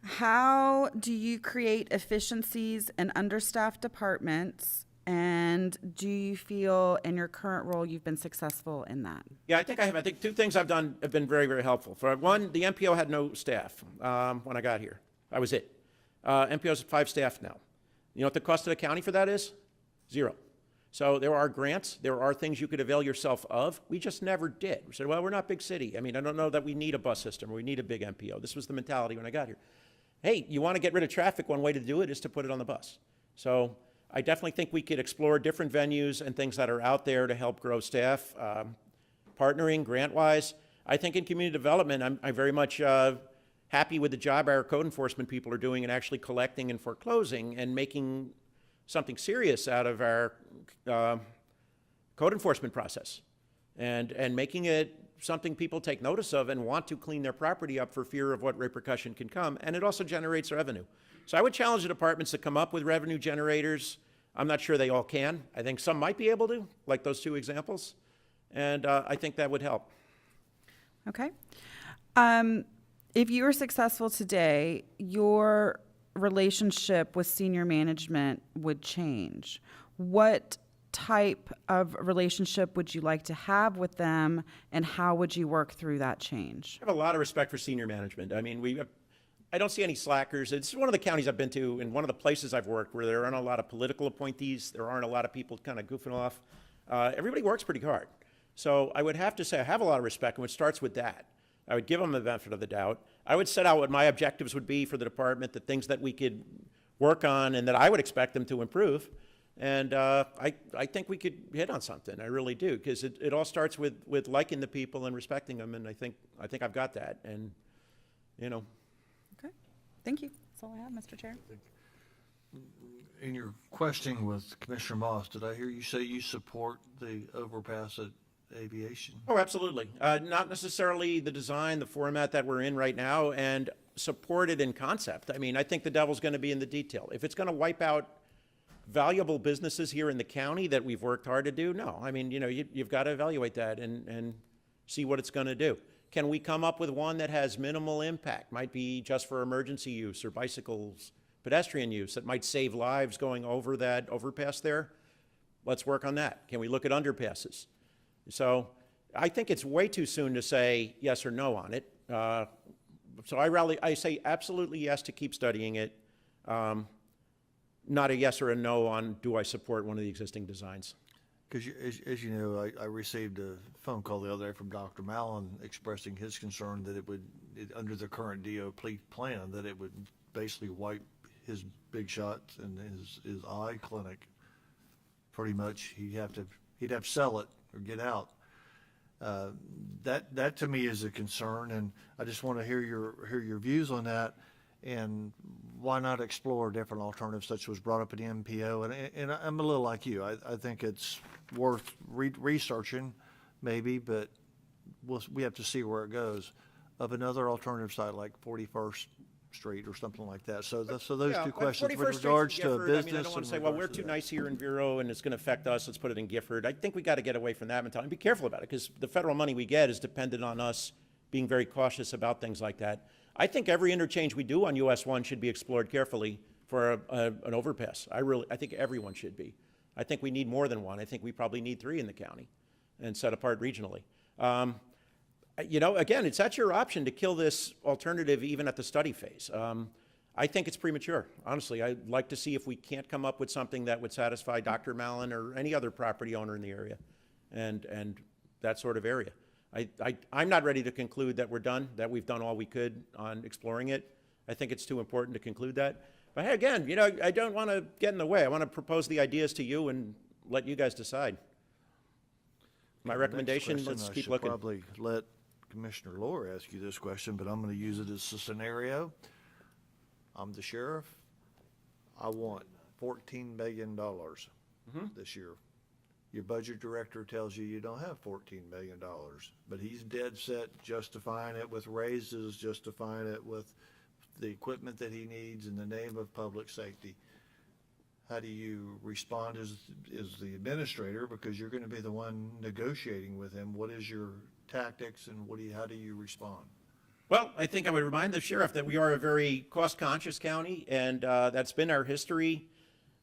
How do you create efficiencies in understaffed departments, and do you feel in your current role you've been successful in that? Yeah, I think I have. I think two things I've done have been very, very helpful. For one, the MPO had no staff when I got here. I was it. MPO's 5 staff now. You know what the cost of the county for that is? 0. So there are grants, there are things you could avail yourself of. We just never did. We said, well, we're not big city. I mean, I don't know that we need a bus system or we need a big MPO. This was the mentality when I got here. Hey, you want to get rid of traffic, one way to do it is to put it on the bus. So I definitely think we could explore different venues and things that are out there to help grow staff, partnering grant-wise. I think in community development, I'm very much happy with the job our code enforcement people are doing in actually collecting and foreclosing and making something serious out of our code enforcement process and making it something people take notice of and want to clean their property up for fear of what repercussion can come. And it also generates revenue. So I would challenge the departments to come up with revenue generators. I'm not sure they all can. I think some might be able to, like those two examples. And I think that would help. Okay. If you were successful today, your relationship with senior management would change. What type of relationship would you like to have with them, and how would you work through that change? I have a lot of respect for senior management. I mean, I don't see any slackers. It's one of the counties I've been to and one of the places I've worked where there aren't a lot of political appointees. There aren't a lot of people kind of goofing off. Everybody works pretty hard. So I would have to say I have a lot of respect, and it starts with that. I would give them the benefit of the doubt. I would set out what my objectives would be for the department, the things that we could work on and that I would expect them to improve. And I think we could hit on something. I really do, because it all starts with liking the people and respecting them, and I think I've got that. And, you know. Okay. Thank you. That's all I have, Mr. Chair. In your questioning with Commissioner Moss, did I hear you say you support the overpass at Aviation? Oh, absolutely. Not necessarily the design, the format that we're in right now, and support it in concept. I mean, I think the devil's going to be in the detail. If it's going to wipe out valuable businesses here in the county that we've worked hard to do, no. I mean, you know, you've got to evaluate that and see what it's going to do. Can we come up with one that has minimal impact? Might be just for emergency use or bicycles, pedestrian use that might save lives going over that overpass there? Let's work on that. Can we look at underpasses? So I think it's way too soon to say yes or no on it. So I say absolutely yes to keep studying it. Not a yes or a no on do I support one of the existing designs. Because as you know, I received a phone call the other day from Dr. Mallon expressing his concern that under the current DOP plan, that it would basically wipe his big shots and his eye clinic. Pretty much, he'd have to sell it or get out. That to me is a concern, and I just want to hear your views on that. And why not explore different alternatives, such was brought up at the MPO? And I'm a little like you. I think it's worth researching, maybe, but we have to see where it goes. Of another alternative site like 41st Street or something like that. So those two questions with regards to business. I mean, I don't want to say, well, we're too nice here in Vero and it's going to affect us. Let's put it in Gifford. I think we got to get away from that mentality and be careful about it, because the federal money we get is dependent on us being very cautious about things like that. I think every interchange we do on US 1 should be explored carefully for an overpass. I think everyone should be. I think we need more than one. I think we probably need 3 in the county and set apart regionally. You know, again, it's at your option to kill this alternative even at the study phase. I think it's premature. Honestly, I'd like to see if we can't come up with something that would satisfy Dr. Mallon or any other property owner in the area and that sort of area. I'm not ready to conclude that we're done, that we've done all we could on exploring it. I think it's too important to conclude that. But hey, again, you know, I don't want to get in the way. I want to propose the ideas to you and let you guys decide. My recommendation, let's keep looking. I should probably let Commissioner Lohr ask you this question, but I'm going to use it as a scenario. I'm the sheriff. I want $14 million this year. Your budget director tells you you don't have $14 million, but he's dead set justifying it with raises, justifying it with the equipment that he needs in the name of public safety. How do you respond as the administrator, because you're going to be the one negotiating with him? What is your tactics, and how do you respond? Well, I think I would remind the sheriff that we are a very cost-conscious county, and that's been our history.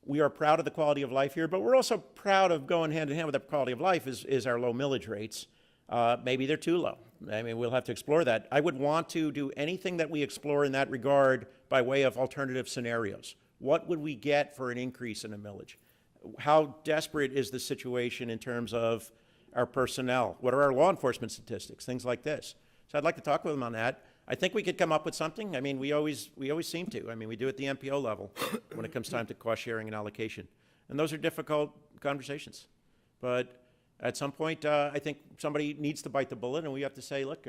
We are proud of the quality of life here, but we're also proud of going hand in hand with the quality of life is our low millage rates. Maybe they're too low. I mean, we'll have to explore that. I would want to do anything that we explore in that regard by way of alternative scenarios. What would we get for an increase in a millage? how desperate is the situation in terms of our personnel? What are our law enforcement statistics? Things like this. So I'd like to talk with them on that. I think we could come up with something. I mean, we always seem to. I mean, we do at the MPO level when it comes time to cost sharing and allocation. And those are difficult conversations. But at some point, I think somebody needs to bite the bullet, and we have to say, look,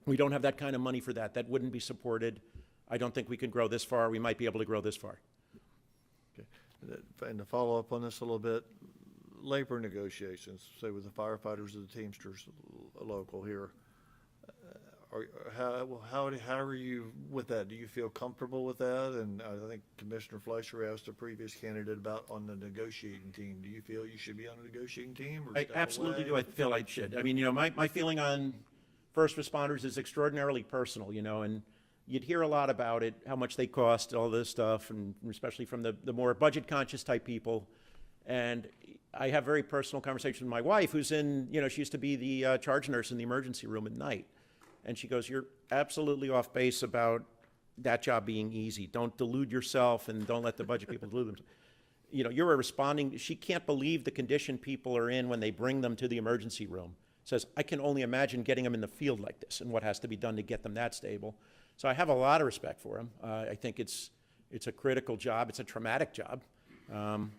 we don't have that kind of money for that. That wouldn't be supported. I don't think we can grow this far. We might be able to grow this far. And to follow up on this a little bit, labor negotiations, say with the firefighters or the Teamsters local here, how are you with that? Do you feel comfortable with that? And I think Commissioner Fleischer asked a previous candidate about on the negotiating team. Do you feel you should be on a negotiating team? Or I step absolutely away? do. I feel I should. I mean, you know, my feeling on first responders is extraordinarily personal, you know, and you'd hear a lot about it, how much they cost, all this stuff, and especially from the more budget-conscious type people. And I have very personal conversations with my wife, who's in, you know, she used to be the charge nurse in the emergency room at night. And she goes, you're absolutely off base about that job being easy. Don't delude yourself and don't let the budget people delude themselves. You know, you're responding. She can't believe the condition people are in when they bring them to the emergency room. Says, I can only imagine getting them in the field like this and what has to be done to get them that stable. So I have a lot of respect for him. I think it's a critical job. It's a traumatic job. I don't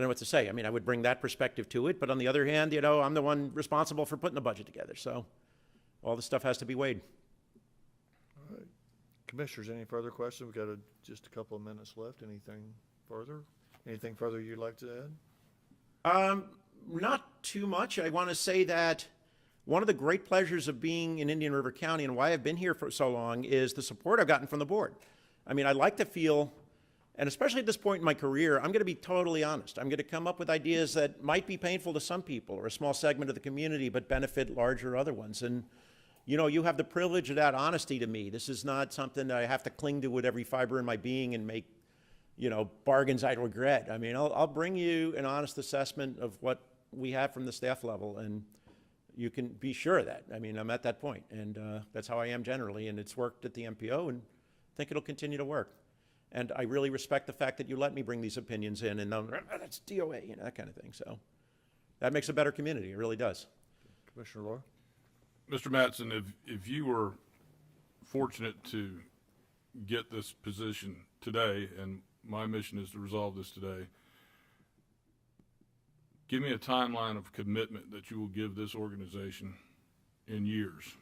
know what to say. I mean, I would bring that perspective to it. But on the other hand, you know, I'm the one responsible for putting the budget together. So all this stuff has to be weighed. All right. Commissioners, any further questions? We've got just a couple of minutes left. Anything further? Anything further you'd like to add? Not too much. I want to say that one of the great pleasures of being in Indian River County and why I've been here for so long is the support I've gotten from the board. I mean, I like to feel, and especially at this point in my career, I'm going to be totally honest. I'm going to come up with ideas that might be painful to some people or a small segment of the community, but benefit larger other ones. And, you know, you have the privilege of that honesty to me. This is not something that I have to cling to with every fiber in my being and make, you know, bargains I regret. I mean, I'll bring you an honest assessment of what we have from the staff level, and you can be sure of that. I mean, I'm at that point, and that's how I am generally, and it's worked at the MPO, and I think it'll continue to work. And I really respect the fact that you let me bring these opinions in, and that's DOA, you know, that kind of thing. So that makes a better community. It really does. Commissioner Laura? Mr. Matson, if you were fortunate to get this position today, and my mission is to resolve this today, give me a timeline of commitment that you will give this organization in years.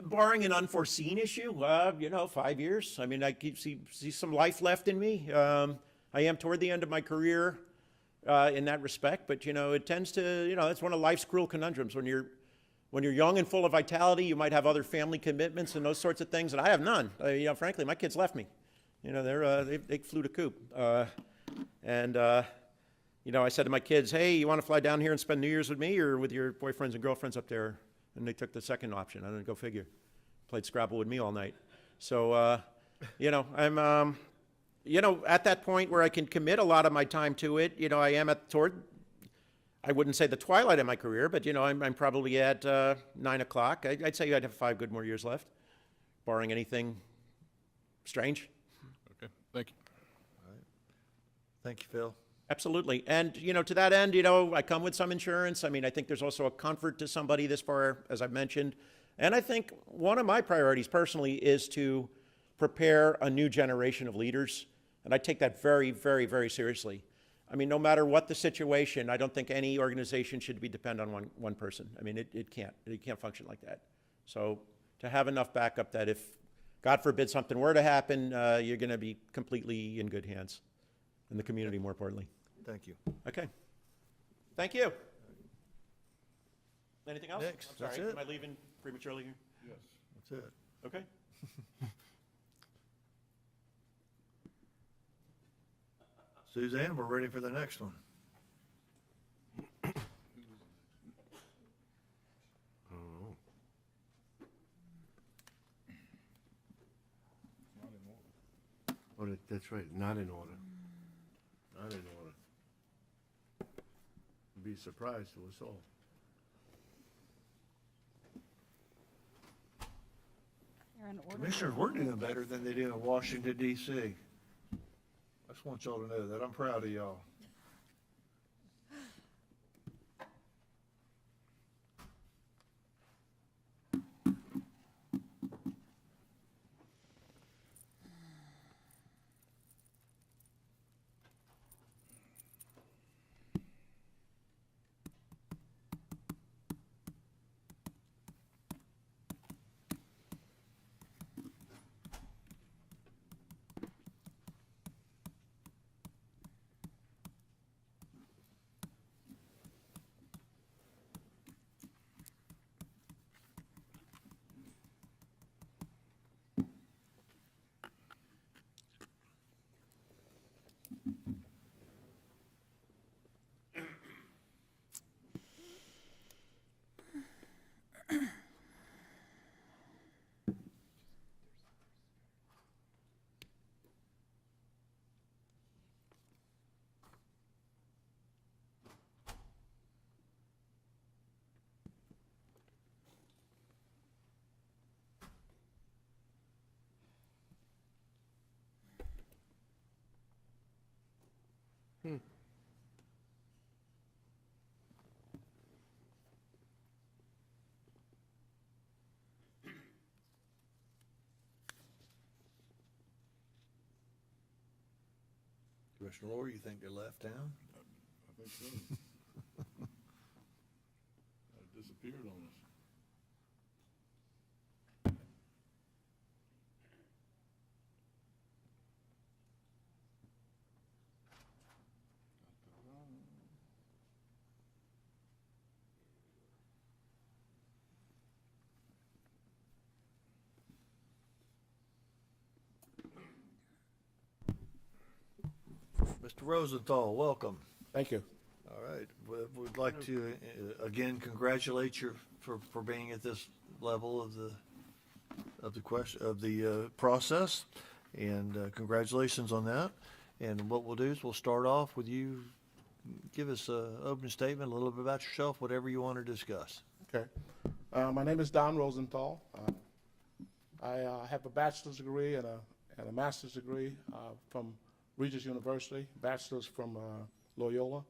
Barring an unforeseen issue, you know, 5 years. I mean, I see some life left in me. I am toward the end of my career in that respect, but, you know, it tends to, you know, it's one of life's cruel conundrums. When you're young and full of vitality, you might have other family commitments and those sorts of things, and I have none. You know, frankly, my kids left me. You know, they flew to coop. You know, I said to my kids, hey, you want to fly down here and spend New Year's with me or with your boyfriends and girlfriends up there? And they took the second option. I didn't go figure. Played Scrabble with me all night. So, you know, I'm, you know, at that point where I can commit a lot of my time to it. You know, I am I wouldn't say the twilight of my career, but, you know, I'm probably at 9 o'clock. I'd say I'd have 5 good more years left, barring anything strange. Okay, thank you. All right. Thank you, Phil. Absolutely. And, you know, to that end, you know, I come with some insurance. I mean, I think there's also a comfort to somebody this far, as I've mentioned. And I think one of my priorities personally is to prepare a new generation of leaders. And I take that very, very, very seriously. I mean, no matter what the situation, I don't think any organization should be dependent on one person. I mean, it can't function like that. So to have enough backup that if, God forbid, something were to happen, you're going to be completely in good hands. In the community, more importantly. Thank you. Okay. Thank you. Anything else? Next, I'm sorry. that's it. Am I leaving prematurely here? Yes. That's it. Okay. Suzanne, we're ready for the next one. Oh, that's right, not in order. Not in order. You'd be surprised to us all. They're in order. Commissioners, we're doing better than they do in Washington, D.C. That's Just want y'all to know that. I'm proud of y'all. Commissioner Lohr, you think they left town? I think so. It disappeared on us. Mr. Rosenthal, welcome. Thank you. All right. We'd like to, again, congratulate you for being at this level of the process, and congratulations on that. And what we'll do is we'll start off with you. Give us an opening statement, a little bit about yourself, whatever you want to discuss. Okay. My name is Don Rosenthal. I have a bachelor's degree and a master's degree from Regis University, bachelor's from Loyola.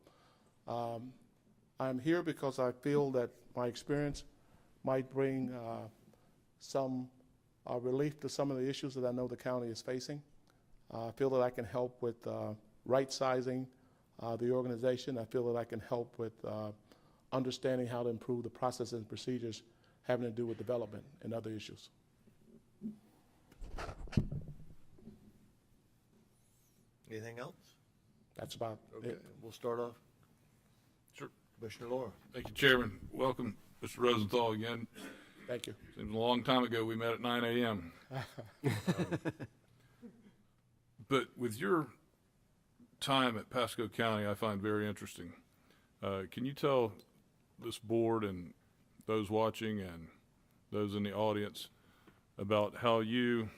I'm here because I feel that my experience might bring some relief to some of the issues that I know the county is facing. I feel that I can help with right-sizing the organization. I feel that I can help with understanding how to improve the processes and procedures having to do with development and other issues. Anything else? That's about Okay, it. we'll start off. Sure. Commissioner Lohr. Thank you, Chairman. Welcome, Mr. Rosenthal, again. Thank you. Seems a long time ago we met at 9 a.m. But with your time at Pasco County, I find very interesting. Can you tell this board and those watching and those in the audience about how you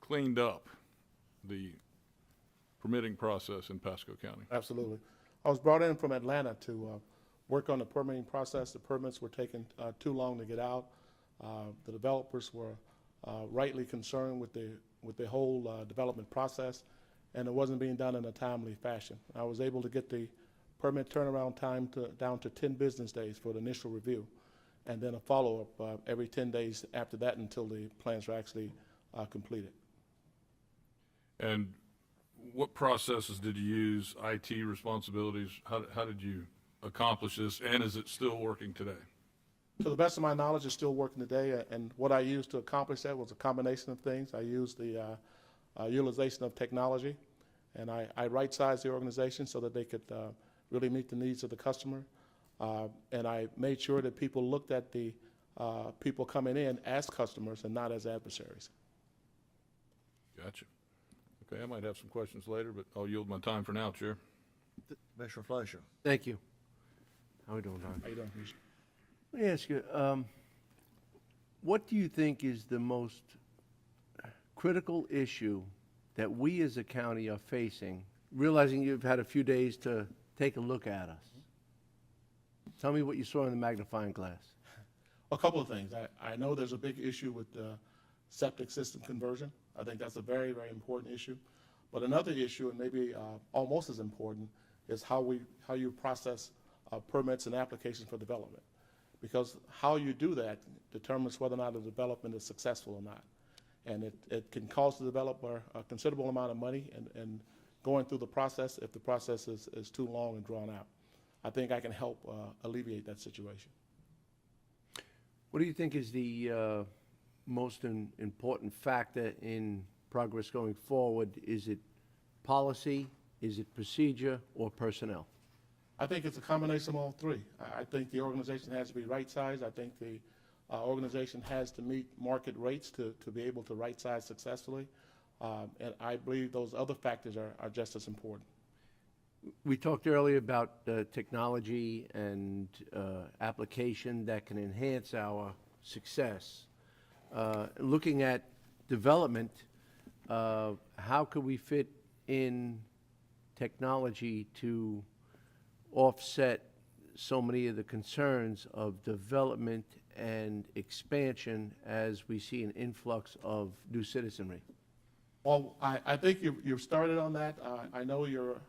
cleaned up the permitting process in Pasco County? Absolutely. I was brought in from Atlanta to work on the permitting process. The permits were taking too long to get out. The developers were rightly concerned with the whole development process, and it wasn't being done in a timely fashion. I was able to get the permit turnaround time down to 10 business days for the initial review, and then a follow-up every 10 days after that until the plans were actually completed. And what processes did you use, IT responsibilities? How did you accomplish this, and is it still working today? To the best of my knowledge, it's still working today, and what I used to accomplish that was a combination of things. I used the utilization of technology, and I right-sized the organization so that they could really meet the needs of the customer, and I made sure that people looked at the people coming in as customers and not as adversaries. Gotcha. Okay, I might have some questions later, but I'll yield my time for now, Chair. Commissioner Fleischer. Thank you. How are we doing, Don? How you doing, Commissioner? Let me ask you, what do you think is the most critical issue that we as a county are facing, realizing you've had a few days to take a look at us? Tell me what you saw in the magnifying glass. A couple of things. I know there's a big issue with septic system conversion. I think that's a very, very important issue. But another issue, and maybe almost as important, is how you process permits and applications for development. Because how you do that determines whether or not the development is successful or not. And it can cost the developer a considerable amount of money and going through the process if the process is too long and drawn out. I think I can help alleviate that situation. What do you think is the most important factor in progress going forward? Is it policy, is it procedure, or personnel? I think it's a combination of all three. I think the organization has to be right-sized. I think the organization has to meet market rates to be able to right-size successfully. And I believe those other factors are just as important. We talked earlier about technology and application that can enhance our success. Looking at development, how could we fit in technology to offset so many of the concerns of development and expansion as we see an influx of new citizenry? Well, I think you've started on that. I know your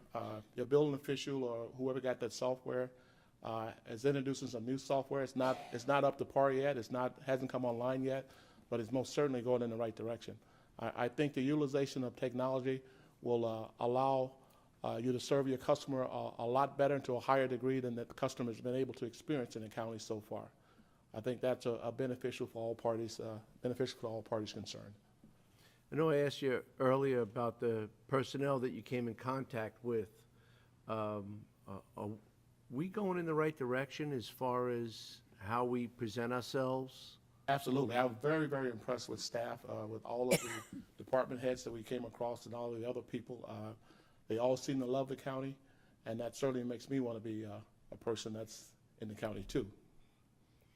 building official or whoever got that software is introducing some new software. It's not up to par yet. Hasn't come online yet, but it's most certainly going in the right direction. I think the utilization of technology will allow you to serve your customer a lot better and to a higher degree than that the customer has been able to experience in the county so far. I think that's a beneficial for all parties concerned. I know I asked you earlier about the personnel that you came in contact with. Are we going in the right direction as far as how we present ourselves? Absolutely. I was very, very impressed with staff, with all of the department heads that we came across and all of the other people. They all seem to love the county, and that certainly makes me want to be a person that's in the county too,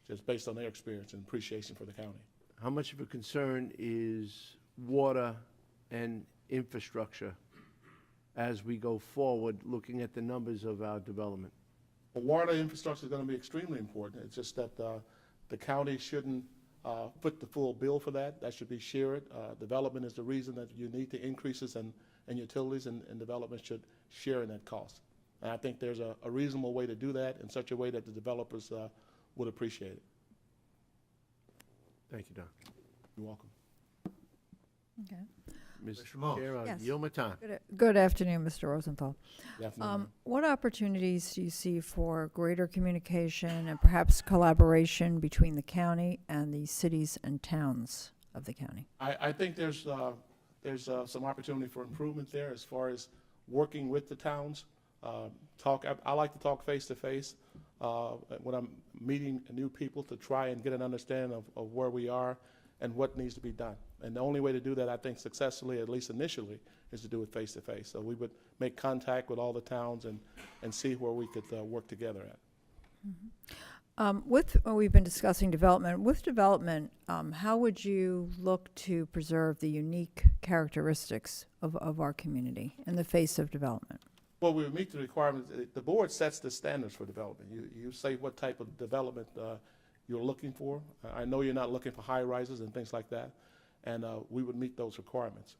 just based on their experience and appreciation for the county. How much of a concern is water and infrastructure as we go forward, looking at the numbers of our development? Well, water infrastructure is going to be extremely important. It's just that the county shouldn't foot the full bill for that. That should be shared. Development is the reason that you need the increases in utilities, and development should share in that cost. And I think there's a reasonable way to do that in such a way that the developers would appreciate it. Thank you, Don. You're welcome. Okay. Mr. Moss. Chair, I'll Yes. yield my time. Good afternoon, Mr. Rosenthal. Definitely. What opportunities do you see for greater communication and perhaps collaboration between the county and the cities and towns of the county? I think there's some opportunity for improvement there as far as working with the towns. I like to talk face to face when I'm meeting new people to try and get an understanding of where we are and what needs to be done. And the only way to do that, I think, successfully, at least initially, is to do it face to face. So we would make contact with all the towns and see where we could work together at. We've been discussing development. With development, how would you look to preserve the unique characteristics of our community in the face of development? Well, we would meet the requirements. The board sets the standards for development. You say what type of development you're looking for. I know you're not looking for high rises and things like that, and we would meet those requirements.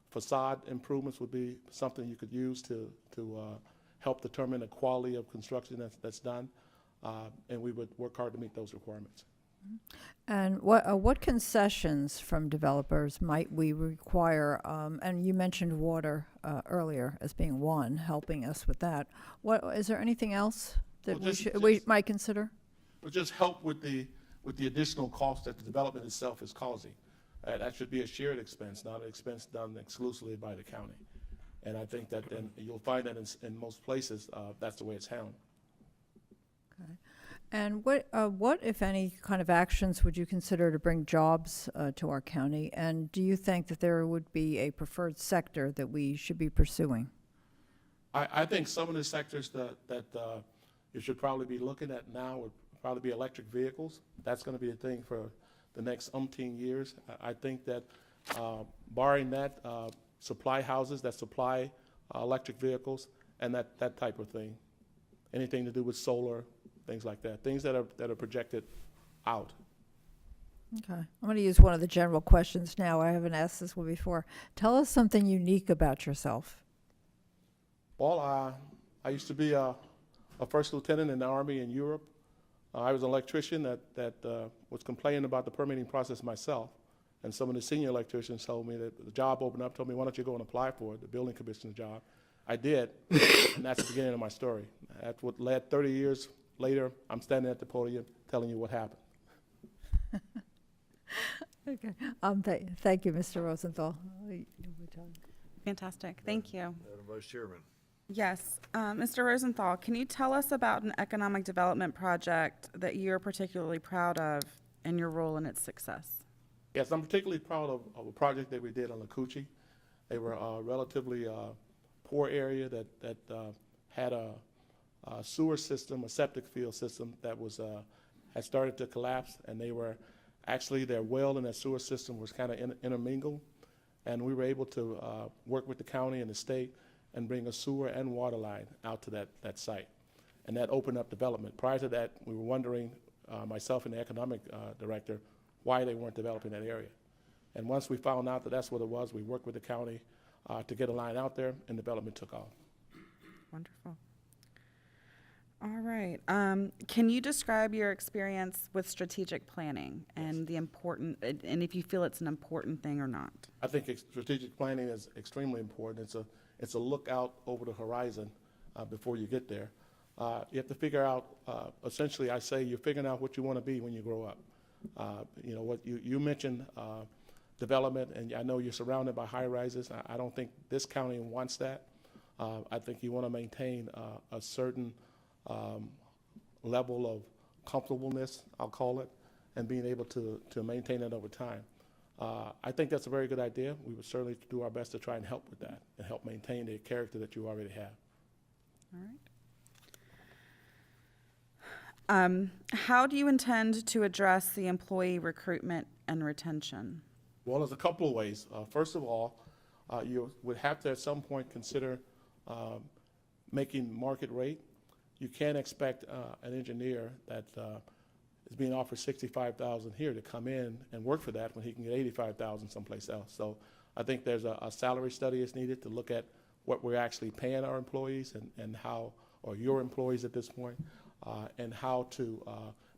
Facade improvements would be something you could use to help determine the quality of construction that's done, and we would work hard to meet those requirements. And what concessions from developers might we require? And you mentioned water earlier as being one, helping us with that. Is there anything else that we might consider? But just help with the additional cost that the development itself is causing. That should be a shared expense, not an expense done exclusively by the county. And I think that then you'll find that in most places, that's the way it's handled. Okay. And what, if any, kind of actions would you consider to bring jobs to our county? And do you think that there would be a preferred sector that we should be pursuing? I think some of the sectors that you should probably be looking at now would probably be electric vehicles. That's going to be a thing for the next umpteen years. I think that barring that, supply houses that supply electric vehicles and that type of thing. Anything to do with solar, things like that, things that are projected out. Okay. I'm going to use one of the general questions now. I haven't asked this one before. Tell us something unique about yourself. Well, I used to be a first lieutenant in the Army in Europe. I was an electrician that was complaining about the permitting process myself. And some of the senior electricians told me that the job opened up, told me, why don't you go and apply for it, the building commissioner job. I did, and that's the beginning of my story. That's what led 30 years later, I'm standing at the podium telling you what happened. Okay. Thank you, Mr. Rosenthal. Fantastic. Thank you. Madam Vice Chairman. Yes. Mr. Rosenthal, can you tell us about an economic development project that you're particularly proud of and your role in its success? Yes, I'm particularly proud of a project that we did on Lakuchi. They were a relatively poor area that had a sewer system, a septic field system that was had started to collapse, and they were actually, their well and their sewer system was kind of intermingled, and we were able to work with the county and the state and bring a sewer and water line out to that site, and that opened up development. Prior to that, we were wondering, myself and the economic director, why they weren't developing that area. And once we found out that that's what it was, we worked with the county to get a line out there, and development took off. Wonderful. All right. Can you describe your experience with strategic planning and the important, and if you feel it's an important thing or not? I think strategic planning is extremely important. It's a look out over the horizon before you get there. You have to figure out, essentially, I say you're figuring out what you want to be when you grow up. You know, what you mentioned development, and I know you're surrounded by high rises. I don't think this county wants that. I think you want to maintain a certain level of comfortableness, I'll call it, and being able to maintain it over time. I think that's a very good idea. We would certainly do our best to try and help with that and help maintain the character that you already have. All right. How do you intend to address the employee recruitment and retention? Well, there's a couple of ways. First of all, you would have to at some point consider making market rate. You can't expect an engineer that is being offered $65,000 here to come in and work for that when he can get $85,000 someplace else. So I think there's a salary study is needed to look at what we're actually paying our employees and how, or your employees at this point, and how to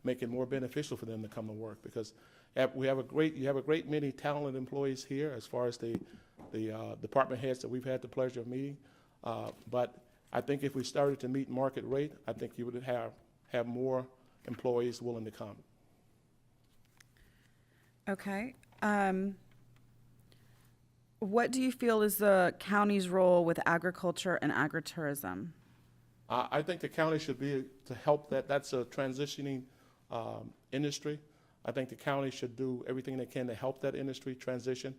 make it more beneficial for them to come to work, because you have a great many talented employees here as far as the department heads that we've had the pleasure of meeting. But I think if we started to meet market rate, I think you would have more employees willing to come. Okay. What do you feel is the county's role with agriculture and agritourism? I think the county should be to help that. That's a transitioning industry. I think the county should do everything they can to help that industry transition.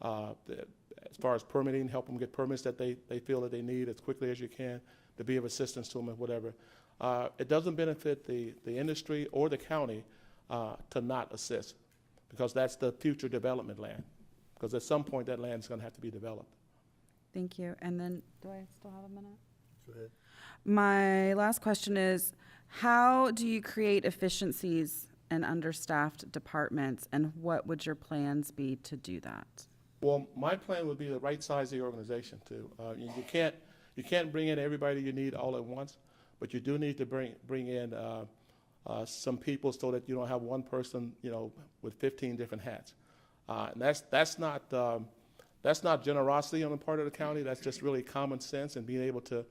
As far as permitting, help them get permits that they feel that they need as quickly as you can to be of assistance to them and whatever. It doesn't benefit the industry or the county to not assist, because that's the future development land. Because at some point that land is going to have to be developed. Thank you. And then, do I still have a minute? Go ahead. My last question is, how do you create efficiencies in understaffed departments, and what would your plans be to do that? Well, my plan would be to right size the organization too. You can't bring in everybody you need all at once, but you do need to bring in some people so that you don't have one person, you know, with 15 different hats. And that's not generosity on the part of the county. That's just really common sense and being able to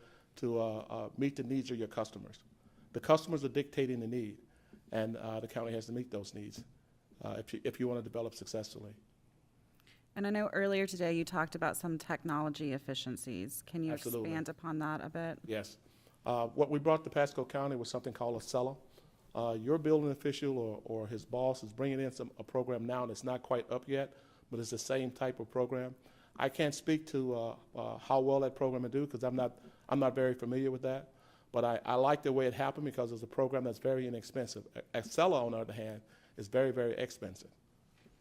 meet the needs of your customers. The customers are dictating the need, and the county has to meet those needs if you want to develop successfully. And I know earlier today you talked about some technology efficiencies. Can you Absolutely. expand upon that a bit? Yes. What we brought to Pasco County was something called a seller. Your building official or his boss is bringing in a program now that's not quite up yet, but it's the same type of program. I can't speak to how well that program will do, because I'm not very familiar with that. But I like the way it happened, because it's a program that's very inexpensive. Acela, on the other hand, is very, very expensive.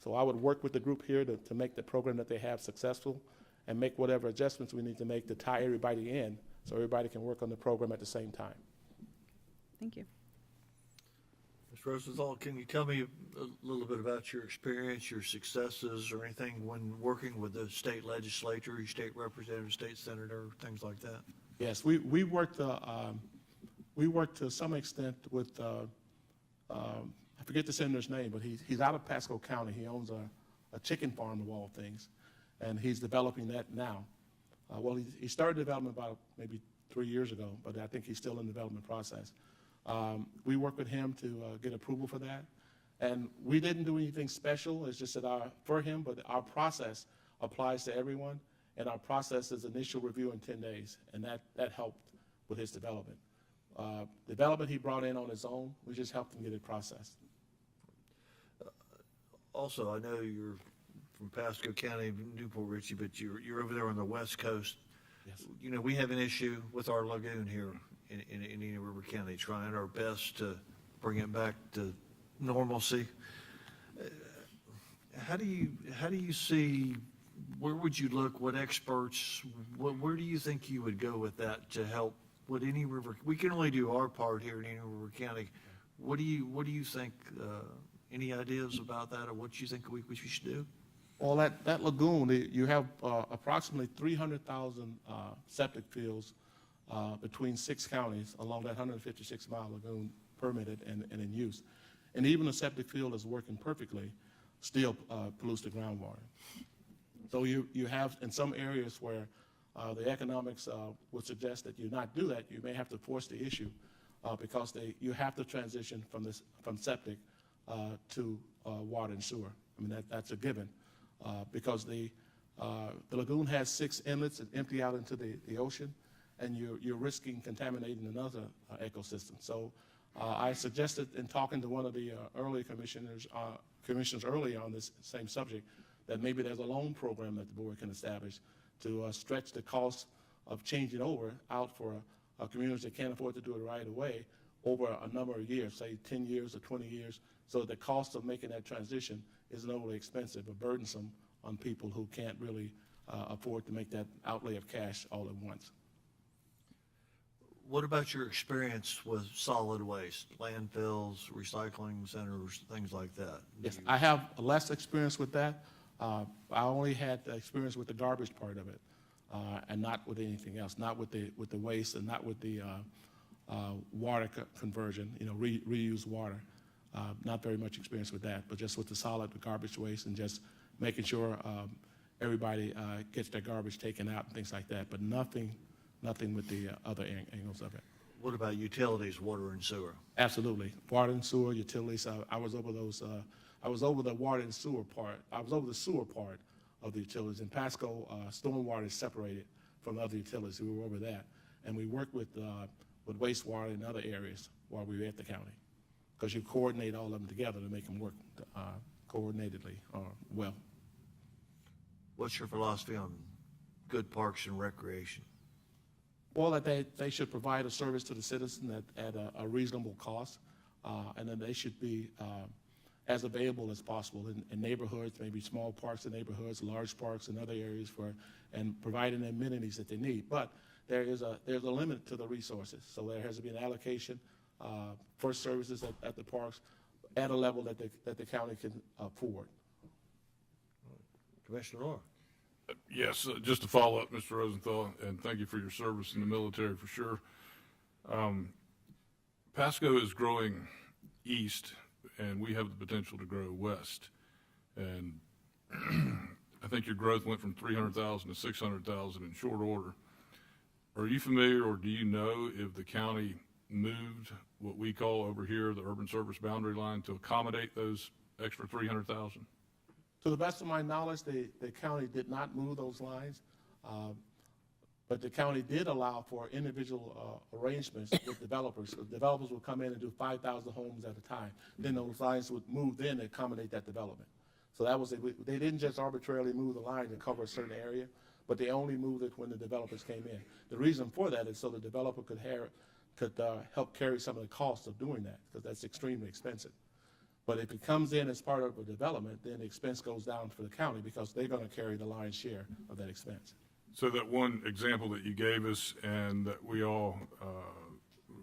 So I would work with the group here to make the program that they have successful, and make whatever adjustments we need to make to tie everybody in so everybody can work on the program at the same time. Thank you. Mr. Ms. Rosenthal, can you tell me a little bit about your experience, your successes, or anything when working with the state legislature, your state representative, state senator, things like that? Yes, we worked to some extent with, I forget the senator's name, but he's out of Pasco County. He owns a chicken farm of all things, and he's developing that now. Well, he started development about maybe 3 years ago, but I think he's still in the development process. We worked with him to get approval for that, and we didn't do anything special. It's just that for him, but our process applies to everyone, and our process is initial review in 10 days, and that helped with his development. Development he brought in on his own, we just helped him get it processed. Also, I know you're from Pasco County, Newport Richey, but you're over there on the west coast. Yes. You know, we have an issue with our lagoon here in Indian River County, trying our best to bring it back to normalcy. How do you see, where would you look, what experts, where do you think you would go with that to help? Would any river, we can only do our part here in Indian River County. What do you think, any ideas about that, or what you think we should do? Well, that lagoon, you have approximately 300,000 septic fields between 6 counties along that 156-mile lagoon permitted and in use. And even a septic field is working perfectly, still pollutes the groundwater. So you have, in some areas where the economics would suggest that you not do that, you may have to force the issue because you have to transition from septic to water and sewer. I mean, that's a given. Because the lagoon has 6 inlets that empty out into the ocean, and you're risking contaminating another ecosystem. So I suggested in talking to one of the early commissioners early on this same subject that maybe there's a loan program that the board can establish to stretch the cost of changing over out for a community that can't afford to do it right away over a number of years, say 10 years or 20 years, so the cost of making that transition isn't overly expensive or burdensome on people who can't really afford to make that outlay of cash all at once. What about your experience with solid waste, landfills, recycling centers, things like that? Yes, I have less experience with that. I only had experience with the garbage part of it, and not with anything else, not with the waste and not with the water conversion, reuse water. Not very much experience with that, but just with the solid, the garbage waste, and just making sure everybody gets their garbage taken out and things like that, but nothing with the other angles of it. What about utilities, water and sewer? Absolutely. Water and sewer, utilities, I was over those, I was over the water and sewer part. I was over the sewer part of the utilities. In Pasco, stormwater is separated from other utilities. We were over that. And we worked with wastewater in other areas while we were at the county, because you coordinate all of them together to make them work coordinatedly well. What's your philosophy on good parks and recreation? Well, that they should provide a service to the citizen at a reasonable cost, and then they should be as available as possible in neighborhoods, maybe small parks in neighborhoods, large parks in other areas, and providing the amenities that they need. But there's a limit to the resources, so there has to be an allocation for services at the parks at a level that the county can afford. Commissioner Orr. Yes, just to follow up, Mr. Rosenthal, and thank you for your service in the military for sure. Pasco is growing east, and we have the potential to grow west. And I think your growth went from 300,000 to 600,000 in short order. Are you familiar, or do you know if the county moved what we call over here the urban service boundary line to accommodate those extra 300,000? To the best of my knowledge, the county did not move those lines, but the county did allow for individual arrangements with developers. So developers would come in and do 5,000 homes at a time. Then those lines would move in to accommodate that development. So that was they didn't just arbitrarily move the line to cover a certain area, but they only moved it when the developers came in. The reason for that is so the developer could help carry some of the costs of doing that, because that's extremely expensive. But if it comes in as part of a development, then the expense goes down for the county because they're going to carry the lion's share of that expense. So that one example that you gave us and that we all,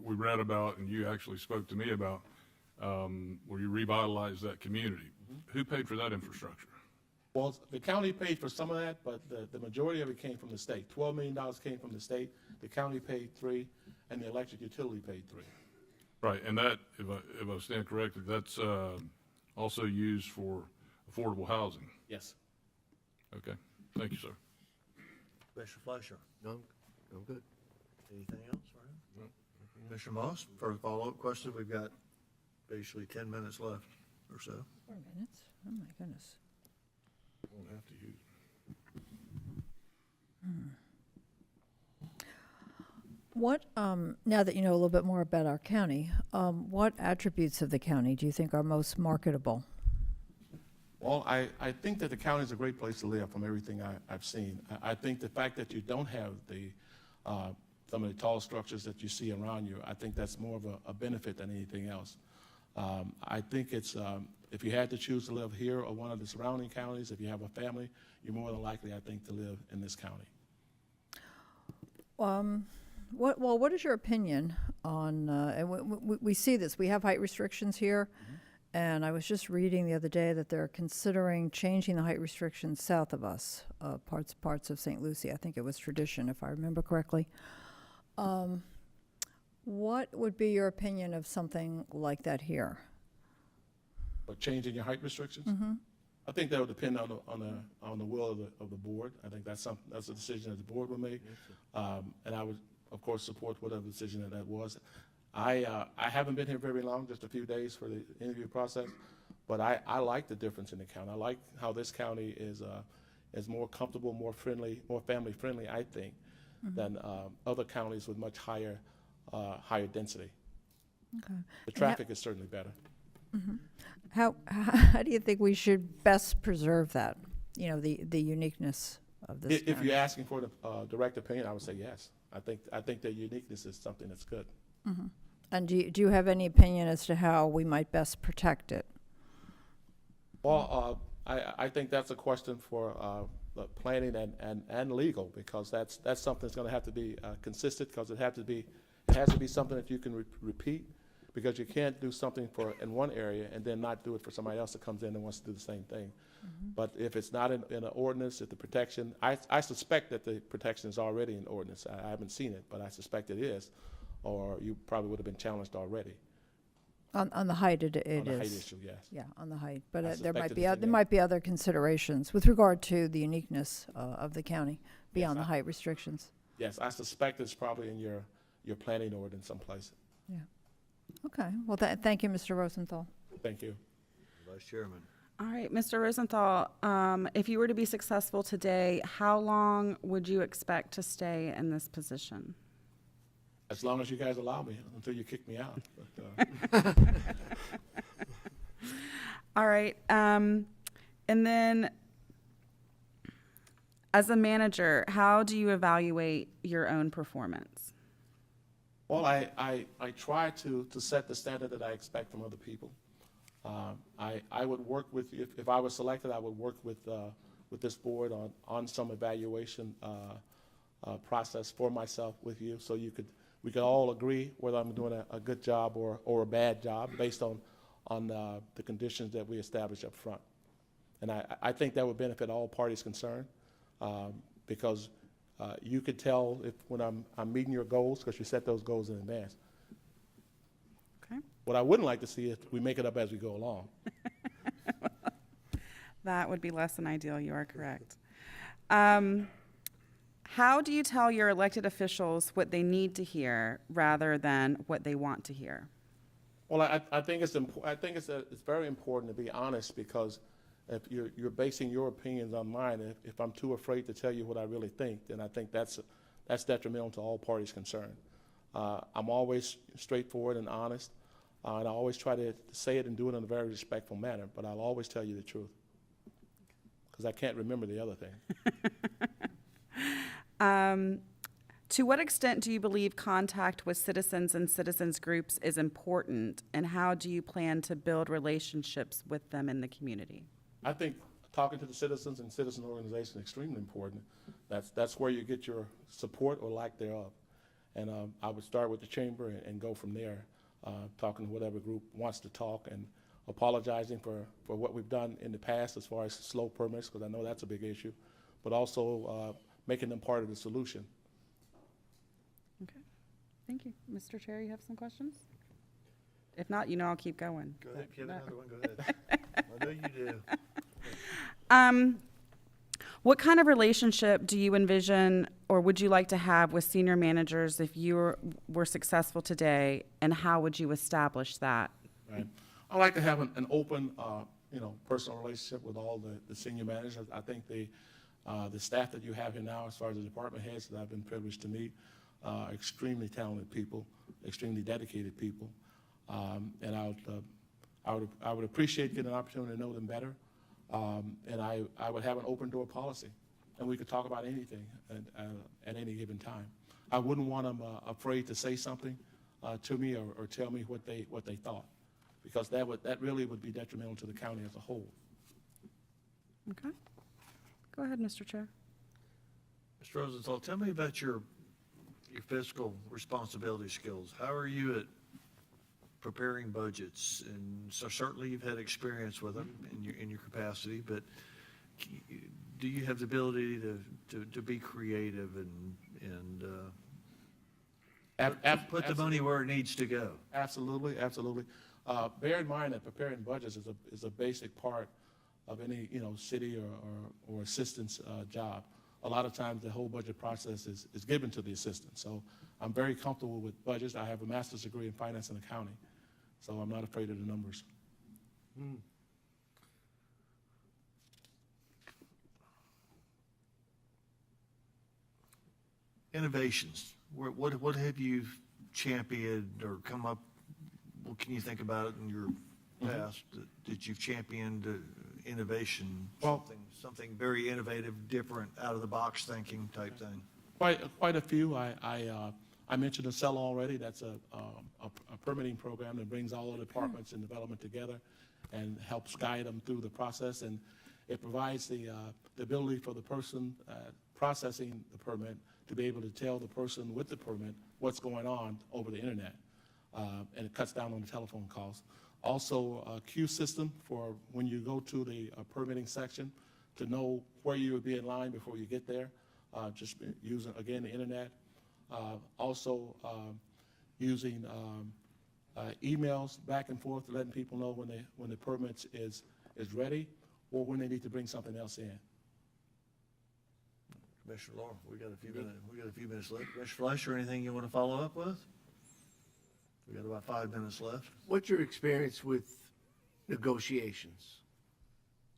we read about and you actually spoke to me about, where you revitalized that community. Who paid for that infrastructure? Well, the county paid for some of that, but the majority of it came from the state. $12 million came from the state. The county paid $3 million, and the electric utility paid $3 million. Right, and that, if I stand corrected, that's also used for affordable housing. Yes. Okay, thank you, sir. Commissioner Fleischer, No, I'm good. anything else for him? Commissioner Moss, for a follow-up question, we've got basically 10 minutes left or so. 4 minutes? Oh, my goodness. Won't have to use. What, now that you know a little bit more about our county, what attributes of the county do you think are most marketable? Well, I think that the county is a great place to live from everything I've seen. I think the fact that you don't have some of the tall structures that you see around you, I think that's more of a benefit than anything else. I think it's, if you had to choose to live here or one of the surrounding counties, if you have a family, you're more than likely, I think, to live in this county. What is your opinion on, and we see this, we have height restrictions here, and I was just reading the other day that they're considering changing the height restrictions south of us, parts of St. Lucie. I think it was Tradition, if I remember correctly. What would be your opinion of something like that here? But changing your height restrictions? I think that would depend on the will of the board. I think that's a decision that the board will make, and I would, of course, support whatever decision that was. I haven't been here very long, just a few days for the interview process, but I like the difference in the county. I like how this county is more comfortable, more friendly, more family friendly, I think, than other counties with much higher density. Okay. The traffic is certainly better. How do you think we should best preserve that, you know, the uniqueness of this If county? you're asking for a direct opinion, I would say yes. I think that uniqueness is something that's good. And do you have any opinion as to how we might best protect it? Well, I think that's a question for planning and legal, because that's something that's going to have to be consistent, because it has to be something that you can repeat, because you can't do something in one area and then not do it for somebody else that comes in and wants to do the same thing. But if it's not in an ordinance, if the protection, I suspect that the protection is already in ordinance. I haven't seen it, but I suspect it is, or you probably would have been challenged already. On the height, it is. On the height issue, yes. Yeah, on the height, but I there might suspect be it is in there there. might be other considerations with regard to the uniqueness of the county beyond Yes, the height restrictions. Yes, I suspect it's probably in your planning ordinance someplace. Yeah. Okay. Well, thank you, Mr. Rosenthal. Thank you. Vice Chairman. All right, Mr. Rosenthal, if you were to be successful today, how long would you expect to stay in this position? As long as you guys allow me, until you kick me out. But, All right, and then as a manager, how do you evaluate your own performance? well, I try to set the standard that I expect from other people. I would work with, if I was selected, I would work with this board on some evaluation process for myself with you, so we could all agree whether I'm doing a good job or a bad job based on the conditions that we establish up front. And I think that would benefit all parties concerned, because you could tell when I'm meeting your goals, because you set those goals in advance. Okay. What I wouldn't like to see is we make it up as we go along. That would be less than ideal, you are correct. How do you tell your elected officials what they need to hear rather than what they want to hear? Well, I think it's very important to be honest, because if you're basing your opinions on mine, if I'm too afraid to tell you what I really think, then I think that's detrimental to all parties concerned. I'm always straightforward and honest, and I always try to say it and do it in a very respectful manner, but I'll always tell you the truth, because I can't remember the other thing. To what extent do you believe contact with citizens and citizens groups is important, and how do you plan to build relationships with them in the community? I think talking to the citizens and citizen organizations is extremely important. That's where you get your support or lack thereof. And I would start with the chamber and go from there. talking to whatever group wants to talk, and apologizing for what we've done in the past as far as slow permits, because I know that's a big issue, but also making them part of the solution. Okay, thank you. Mr. Chair, you have some questions? If not, I'll keep going. Go ahead, if you have another one, go ahead. I know you do. What kind of relationship do you envision or would you like to have with senior managers if you were successful today, and how would you establish that? Right. I like to have an open, personal relationship with all the senior managers. I think the staff that you have here now, as far as the department heads that I've been privileged to meet, are extremely talented people, extremely dedicated people, and I would appreciate getting an opportunity to know them better, and I would have an open door policy, and we could talk about anything at any given time. I wouldn't want them afraid to say something to me or tell me what they thought, because that really would be detrimental to the county as a whole. Okay. Go ahead, Mr. Chair. Mr. Rosenthal, tell me about your fiscal responsibility skills. How are you at preparing budgets? And so certainly you've had experience with them in your capacity, but do you have the ability to be creative and put the money where it needs to go? Absolutely, absolutely. Bear in mind that preparing budgets is a basic part of any city or assistant's job. A lot of times the whole budget process is given to the assistant. So I'm very comfortable with budgets. I have a master's degree in finance and accounting, so I'm not afraid of the numbers. Innovations. What have you championed or come up? What can you think about in your past that you've championed innovation? Well, something very innovative, different, out of the box thinking type thing. Quite a few. I mentioned Acela already. That's a permitting program that brings all the departments in development together and helps guide them through the process. And it provides the ability for the person processing the permit to be able to tell the person with the permit what's going on over the internet. And it cuts down on the telephone calls. Also, a queue system for when you go to the permitting section to know where you would be in line before you get there, just using, again, the internet. Also, using emails back and forth, letting people know when the permit is ready or when they need to bring something else in. Commissioner Law, we got a few minutes left. Commissioner Fleischer, anything you want to follow up with? We got about 5 minutes left. What's your experience with negotiations?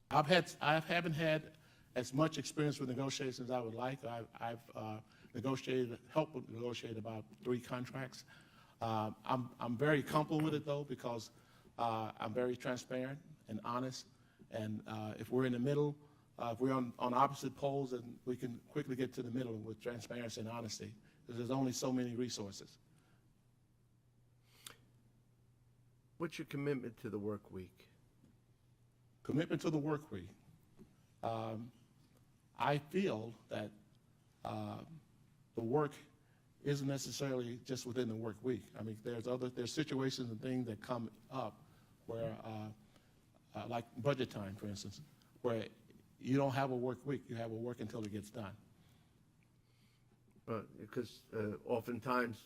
I haven't had as much experience with negotiations as I would like. I've helped negotiate about 3 contracts. I'm very comfortable with it though, because I'm very transparent and honest. And if we're in the middle, if we're on opposite poles, then we can quickly get to the middle with transparency and honesty, because there's only so many resources. What's your commitment to the work week? Commitment to the work week. I feel that the work isn't necessarily just within the work week. I mean, there's situations and things that come up where, like budget time, for instance, where you don't have a work week. You have a work until it gets done. Because oftentimes,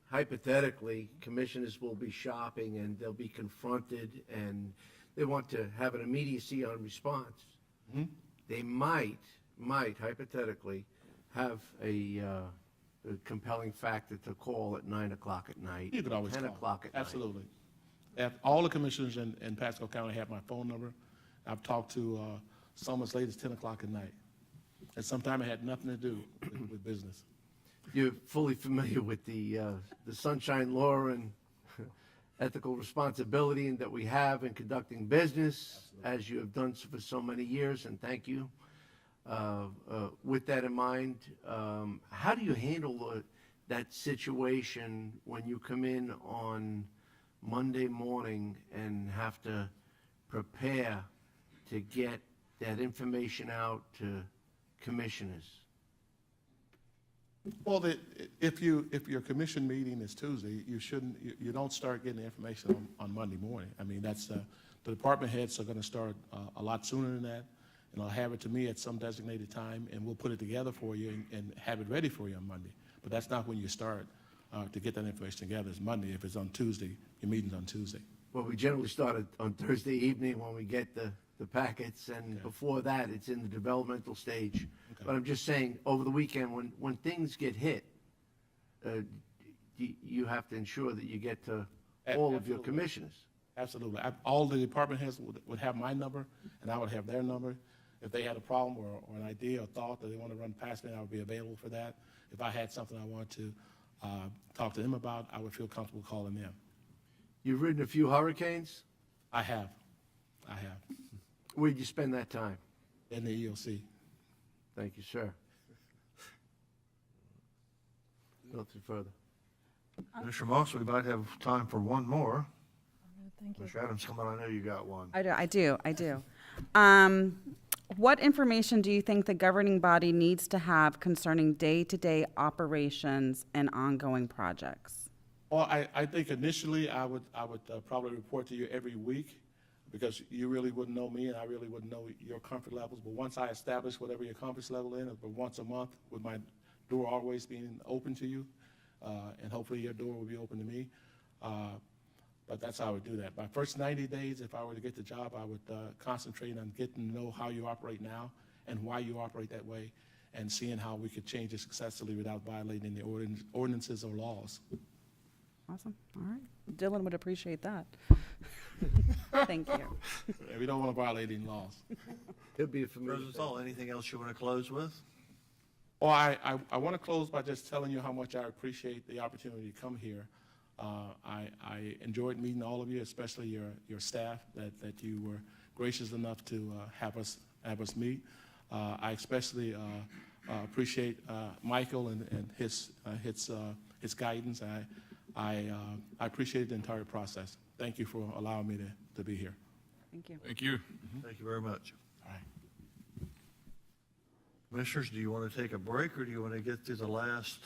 hypothetically, commissioners will be shopping and they'll be confronted and they want to have an immediacy on response. Mm-hmm. They might hypothetically have a compelling factor to call at 9 o'clock at night. You could always 10 call. o'clock at Absolutely. All the commissioners in Pasco County have my phone number. I've talked to some as late as 10 o'clock at night. And sometimes it had nothing to do with business. You're fully familiar with the Sunshine Law and ethical responsibility that we have in conducting business, as you have done for so many years, and thank you. With that in mind, how do you handle that situation when you come in on Monday morning and have to prepare to get that information out to commissioners? Well, if your commission meeting is Tuesday, you don't start getting the information on Monday morning. I mean, that's, the department heads are gonna start a lot sooner than that, and they'll have it to me at some designated time, and we'll put it together for you and have it ready for you on Monday. But that's not when you start to get that information together. It's Monday. If it's on Tuesday, your meeting's on Tuesday. Well, we generally start it on Thursday evening when we get the packets, and before that, it's in the developmental stage. But I'm just saying, over the weekend, when things get hit, you have to ensure that you get to all of your Absolutely. commissioners. Absolutely. All the department heads would have my number, and I would have their number. If they had a problem or an idea or thought that they want to run past me, I would be available for that. If I had something I wanted to talk to them about, I would feel comfortable calling them. You've ridden a few hurricanes? I have. Where'd you spend that time? In the EOC. Thank you, sir. Nothing further. Mr. Moss, we might have time for one more. Thank you. Mr. Adams, come on, I know you got one. I do. What information do you think the governing body needs to have concerning day-to-day operations and ongoing projects? Well, I think initially I would probably report to you every week, because you really wouldn't know me and I really wouldn't know your comfort levels. But once I establish whatever your comfort level is, but once a month, with my door always being open to you, and hopefully your door will be open to me. But that's how I would do that. My first 90 days, if I were to get the job, I would concentrate on getting to know how you operate now and why you operate that way, and seeing how we could change it successfully without violating the ordinances or laws. Awesome. All right. Dylan would appreciate that. Thank you. And we don't want to violate any laws. He'll be a familiar face. Rosenthal, anything else you want to close with? Well, I want to close by just telling you how much I appreciate the opportunity to come here. I enjoyed meeting all of you, especially your staff, that you were gracious enough to have us meet. I especially appreciate Michael and his guidance. I appreciate the entire process. Thank you for allowing me to be here. Thank you. Thank you. Thank you very much. All right. Commissioners, do you want to take a break, or do you want to get to the last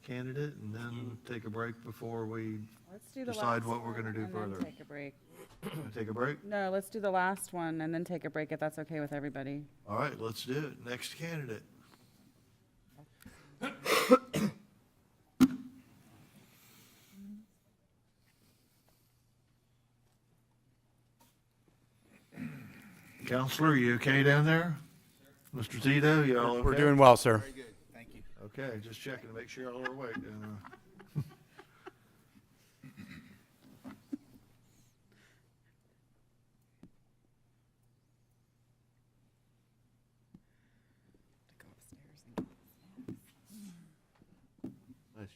candidate and then take a break before we Let's do the decide last what we're one going to do and then further? take a break. Wanna take a break? No, let's do the last one and then take a break if that's okay with everybody. All right, let's do it. Next candidate. Counselor, you okay down there? Mr. Zito, you all okay? We're doing well, sir. Very good, thank you. Okay, just checking to make sure y'all are awake. Nice.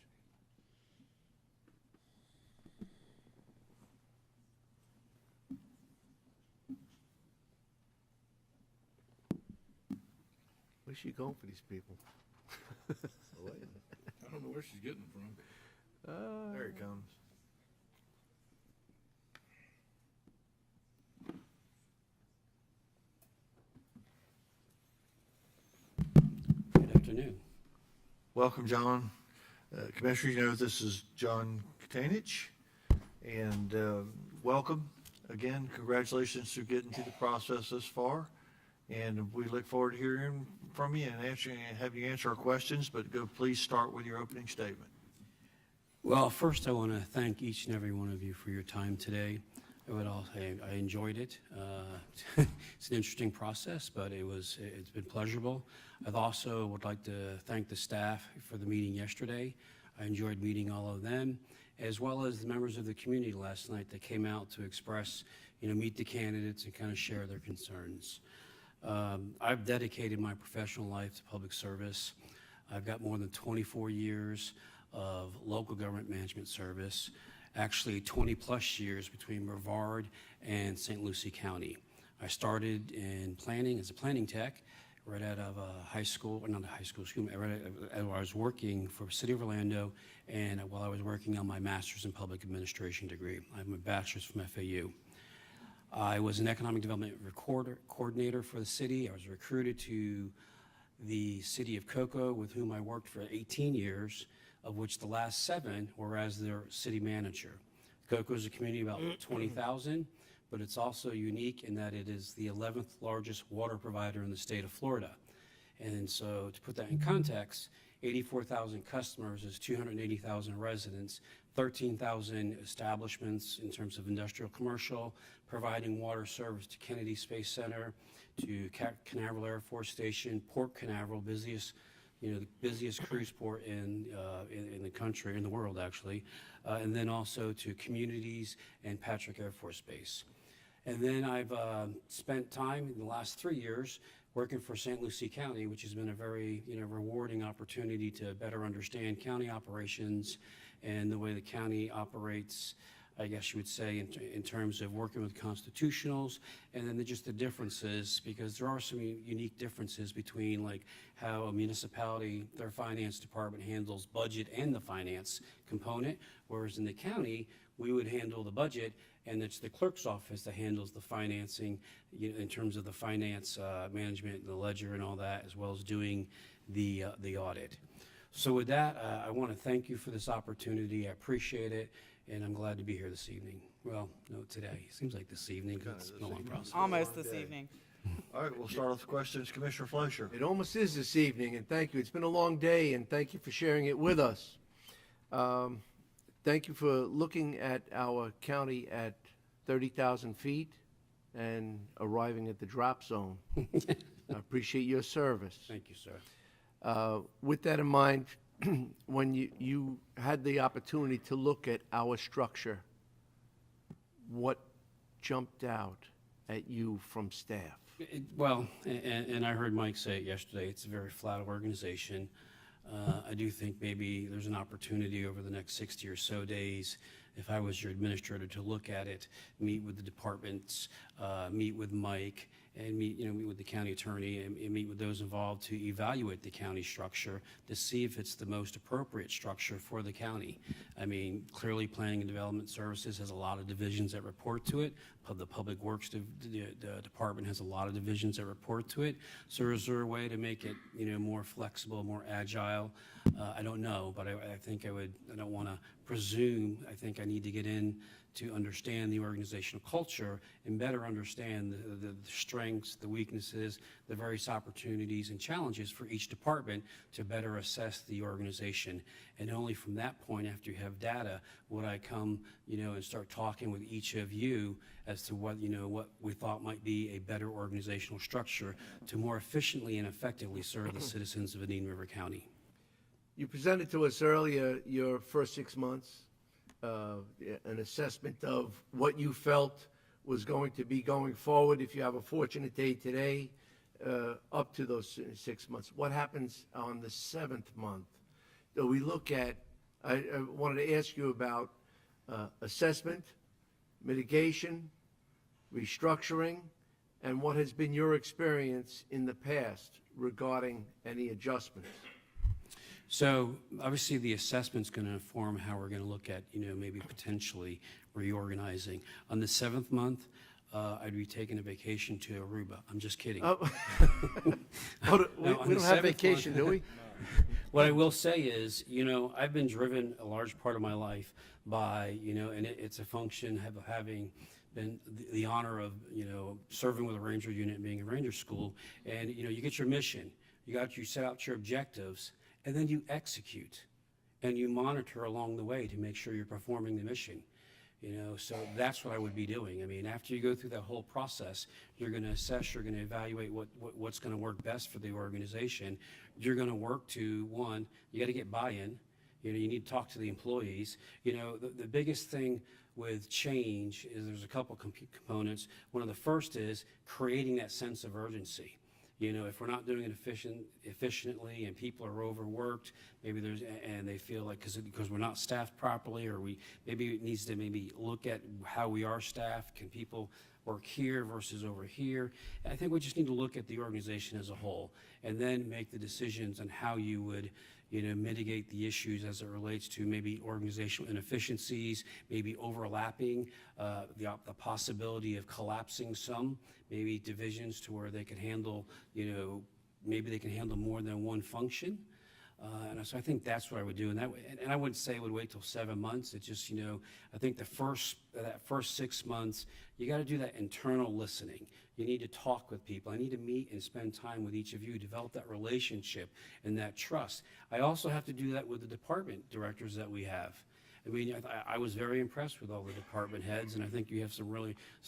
Where's she going for these people? I don't know where she's getting it from. There he comes. Good afternoon. Welcome, John. Commissioner, you know this is John Katanich, and welcome. Again, congratulations for getting through the process this far, and we look forward to hearing from you and have you answer our questions, but please start with your opening statement. Well, first I want to thank each and every one of you for your time today. I would all say I enjoyed it. It's an interesting process, but it's been pleasurable. I'd also would like to thank the staff for the meeting yesterday. I enjoyed meeting all of them, as well as the members of the community last night that came out to express, meet the candidates and kind of share their concerns. I've dedicated my professional life to public service. I've got more than 24 years of local government management service, actually 20 plus years between Brevard and St. Lucie County. I started in planning as a planning tech right out of high school, or not a high school, excuse me, I was working for the City of Orlando, and while I was working on my master's in public administration degree. I have my bachelor's from FAU. I was an economic development coordinator for the city. I was recruited to the city of Cocoa, with whom I worked for 18 years, of which the last 7 were as their city manager. Cocoa is a community of about 20,000, but it's also unique in that it is the 11th largest water provider in the state of Florida. And so to put that in context, 84,000 customers is 280,000 residents, 13,000 establishments in terms of industrial commercial, providing water service to Kennedy Space Center, to Canaveral Air Force Station, Port Canaveral, busiest, the busiest cruise port in the country, in the world actually, and then also to communities and Patrick Air Force Base. And then I've spent time in the last 3 years working for St. Lucie County, which has been a very rewarding opportunity to better understand county operations and the way the county operates, I guess you would say, in terms of working with constitutionals, and then just the differences, because there are some unique differences between like how a municipality, their finance department handles budget and the finance component, whereas in the county, we would handle the budget, and it's the clerk's office that handles the financing in terms of the finance management, the ledger and all that, as well as doing the audit. So with that, I want to thank you for this opportunity. I appreciate it, and I'm glad to be here this evening. Well, no, today. Seems like this evening. It's been a long process. Almost this evening. All right, we'll start off with questions. Commissioner Fleischer. It almost is this evening, and thank you. It's been a long day, and thank you for sharing it with us. Thank you for looking at our county at 30,000 feet and arriving at the drop zone. I appreciate your service. Thank you, sir. With that in mind, when you had the opportunity to look at our structure, what jumped out at you from staff? Well, and I heard Mike say it yesterday, it's a very flat organization. I do think maybe there's an opportunity over the next 60 or so days, if I was your administrator, to look at it, meet with the departments, meet with Mike, and meet with the county attorney and meet with those involved to evaluate the county structure to see if it's the most appropriate structure for the county. I mean, clearly Planning and Development Services has a lot of divisions that report to it. The Public Works Department has a lot of divisions that report to it. So is there a way to make it, more flexible, more agile? I don't know, but I think I don't want to presume. I think I need to get in to understand the organizational culture and better understand the strengths, the weaknesses, the various opportunities and challenges for each department to better assess the organization. And only from that point, after you have data, would I come, and start talking with each of you as to what we thought might be a better organizational structure to more efficiently and effectively serve the citizens of Indian River County. You presented to us earlier your first 6 months, an assessment of what you felt was going to be going forward if you have a fortunate day today, up to those 6 months. What happens on the 7th month? So we look at, I wanted to ask you about assessment, mitigation, restructuring, and what has been your experience in the past regarding any adjustments? So obviously the assessment's going to inform how we're going to look at, maybe potentially reorganizing. On the 7th month, I'd be taking a vacation to Aruba. I'm just kidding. Oh. We don't have vacation, do we? What I will say is, I've been driven a large part of my life by, and it's a function of having been the honor of, serving with a Ranger unit and being in Ranger school. And, you get your mission, you set out your objectives, and then you execute and you monitor along the way to make sure you're performing the mission. So that's what I would be doing. I mean, after you go through that whole process, you're going to assess, you're going to evaluate what's going to work best for the organization. You're going to work to, one, you got to get buy-in. You need to talk to the employees. The biggest thing with change is there's a couple components. One of the first is creating that sense of urgency. If we're not doing it efficiently and people are overworked, maybe and they feel like because we're not staffed properly, or maybe it needs to look at how we are staffed. Can people work here versus over here? And I think we just need to look at the organization as a whole and then make the decisions on how you would mitigate the issues as it relates to maybe organizational inefficiencies, maybe overlapping, the possibility of collapsing some, maybe divisions to where they could handle, maybe they can handle more than one function. And so I think that's what I would do. And I wouldn't say it would wait till 7 months. It's just, I think that first 6 months, you got to do that internal listening. You need to talk with people. I need to meet and spend time with each of you, develop that relationship and that trust. I also have to do that with the department directors that we have. I mean, I was very impressed with all the department heads, and I think you have some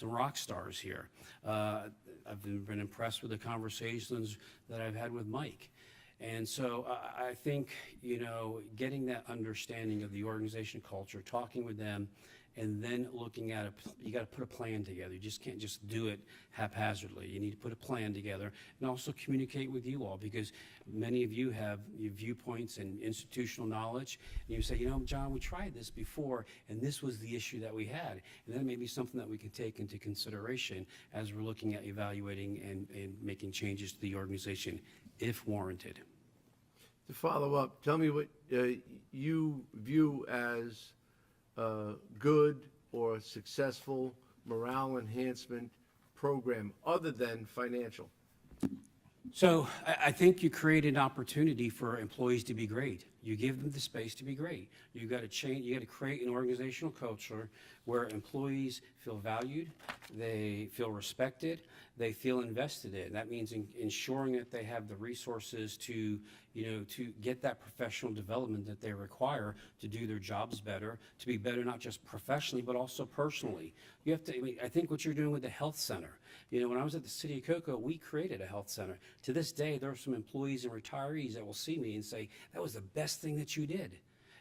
rock stars here. I've been impressed with the conversations that I've had with Mike. And so I think, getting that understanding of the organization culture, talking with them, and then looking at it, you got to put a plan together. You just can't just do it haphazardly. You need to put a plan together and also communicate with you all, because many of you have your viewpoints and institutional knowledge. And you say, John, we tried this before, and this was the issue that we had. And that may be something that we can take into consideration as we're looking at evaluating and making changes to the organization, if warranted. To follow up, tell me what you view as good or successful morale enhancement program other than financial. So I think you create an opportunity for employees to be great. You give them the space to be great. You got to change. You got to create an organizational culture where employees feel valued, they feel respected, they feel invested in. That means ensuring that they have the resources to get that professional development that they require to do their jobs better, to be better not just professionally but also personally. You have to. I think what you're doing with the health center. When I was at the city of Cocoa, we created a health center. To this day, there are some employees and retirees that will see me and say, that was the best thing that you did.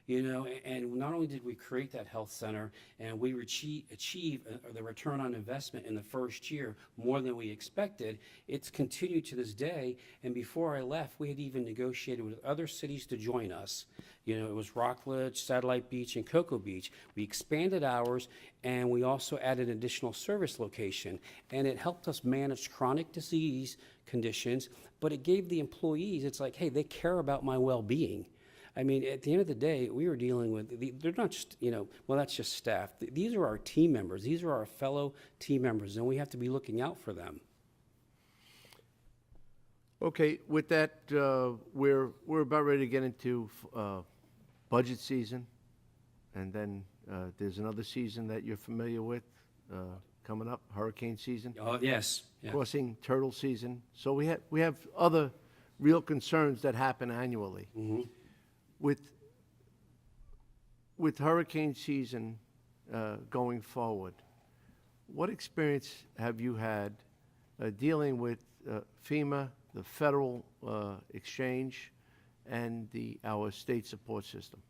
And not only did we create that health center and we achieve the return on investment in the first year more than we expected, it's continued to this day. And before I left, we had even negotiated with other cities to join us. It was Rockledge, Satellite Beach, and Cocoa Beach. We expanded ours, and we also added an additional service location. And it helped us manage chronic disease conditions, but it gave the employees, it's like, hey, they care about my well-being. I mean, at the end of the day, we were dealing with, they're not just, well, that's just staff. These are our team members. These are our fellow team members, and we have to be looking out for them. Okay, with that, we're about ready to get into budget season, and then there's another season that you're familiar with coming up, hurricane season. Oh, yes. Yeah. Crossing turtle season. So we have other real concerns that happen annually. Mm-hmm. With hurricane season going forward, what experience have you had dealing with FEMA, the federal exchange, and our state support system?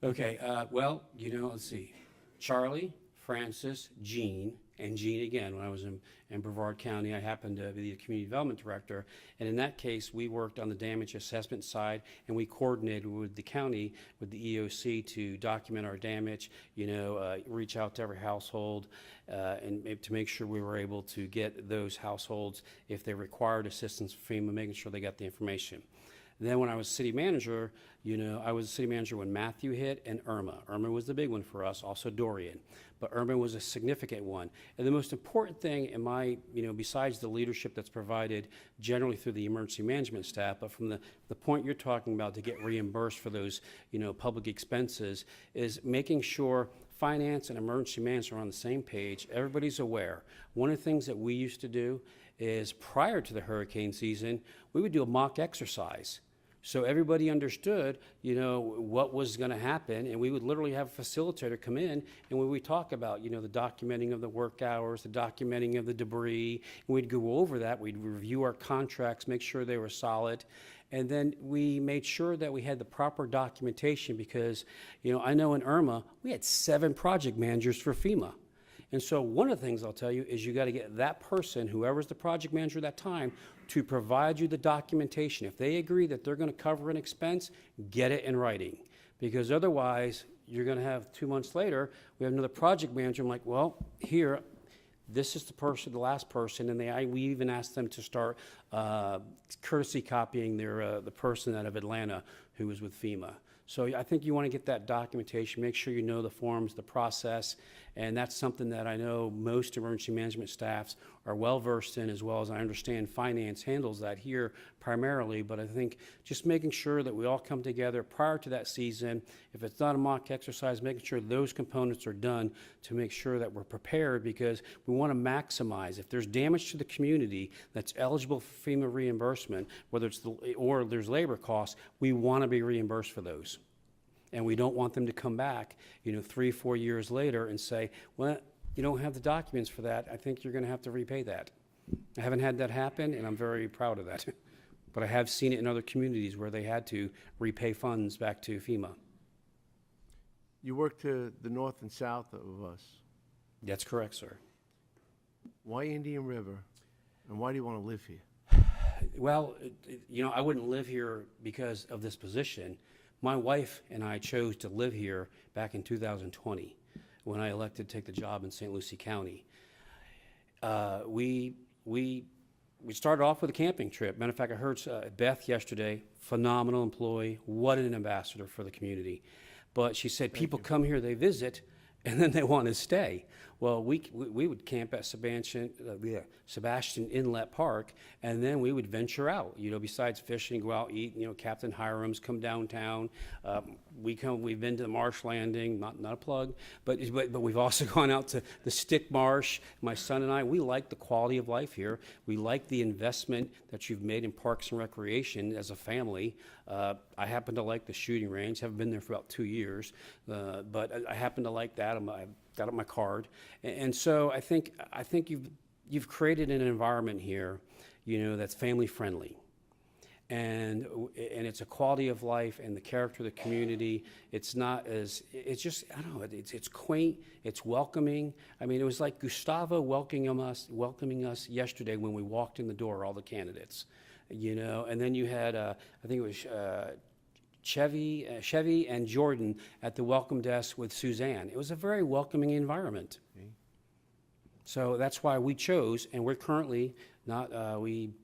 Okay, well, let's see. Charlie, Francis, Jean, and Jean again. When I was in Brevard County, I happened to be the community development director. And in that case, we worked on the damage assessment side, and we coordinated with the county, with the EOC, to document our damage, reach out to every household, and to make sure we were able to get those households, if they required assistance from FEMA, making sure they got the information. Then when I was city manager, I was city manager when Matthew hit and Irma. Irma was the big one for us, also Dorian. But Irma was a significant one. And the most important thing in my, besides the leadership that's provided generally through the emergency management staff, but from the point you're talking about to get reimbursed for those, public expenses, is making sure finance and emergency management are on the same page. Everybody's aware. One of the things that we used to do is prior to the hurricane season, we would do a mock exercise. So everybody understood, what was going to happen, and we would literally have a facilitator come in, and when we talk about, the documenting of the work hours, the documenting of the debris, and we'd go over that, we'd review our contracts, make sure they were solid, and then we made sure that we had the proper documentation because, I know in Irma, we had 7 project managers for FEMA. And so one of the things I'll tell you is you got to get that person, whoever's the project manager at that time, to provide you the documentation. If they agree that they're going to cover an expense, get it in writing. Because otherwise, you're going to have 2 months later, we have another project manager. I'm like, well, here, this is the person, the last person, and we even asked them to start courtesy copying the person out of Atlanta who was with FEMA. So I think you want to get that documentation, make sure you know the forms, the process, and that's something that I know most emergency management staffs are well-versed in, as well as I understand finance handles that here primarily. But I think just making sure that we all come together prior to that season, if it's not a mock exercise, making sure those components are done to make sure that we're prepared, because we want to maximize. If there's damage to the community that's eligible for FEMA reimbursement, whether it's or there's labor costs, we want to be reimbursed for those. And we don't want them to come back, 3, 4 years later and say, well, you don't have the documents for that. I think you're going to have to repay that. I haven't had that happen, and I'm very proud of that. But I have seen it in other communities where they had to repay funds back to FEMA. You work to the north and south of us. That's correct, sir. Why Indian River, and why do you want to live here? Well, I wouldn't live here because of this position. My wife and I chose to live here back in 2020 when I elected to take the job in St. Lucie County. We started off with a camping trip. Matter of fact, I heard Beth yesterday, phenomenal employee, what an ambassador for the community. But she said people come here, they visit, and then they want to stay. Well, we would camp at Sebastian Inlet Park, and then we would venture out. Besides fishing, go out, eat. Captain Hiram's, come downtown. We've been to the Marsh Landing, not a plug, but we've also gone out to the Stick Marsh. My son and I, we like the quality of life here. We like the investment that you've made in parks and recreation as a family. I happen to like the shooting range. Haven't been there for about 2 years, but I happen to like that. I've got up my card, and so I think you've created an environment here, that's family friendly, and it's a quality of life and the character of the community. It's not as it's just I don't know. It's quaint. It's welcoming. I mean, it was like Gustavo welcoming us yesterday when we walked in the door. All the candidates, and then you had I think it was. Chevy and Jordan at the welcome desk with Suzanne. It was a very welcoming environment. Okay. So that's why we chose, and we're currently not, we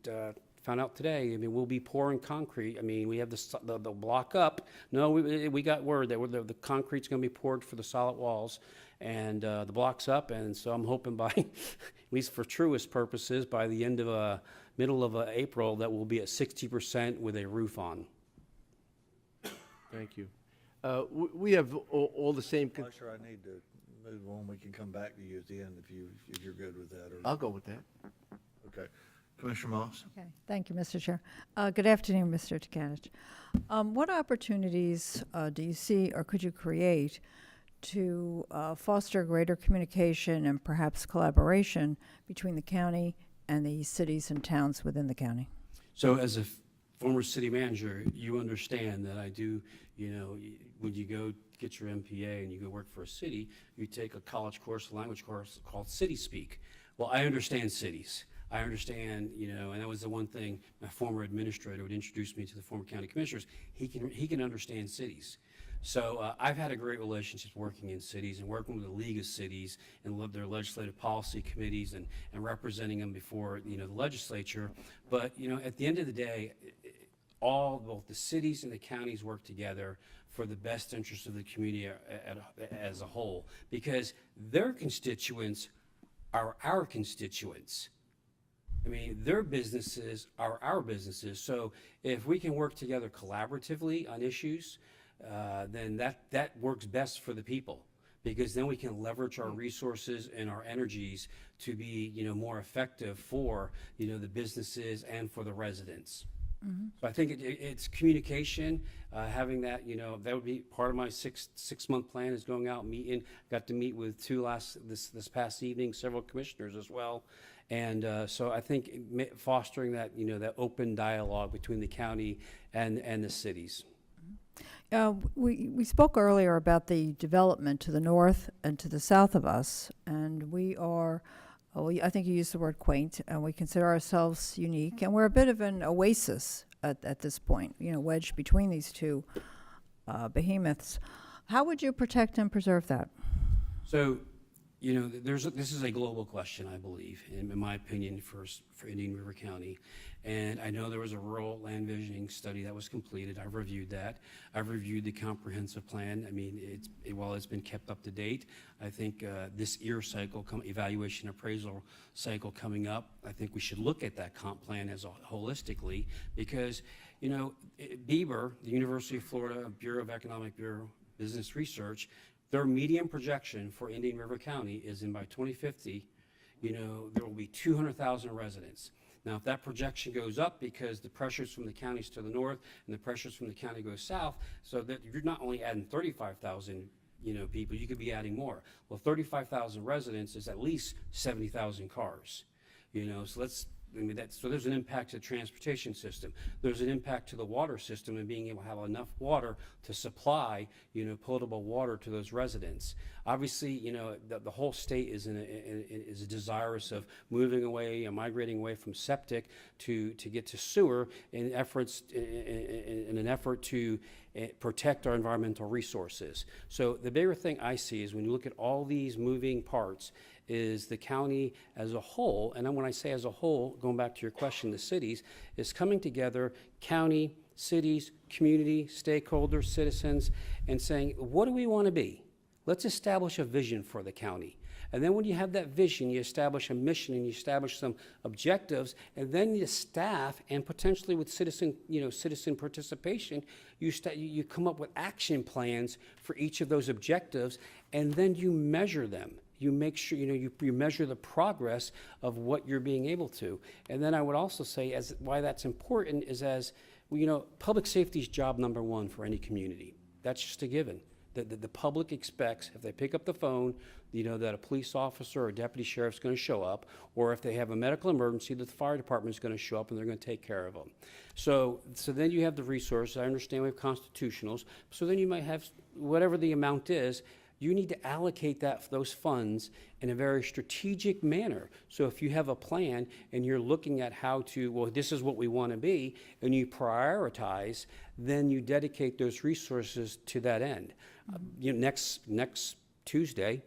found out today, we'll be pouring concrete. We have the block up. No, we got word that the concrete's going to be poured for the solid walls, and the block's up, and so I'm hoping by, at least for truest purposes, by the end of middle of April, that we'll be at 60% with a roof on. Thank you. We have all the same. I'm sure I need to move on. We can come back to you at the end if you're good with that. I'll go with that. Okay. Commissioner Moss. Okay, thank you, Mr. Chair. Good afternoon, Mr. Tkanich. What opportunities do you see or could you create to foster greater communication and perhaps collaboration between the county and the cities and towns within the county? So as a former city manager, you understand that I do, when you go get your MPA and you go work for a city, you take a college course, a language course called City Speak. Well, I understand cities. I understand, and that was the one thing my former administrator would introduce me to the former county commissioners. He can understand cities. So I've had a great relationship working in cities and working with the League of Cities and their legislative policy committees and representing them before, the legislature. But, at the end of the day, both the cities and the counties work together for the best interest of the community as a whole, because their constituents are our constituents. Their businesses are our businesses. So if we can work together collaboratively on issues, then that works best for the people, because then we can leverage our resources and our energies to be, more effective for, the businesses and for the residents. Mm-hmm. So I think it's communication, having that, that would be part of my six-month plan is going out and meeting. Got to meet with this past evening, several commissioners as well. And so I think fostering that, that open dialogue between the county and the cities. We spoke earlier about the development to the north and to the south of us, and we are, I think you used the word quaint, and we consider ourselves unique, and we're a bit of an oasis at this point, wedged between these two behemoths. How would you protect and preserve that? So You know, this is a global question, I believe, in my opinion, for Indian River County. And I know there was a rural land visioning study that was completed. I've reviewed that. I've reviewed the comprehensive plan. I mean, while it's been kept up to date, I think this year cycle, evaluation appraisal cycle coming up, I think we should look at that comp plan as holistically, because, you know, BEBR, the University of Florida Bureau of Economic Business Research, their median projection for Indian River County is by 2050, you know, there will be 200,000 residents. Now, if that projection goes up because the pressures from the counties to the north and the pressures from the county go south, so that you're not only adding 35,000, you know, people, you could be adding more. Well, 35,000 residents is at least 70,000 cars, you know, so so there's an impact to the transportation system. There's an impact to the water system and being able to have enough water to supply, you know, potable water to those residents. Obviously, you know, the whole state is desirous of moving away and migrating away from septic to get to sewer in an effort to protect our environmental resources. So the bigger thing I see is when you look at all these moving parts, is the county as a whole, and then when I say as a whole, going back to your question, the cities, is coming together, county, cities, community, stakeholders, citizens, and saying, what do we want to be? Let's establish a vision for the county. And then when you have that vision, you establish a mission and you establish some objectives, and then the staff and potentially with citizen participation, you come up with action plans for each of those objectives, and then you measure them. You make sure, you know, you measure the progress of what you're being able to. And then I would also say why that's important is you know, public safety is job number one for any community. That's just a given. The public expects, if they pick up the phone, you know, that a police officer or a deputy sheriff's going to show up, or if they have a medical emergency, that the fire department is going to show up and they're going to take care of them. So then you have the resources. I understand we have constitutionals. So then you might have whatever the amount is. You need to allocate those funds in a very strategic manner. So if you have a plan and you're looking at how to, well, this is what we want to be, and you prioritize, then you dedicate those resources to that end. You know, next Tuesday,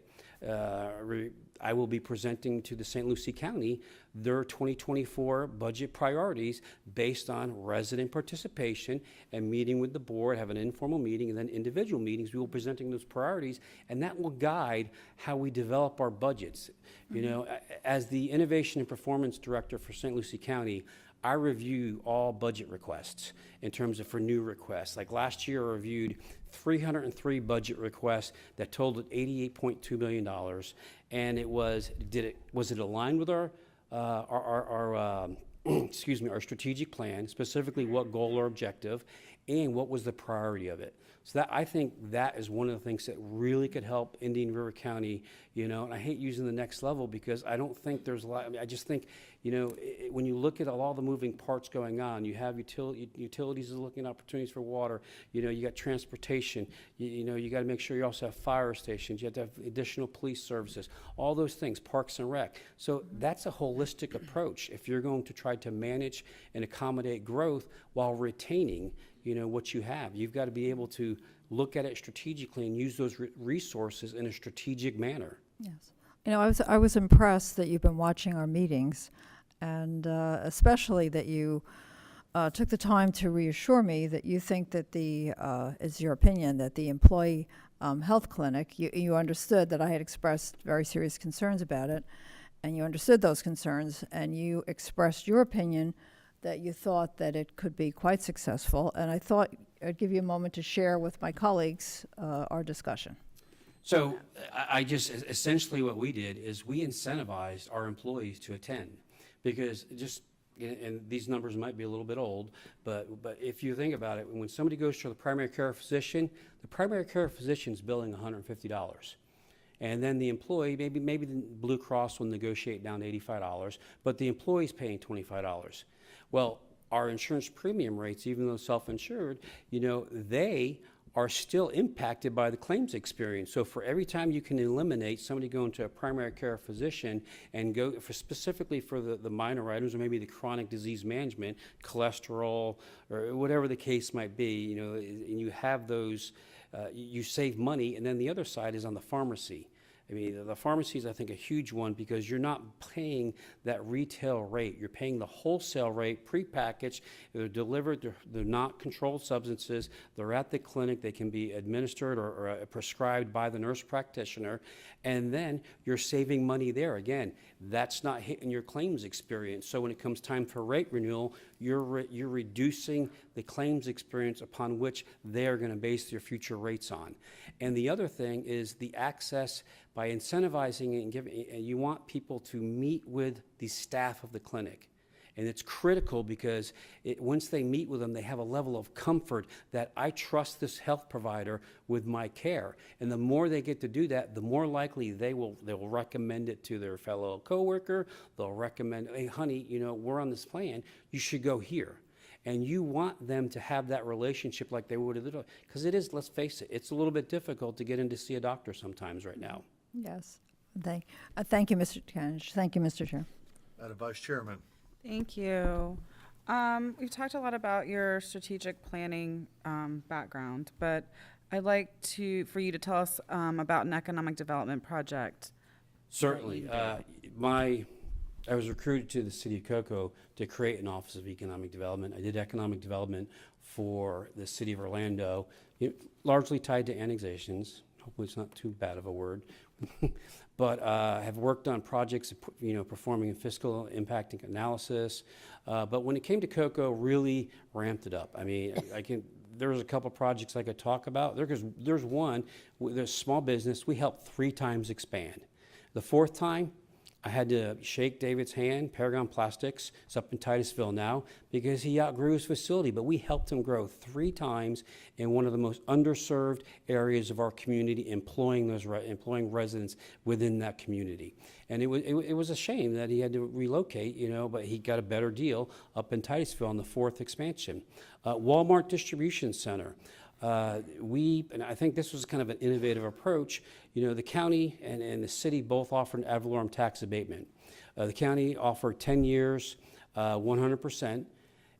I will be presenting to the St. Lucie County their 2024 budget priorities based on resident participation and meeting with the board, have an informal meeting, and then individual meetings. We will be presenting those priorities, and that will guide how we develop our budgets. You know, as the Innovation and Performance Director for St. Lucie County, I review all budget requests in terms of for new requests. Like last year, I reviewed 303 budget requests that totaled $88.2 million, and was it aligned with our our strategic plan, specifically what goal or objective, and what was the priority of it. So I think that is one of the things that really could help Indian River County, you know, and I hate using the next level because I don't think there's a lot, I mean, I just think, you know, when you look at all the moving parts going on, you have utilities looking at opportunities for water, you know, you got transportation, you know, you got to make sure you also have fire stations, you have to have additional police services, all those things, parks and rec. So that's a holistic approach if you're going to try to manage and accommodate growth while retaining, you know, what you have. You've got to be able to look at it strategically and use those resources in a strategic manner. Yes. You know, I was impressed that you've been watching our meetings, and especially that you took the time to reassure me that you think that it's your opinion that the employee health clinic, you understood that I had expressed very serious concerns about it, and you understood those concerns, and you expressed your opinion that you thought that it could be quite successful, and I thought I'd give you a moment to share with my colleagues our discussion. So I just, essentially what we did is we incentivized our employees to attend, because and these numbers might be a little bit old, but if you think about it, when somebody goes to the primary care physician is billing $150. And then the employee, maybe the Blue Cross will negotiate down to $85, but the employee's paying $25. Well, our insurance premium rates, even though self-insured, you know, they are still impacted by the claims experience. So for every time you can eliminate somebody going to a primary care physician and go specifically for the minor items, or maybe the chronic disease management, cholesterol, or whatever the case might be, you know, and you have those, you save money. And then the other side is on the pharmacy. I mean, the pharmacy is, I think, a huge one because you're not paying that retail rate. You're paying the wholesale rate, prepackaged. They're delivered. They're not controlled substances. They're at the clinic. They can be administered or prescribed by the nurse practitioner. And then you're saving money there. Again, that's not hitting your claims experience. So when it comes time for rate renewal, you're reducing the claims experience upon which they're going to base their future rates on. And the other thing is the access by incentivizing it and giving, and you want people to meet with the staff of the clinic. And it's critical because once they meet with them, they have a level of comfort that I trust this health provider with my care. And the more they get to do that, the more likely they will recommend it to their fellow coworker. They'll recommend, hey, honey, you know, we're on this plan. You should go here. And you want them to have that relationship like they would at the doctor. Because it is, let's face it, it's a little bit difficult to get in to see a doctor sometimes right now. Yes. Thank you, Mr. Kench. Thank you, Mr. Chair. Madam Vice Chairman. Thank you. We've talked a lot about your strategic planning background, but I'd like for you to tell us about an economic development project. Certainly. I was recruited to the city of Cocoa to create an Office of Economic Development. I did economic development for the city of Orlando, largely tied to annexations. Hopefully it's not too bad of a word. But have worked on projects, performing a fiscal impact analysis. But when it came to Cocoa, really ramped it up. I mean, there was a couple projects I could talk about. There's one, there's small business, we helped 3 times expand. The 4th time, I had to shake David's hand, Paragon Plastics, it's up in Titusville now, because he outgrew his facility, but we helped him grow 3 times in one of the most underserved areas of our community, employing residents within that community. And it was a shame that he had to relocate, but he got a better deal up in Titusville on the 4th expansion. Walmart Distribution Center. And I think this was kind of an innovative approach. The county and the city both offered an ad valorem tax abatement. The county offered 10 years, 100%.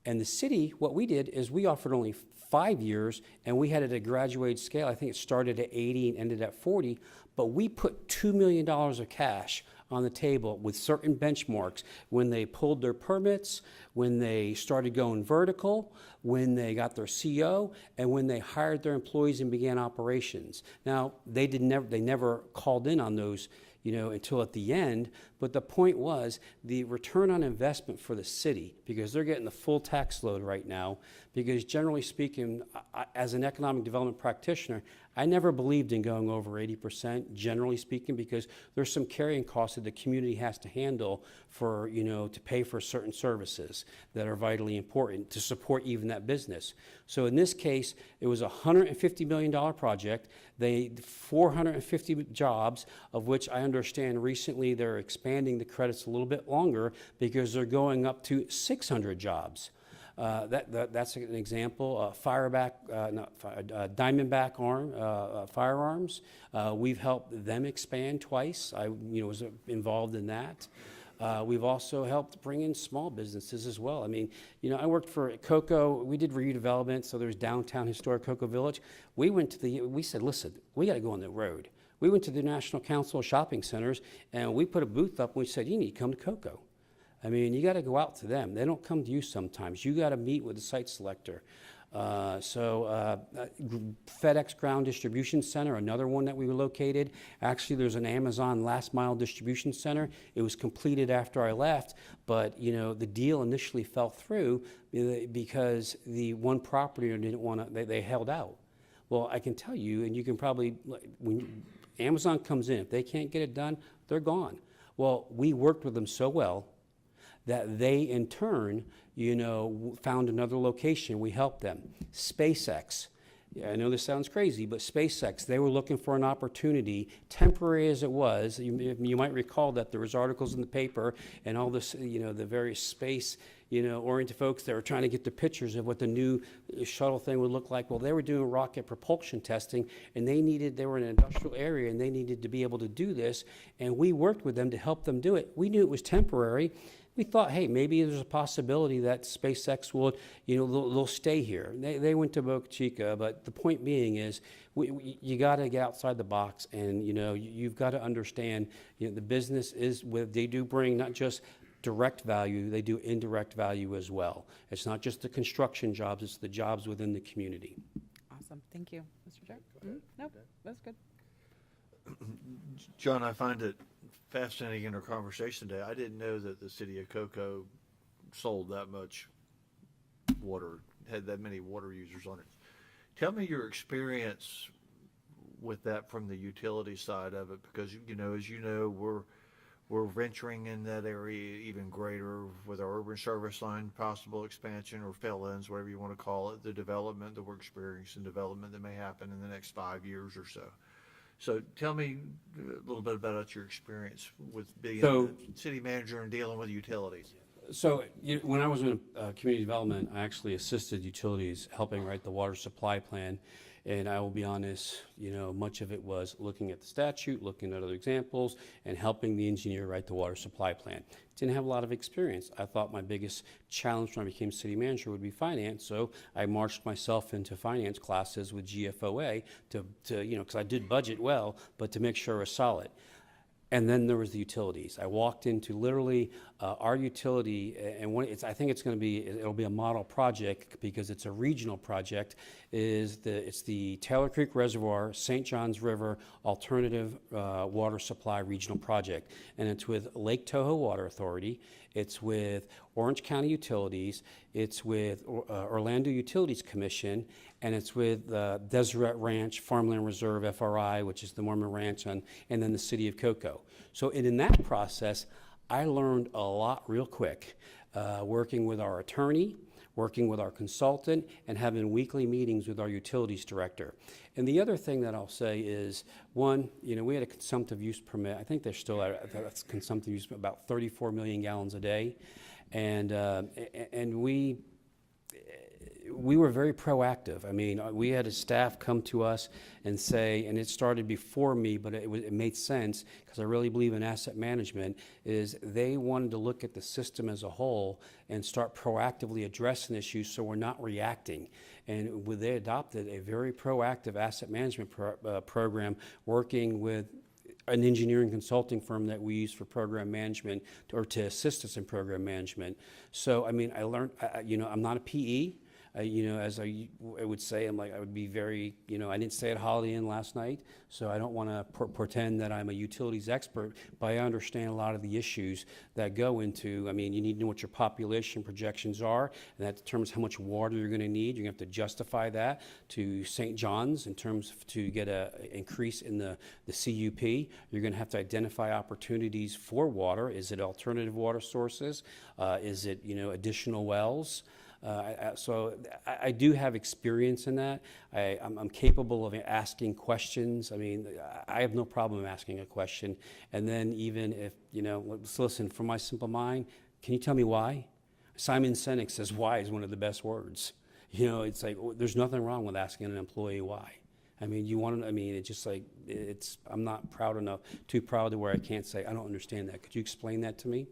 And the city, what we did is we offered only 5 years, and we had it at a graduated scale. I think it started at 80 and ended at 40. But we put $2 million of cash on the table with certain benchmarks when they pulled their permits, when they started going vertical, when they got their CO, and when they hired their employees and began operations. Now, they never called in on those, until at the end, but the point was the return on investment for the city, because they're getting the full tax load right now, because generally speaking, as an economic development practitioner, I never believed in going over 80%, generally speaking, because there's some carrying costs that the community has to handle for, to pay for certain services that are vitally important to support even that business. So in this case, it was a $150 million project. 450 jobs, of which I understand recently they're expanding the credits a little bit longer because they're going up to 600 jobs. That's an example. Diamondback firearms. We've helped them expand twice. I was involved in that. We've also helped bring in small businesses as well. I mean, I worked for Cocoa. We did redevelopment, so there's downtown historic Cocoa Village. We said, listen, we got to go on the road. We went to the National Council of Shopping Centers, and we put a booth up, and we said, you need to come to Cocoa. I mean, you got to go out to them. They don't come to you sometimes. You got to meet with the site selector. FedEx Ground Distribution Center, another one that we located. Actually, there's an Amazon last mile distribution center. It was completed after I left, but the deal initially fell through because the one property owner didn't want to, they held out. Well, I can tell you, and you can probably, when Amazon comes in, if they can't get it done, they're gone. Well, we worked with them so well that they, in turn, found another location. We helped them. SpaceX. I know this sounds crazy, but SpaceX, they were looking for an opportunity, temporary as it was. You might recall that there was articles in the paper and all this, the various space, oriented folks that were trying to get the pictures of what the new shuttle thing would look like. Well, they were doing rocket propulsion testing, and they were in an industrial area, and they needed to be able to do this, and we worked with them to help them do it. We knew it was temporary. We thought, hey, maybe there's a possibility that SpaceX will, they'll stay here. They went to Boca Chica, but the point being is you got to get outside the box, and, you've got to understand, the business they do bring not just direct value, they do indirect value as well. It's not just the construction jobs, it's the jobs within the community. Awesome, thank you. Mr. Chair? Nope, that's good. John, I find it fascinating in our conversation today. I didn't know that the city of Cocoa sold that much water, had that many water users on it. Tell me your experience with that from the utility side of it, because, as you know, we're venturing in that area even greater with our urban service line possible expansion, or fill-ins, whatever you want to call it, the development that we're experiencing, development that may happen in the next 5 years or so. So tell me a little bit about your experience with being a city manager and dealing with utilities. So when I was in community development, I actually assisted utilities helping write the water supply plan. And I will be honest, much of it was looking at the statute, looking at other examples, and helping the engineer write the water supply plan. Didn't have a lot of experience. I thought my biggest challenge when I became city manager would be finance, so I marched myself into finance classes with GFOA to because I did budget well, but to make sure it was solid. And then there was the utilities. I walked into literally our utility, and I think it'll be a model project because it's a regional project. It's the Taylor Creek Reservoir, St. Johns River Alternative Water Supply Regional Project, and it's with Lake Toho Water Authority. It's with Orange County Utilities. It's with Orlando Utilities Commission, and it's with Deseret Ranch Farmland Reserve FRI, which is the Mormon Ranch, and then the city of Cocoa. So in that process, I learned a lot real quick, working with our attorney, working with our consultant, and having weekly meetings with our utilities director. And the other thing that I'll say is, one, we had a consumptive use permit. I think they're still at that's consumptive use about 34 million gallons a day, and we were very proactive. I mean, we had a staff come to us and say, and it started before me, but it made sense because I really believe in asset management, is they wanted to look at the system as a whole and start proactively addressing issues so we're not reacting. And they adopted a very proactive asset management program, working with an engineering consulting firm that we use for program management or to assist us in program management. So, I mean, I learned, I'm not a PE. As I would say, I would be very, I didn't stay at Holiday Inn last night, so I don't want to pretend that I'm a utilities expert, but I understand a lot of the issues that go into, you need to know what your population projections are, and that determines how much water you're going to need. You're going to have to justify that to St. John's in terms of to get an increase in the CUP. You're going to have to identify opportunities for water. Is it alternative water sources? Is it, additional wells? So I do have experience in that. I'm capable of asking questions. I have no problem asking a question. And then even if, listen, from my simple mind, can you tell me why? Simon Sinek says why is one of the best words. It's like, there's nothing wrong with asking an employee why. It's just like, I'm not too proud to where I can't say, I don't understand that. Could you explain that to me?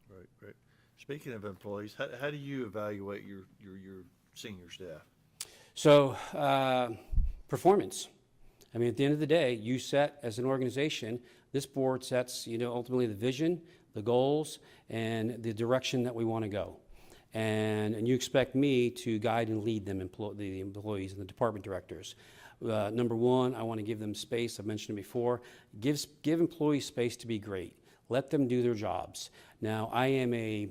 Right. Speaking of employees, how do you evaluate your senior staff? So, performance. At the end of the day, you set as an organization, this board sets, ultimately the vision, the goals, and the direction that we want to go. And you expect me to guide and lead them, the employees and the department directors. Number one, I want to give them space. I've mentioned it before. Give employees space to be great. Let them do their jobs. Now, I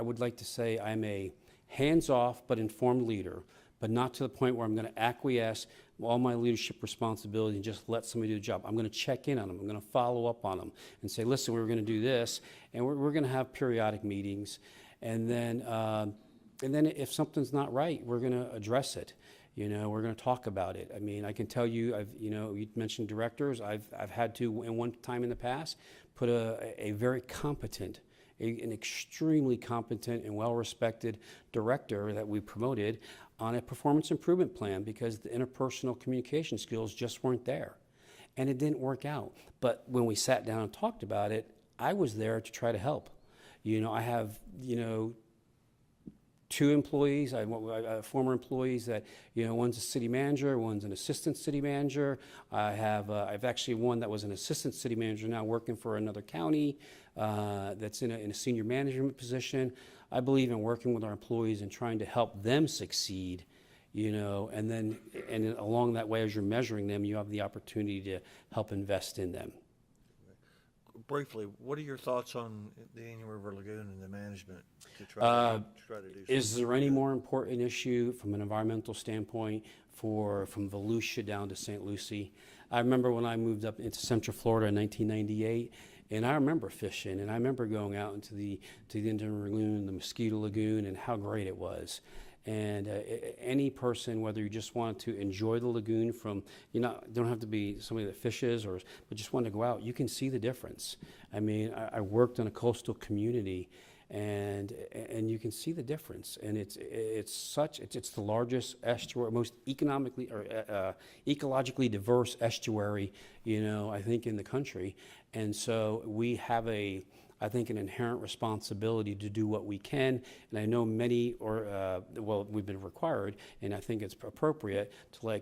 would like to say I'm a hands-off but informed leader, but not to the point where I'm going to acquiesce all my leadership responsibility and just let somebody do the job. I'm going to check in on them. I'm going to follow up on them and say, listen, we're going to do this, and we're going to have periodic meetings. And then if something's not right, we're going to address it. We're going to talk about it. I can tell you, you mentioned directors. I've had to, in one time in the past, put a very competent, an extremely competent and well-respected director that we promoted on a performance improvement plan because the interpersonal communication skills just weren't there. And it didn't work out. But when we sat down and talked about it, I was there to try to help. I have, two employees, former employees that, one's a city manager, one's an assistant city manager. I've actually one that was an assistant city manager now working for another county that's in a senior management position. I believe in working with our employees and trying to help them succeed, and along that way, as you're measuring them, you have the opportunity to help invest in them. Briefly, what are your thoughts on the Indian River Lagoon and the management to try to do something? Is there any more important issue from an environmental standpoint from Volusia down to St. Lucie? I remember when I moved up into Central Florida in 1998, and I remember fishing, and I remember going out into the Indian Lagoon, the Mosquito Lagoon, and how great it was. And any person, whether you just want to enjoy the lagoon don't have to be somebody that fishes but just want to go out, you can see the difference. I mean, I worked in a coastal community, and you can see the difference. And it's the largest estuary, most economically or ecologically diverse estuary, I think in the country. And so we have I think an inherent responsibility to do what we can, and I know we've been required, and I think it's appropriate to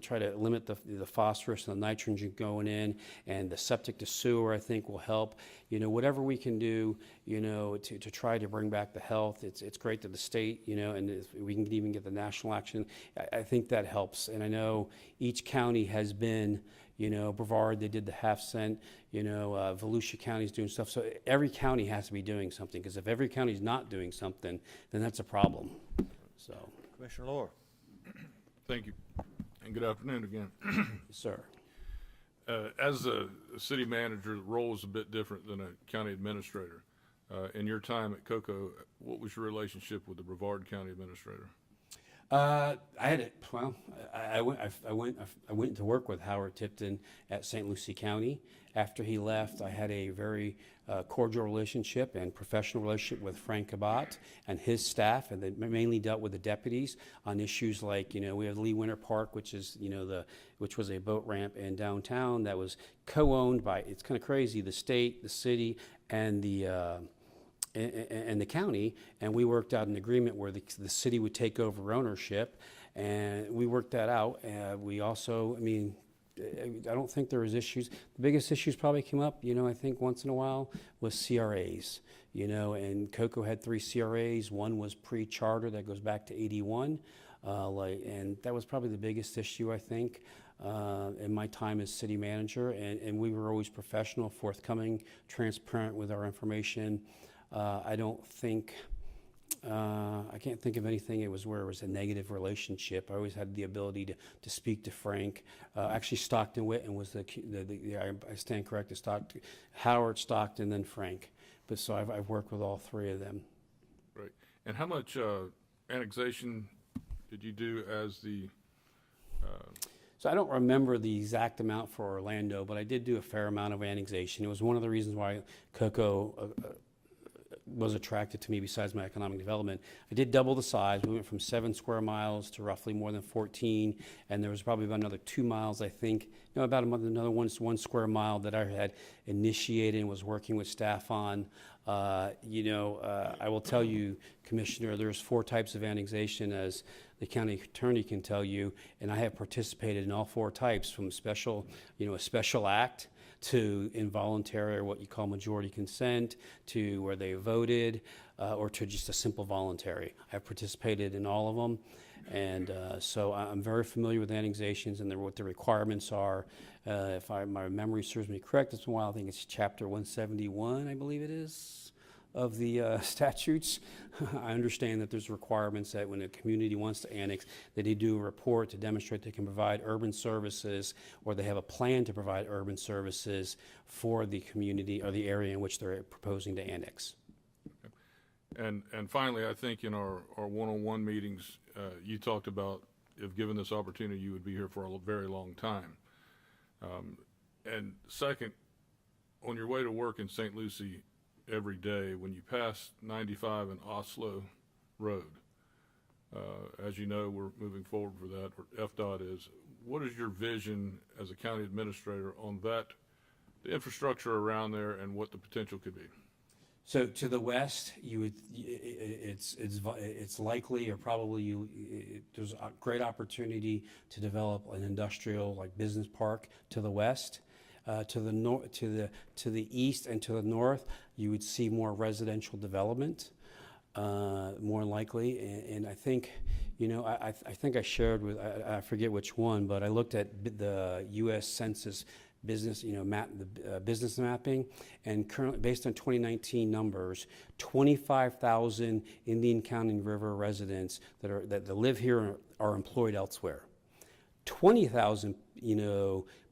try to limit the phosphorus and the nitrogen going in, and the septic to sewer I think will help. Whatever we can do, to try to bring back the health. It's great that the state, and if we can even get the national action, I think that helps. And I know each county has been. Brevard, they did the half cent, Volusia County's doing stuff. So every county has to be doing something, because if every county's not doing something, then that's a problem. So, Commissioner Lohr. Thank you, and good afternoon again. Yes, sir. As a city manager, the role is a bit different than a county administrator. In your time at COCO, what was your relationship with the Brevard County Administrator? I went to work with Howard Tipton at St. Lucie County. After he left, I had a very cordial relationship and professional relationship with Frank Abbott and his staff, and they mainly dealt with the deputies on issues like, we have Lee Winter Park, which is, which was a boat ramp in downtown that was co-owned by, it's kind of crazy, the state, the city, and the county, and we worked out an agreement where the city would take over ownership, and we worked that out. We also, I don't think there was issues. The biggest issues probably came up, I think once in a while, was CRAs, and COCO had 3 CRAs. One was pre-charter that goes back to 81, and that was probably the biggest issue, I think, in my time as city manager, and we were always professional, forthcoming, transparent with our information. I can't think of anything where it was a negative relationship. I always had the ability to speak to Frank. Actually, Stockton Whitten was I stand corrected, Howard, Stockton, then Frank. But so I've worked with all 3 of them. Right. And how much annexation did you do as the... So I don't remember the exact amount for Orlando, but I did do a fair amount of annexation. It was one of the reasons why COCO was attracted to me besides my economic development. I did double the size. We went from 7 square miles to roughly more than 14, and there was probably about another 2 miles, I think, about another 1 square mile that I had initiated and was working with staff on. I will tell you, Commissioner, there's 4 types of annexation, as the county attorney can tell you, and I have participated in all 4 types, from a special act to involuntary, or what you call majority consent, to where they voted, or to just a simple voluntary. I've participated in all of them, and so I'm very familiar with annexations and what the requirements are. If my memory serves me correct, it's a while, I think it's chapter 171, I believe it is, of the statutes. I understand that there's requirements that when a community wants to annex, that they do a report to demonstrate they can provide urban services, or they have a plan to provide urban services for the community or the area in which they're proposing to annex. And finally, I think in our one-on-one meetings, you talked about, if given this opportunity, you would be here for a very long time. And second, on your way to work in St. Lucie every day, when you pass 95 and Oslo Road, as you know, we're moving forward for that, or FDOT is, what is your vision as a county administrator on that, the infrastructure around there, and what the potential could be? So to the west, you would, it's likely or probably there's a great opportunity to develop an industrial like business park to the west. To the north, to the east and to the north, you would see more residential development, more likely. And I think, I think I shared with, I forget which one, but I looked at the U.S. Census business, business mapping, and currently, based on 2019 numbers, 25,000 Indian County River residents that live here are employed elsewhere. 20,000,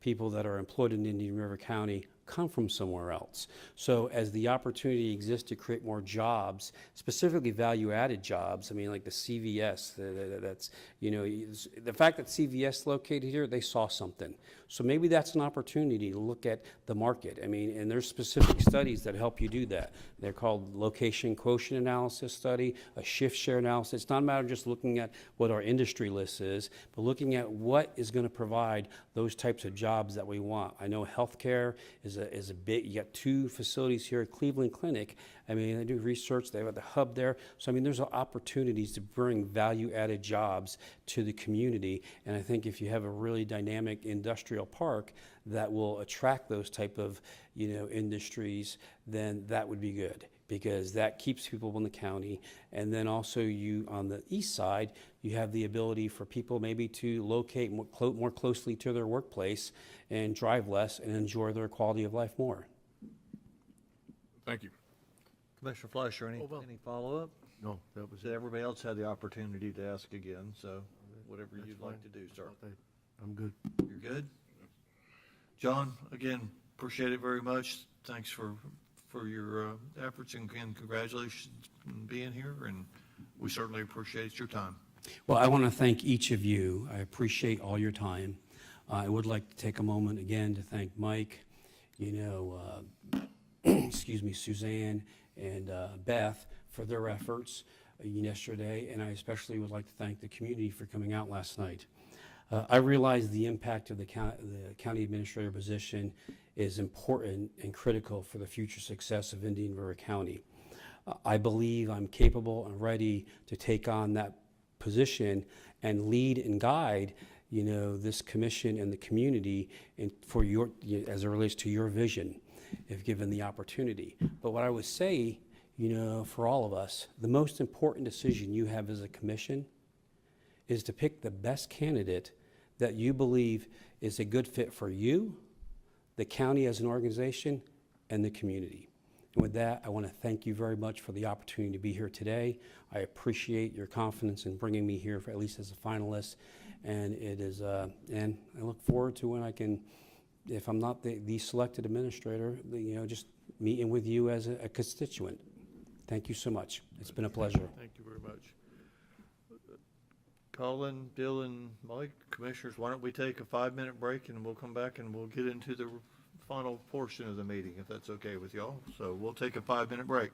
people that are employed in Indian River County come from somewhere else. So as the opportunity exists to create more jobs, specifically value-added jobs, I mean, like the CVS, that's, the fact that CVS located here, they saw something. So maybe that's an opportunity to look at the market. I mean, and there's specific studies that help you do that. They're called location quotient analysis study, a shift share analysis. It's not a matter of just looking at what our industry list is, but looking at what is going to provide those types of jobs that we want. I know healthcare is a big, you got 2 facilities here at Cleveland Clinic. I mean, they do research, they have the hub there. So, I mean, there's opportunities to bring value-added jobs to the community. And I think if you have a really dynamic industrial park that will attract those type of, industries, then that would be good, because that keeps people in the county. And then also you, on the east side, you have the ability for people maybe to locate more closely to their workplace and drive less and enjoy their quality of life more. Thank you. Commissioner Fleischer, any follow-up? No, that was So everybody else had the opportunity to ask again, so whatever you'd like to do, sir. I'm good. You're good? John, again, appreciate it very much. Thanks for your efforts, and again, congratulations on being here, and we certainly appreciate your time. Well, I want to thank each of you. I appreciate all your time. I would like to take a moment again to thank Mike, excuse me, Suzanne and Beth for their efforts yesterday, and I especially would like to thank the community for coming out last night. I realize the impact of the county administrator position is important and critical for the future success of Indian River County. I believe I'm capable and ready to take on that position and lead and guide, this commission and the community and for your, as it relates to your vision, if given the opportunity. But what I would say, for all of us, the most important decision you have as a commission is to pick the best candidate that you believe is a good fit for you, the county as an organization, and the community. And with that, I want to thank you very much for the opportunity to be here today. I appreciate your confidence in bringing me here, for at least as a finalist. And it is, and I look forward to when I can, if I'm not the selected administrator, just meeting with you as a constituent. Thank you so much. It's been a pleasure. Thank you very much. Colin, Bill, and Mike, commissioners, why don't we take a 5-minute break, and we'll come back and we'll get into the final portion of the meeting, if that's okay with y'all. So we'll take a 5-minute break.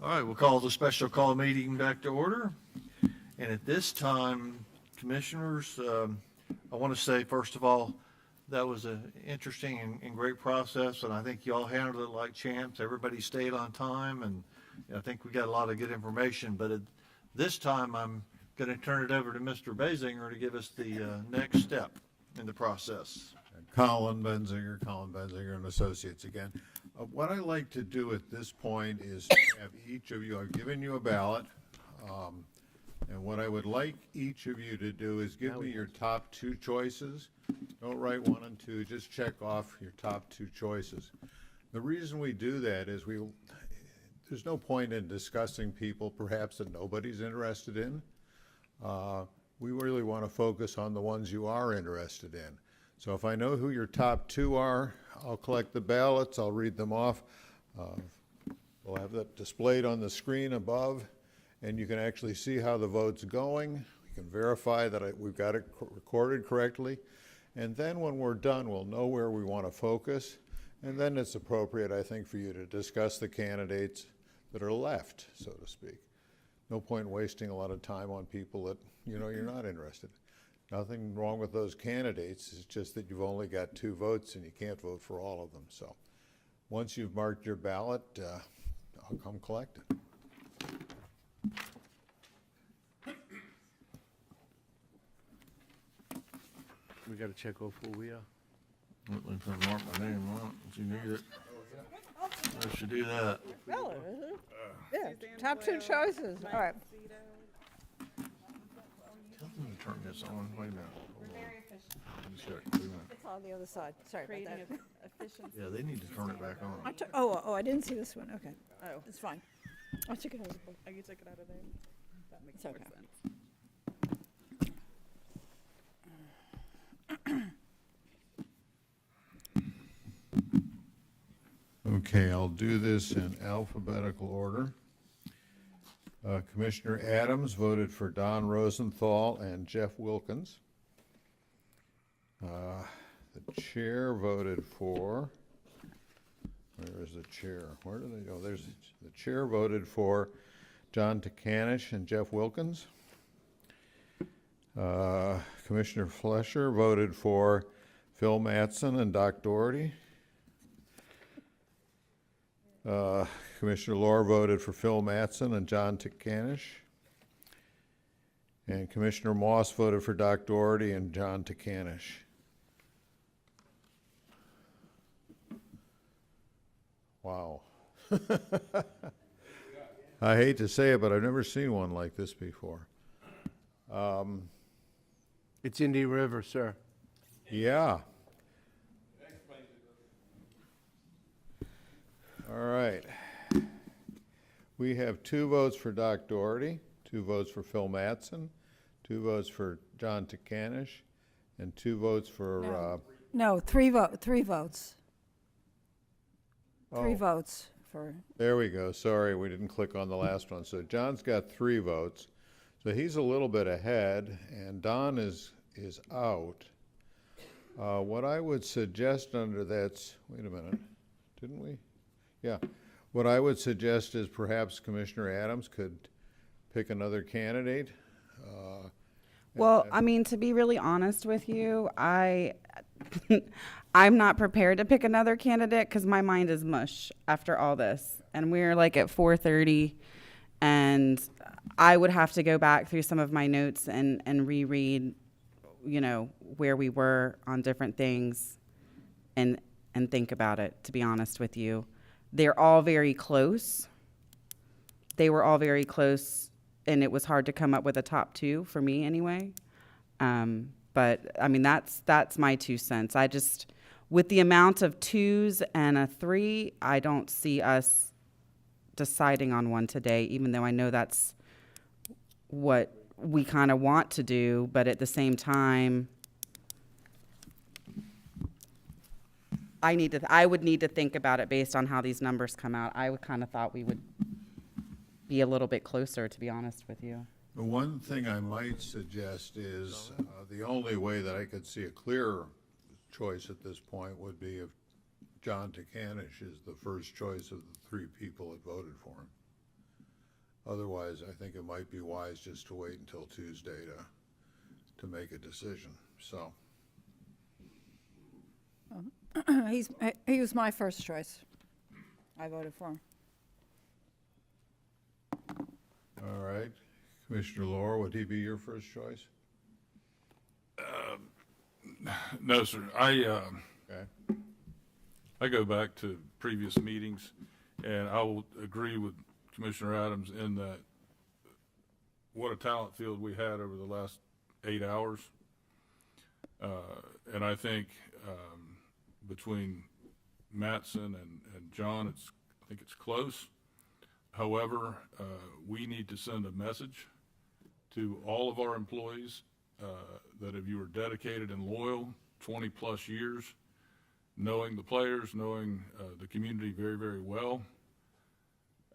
All right, we'll call the special call meeting back to order. And at this time, commissioners, I want to say, first of all, that was an interesting and great process, and I think you all handled it like champs. Everybody stayed on time, and I think we got a lot of good information. But at this time, I'm going to turn it over to Mr. Basinger to give us the next step in the process. Colin Benzinger and Associates again. What I like to do at this point is have each of you, I've given you a ballot, and what I would like each of you to do is give me your top two choices. Don't write 1 and 2, just check off your top 2 choices. The reason we do that is there's no point in discussing people perhaps that nobody's interested in. We really want to focus on the ones you are interested in. So if I know who your top 2 are, I'll collect the ballots, I'll read them off. We'll have that displayed on the screen above, and you can actually see how the vote's going. We can verify that we've got it recorded correctly. And then when we're done, we'll know where we want to focus. And then it's appropriate, I think, for you to discuss the candidates that are left, so to speak. No point wasting a lot of time on people that you're not interested in. Nothing wrong with those candidates. It's just that you've only got 2 votes and you can't vote for all of them. So once you've marked your ballot, I'll come collect it. We got to check off who we are. Let me mark my name on it, if you need it. I should do that. Yeah, top 2 choices, all right. Tell them to turn this on. Wait a minute. Hold on. It's on the other side, sorry about that. Yeah, they need to turn it back on. I didn't see this one, okay. Oh, it's fine. I took it out of the book. Oh, you took it out of there? That makes more sense. Okay, I'll do this in alphabetical order. Commissioner Adams voted for Don Rosenthal and Jeff Wilkins. The chair voted for, where is the chair? Where do they go? There's the chair voted for John Takanish and Jeff Wilkins. Commissioner Flesher voted for Phil Matson and Doc Doherty. Commissioner Lohr voted for Phil Matson and John Takanish. And Commissioner Moss voted for Doc Doherty and John Takanish. Wow. I hate to say it, but I've never seen one like this before. It's Indian River, sir. Yeah. All right. We have 2 votes for Doc Doherty, 2 votes for Phil Matson, 2 votes for John Takanish, and 2 votes for... No, 3 votes. 3 Oh. votes for, There we go. Sorry, we didn't click on the last one. So John's got 3 votes. So he's a little bit ahead, and Don is out. What I would suggest under that's... Wait a minute. Didn't we? Yeah. What I would suggest is perhaps Commissioner Adams could pick another candidate. Well, I mean, to be really honest with you, I'm not prepared to pick another candidate because my mind is mush after all this. And we're like at 4:30, and I would have to go back through some of my notes and reread, where we were on different things and think about it, to be honest with you. They're all very close. They were all very close, and it was hard to come up with a top 2 for me anyway. But I mean, that's my 2 cents. I just, with the amount of 2s and a 3, I don't see us deciding on one today, even though I know that's what we kind of want to do. But at the same time, I would need to think about it based on how these numbers come out. I would kind of thought we would be a little bit closer, to be honest with you. The one thing I might suggest is the only way that I could see a clear choice at this point would be if John Takanish is the first choice of the 3 people that voted for him. Otherwise, I think it might be wise just to wait until Tuesday to make a decision, so. He was my first choice. I voted for him. All right. Commissioner Lohr, would he be your first choice? No, sir. Okay. I go back to previous meetings, and I will agree with Commissioner Adams in that what a talent field we had over the last 8 hours. And I think between Matson and John, I think it's close. However, we need to send a message to all of our employees that if you are dedicated and loyal 20 plus years, knowing the players, knowing the community very, very well,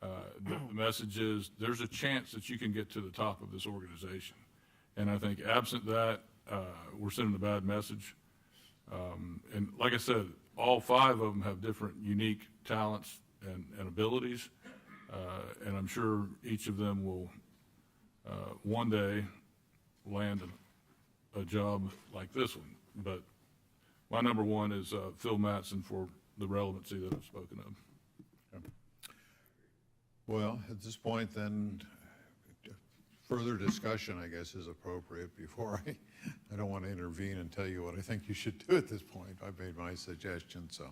the message is there's a chance that you can get to the top of this organization. And I think absent that, we're sending a bad message. And like I said, all 5 of them have different unique talents and abilities. And I'm sure each of them will one day land a job like this one. But my number one is Phil Matson for the relevancy that I've spoken of. Well, at this point, then, further discussion, I guess, is appropriate before I don't want to intervene and tell you what I think you should do at this point. I've made my suggestion, so.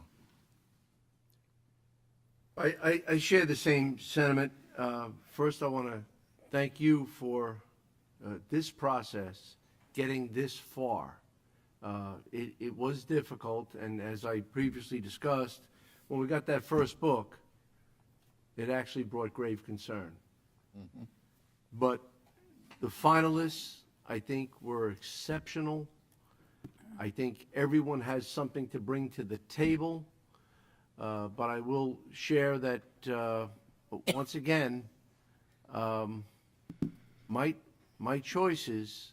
I share the same sentiment. First, I want to thank you for this process, getting this far. It was difficult, and as I previously discussed, when we got that first book, it actually brought grave concern. Mm-hmm. But the finalists, I think, were exceptional. I think everyone has something to bring to the table. But I will share that, once again, my choices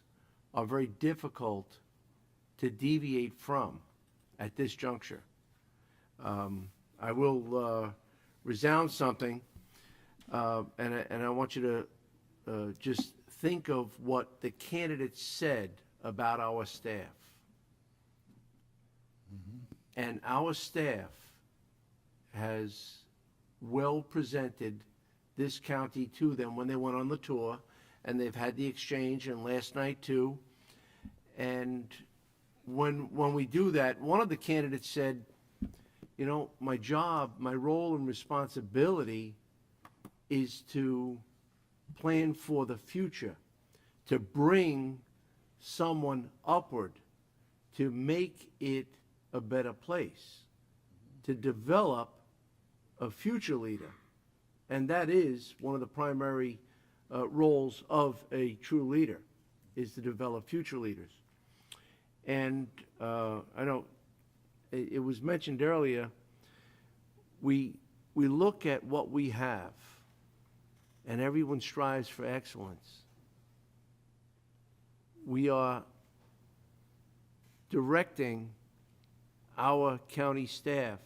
are very difficult to deviate from at this juncture. I will resound something, and I want you to just think of what the candidates said about our staff. Mm-hmm. And our staff has well presented this county to them when they went on the tour, and they've had the exchange, and last night too. And when we do that, one of the candidates said, you know, my job, my role and responsibility is to plan for the future, to bring someone upward, to make it a better place, to develop a future leader. And that is one of the primary roles of a true leader, is to develop future leaders. And I know it was mentioned earlier, we look at what we have, and everyone strives for excellence. We are directing our county staff.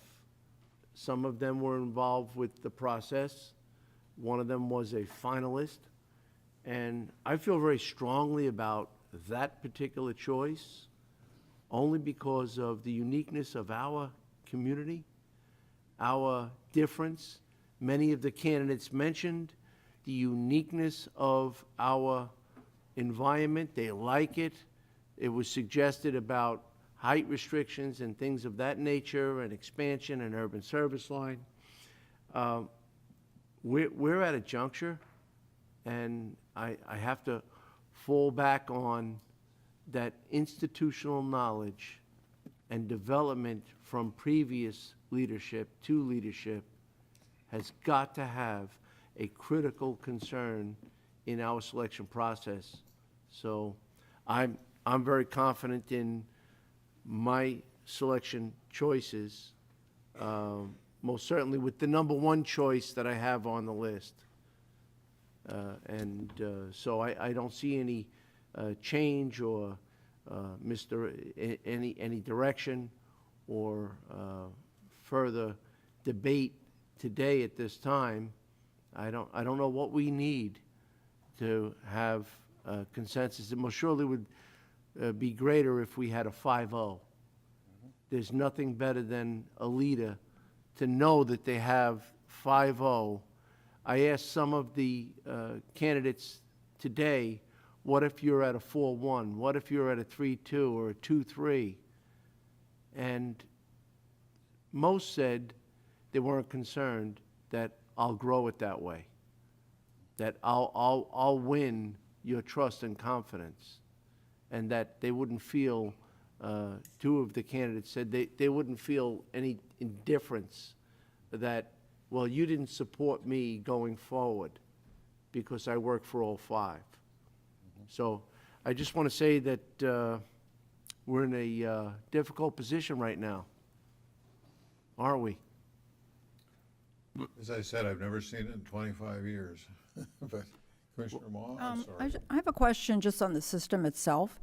Some of them were involved with the process. One of them was a finalist. And I feel very strongly about that particular choice, only because of the uniqueness of our community, our difference. Many of the candidates mentioned the uniqueness of our environment. They like it. It was suggested about height restrictions and things of that nature, and expansion and urban service line. We're at a juncture, and I have to fall back on that institutional knowledge and development from previous leadership to leadership has got to have a critical concern in our selection process. So I'm very confident in my selection choices, most certainly with the number one choice that I have on the list. So I don't see any change or any direction or further debate today at this time. I don't know what we need to have consensus. It most surely would be greater if we had a 5-0. There's nothing better than a leader to know that they have 5-0. I asked some of the candidates today, what if you're at a 4-1? What if you're at a 3-2 or a 2-3? And most said they weren't concerned that I'll grow it that way, that I'll win your trust and confidence, and that they wouldn't feel, two of the candidates said they wouldn't feel any indifference that, well, you didn't support me going forward because I work for all 5. So I just want to say that we're in a difficult position right now, aren't we? As I said, I've never seen it in 25 years. But Commissioner Moss, I have a question just on the system itself.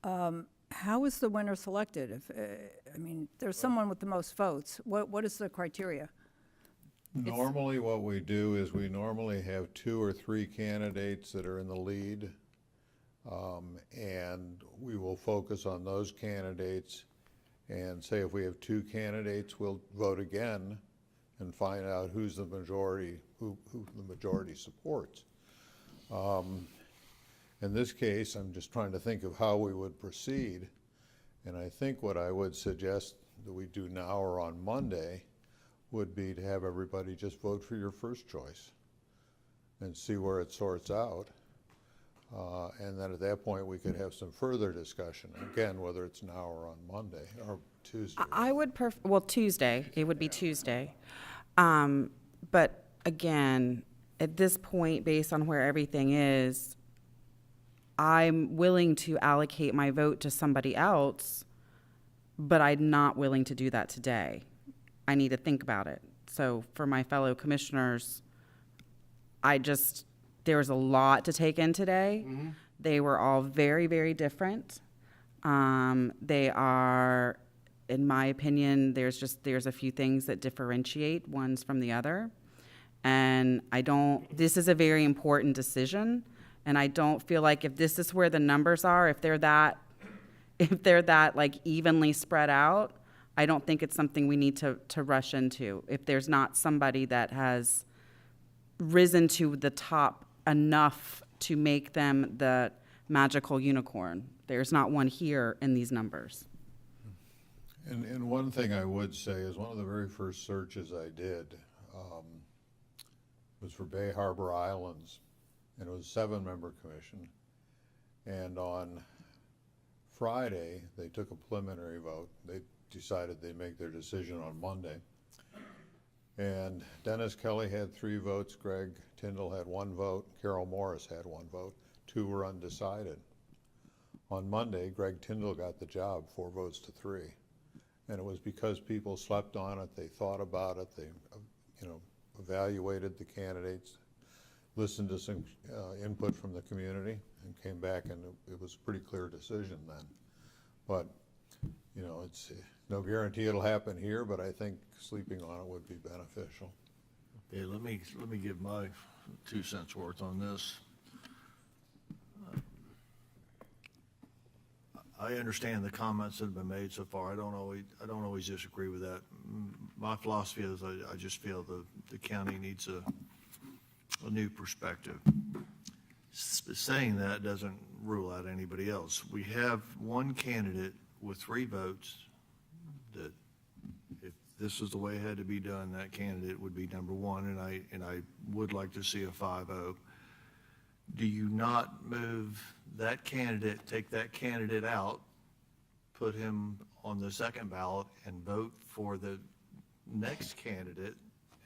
How is the winner selected? If, I mean, there's someone with the most votes. What is the criteria? normally what we do is we normally have 2 or 3 candidates that are in the lead. And we will focus on those candidates and say if we have 2 candidates, we'll vote again and find out who's the majority, who the majority supports. In this case, I'm just trying to think of how we would proceed. And I think what I would suggest that we do now or on Monday would be to have everybody just vote for your first choice and see where it sorts out. And then at that point, we could have some further discussion, again, whether it's now or on Monday or Tuesday. I would well, Tuesday, it would be Tuesday. But again, at this point, based on where everything is, I'm willing to allocate my vote to somebody else, but I'm not willing to do that today. I need to think about it. So for my fellow commissioners, there was a lot to take in today. Mm-hmm. They were all very, very different. They are, in my opinion, there's a few things that differentiate ones from the other. And this is a very important decision. And I don't feel like if this is where the numbers are, if they're that like evenly spread out, I don't think it's something we need to rush into. If there's not somebody that has risen to the top enough to make them the magical unicorn. There's not one here in these numbers. And one thing I would say is one of the very first searches I did was for Bay Harbor Islands, and it was a 7-member commission. And on Friday, they took a preliminary vote. They decided they'd make their decision on Monday. And Dennis Kelly had 3 votes, Greg Tyndall had 1 vote, Carol Morris had 1 vote, 2 were undecided. On Monday, Greg Tyndall got the job, 4 votes to 3. And it was because people slept on it, they thought about it, they evaluated the candidates, listened to some input from the community, and came back, and it was a pretty clear decision then. But, it's no guarantee it'll happen here, but I think sleeping on it would be beneficial. Okay, let me give my 2 cents worth on this. I understand the comments that have been made so far. I don't always disagree with that. My philosophy is I just feel the county needs a new perspective. Saying that doesn't rule out anybody else. We have one candidate with 3 votes that if this is the way it had to be done, that candidate would be number 1, and I would like to see a 5-0. Do you not move that candidate, take that candidate out, put him on the second ballot and vote for the next candidate,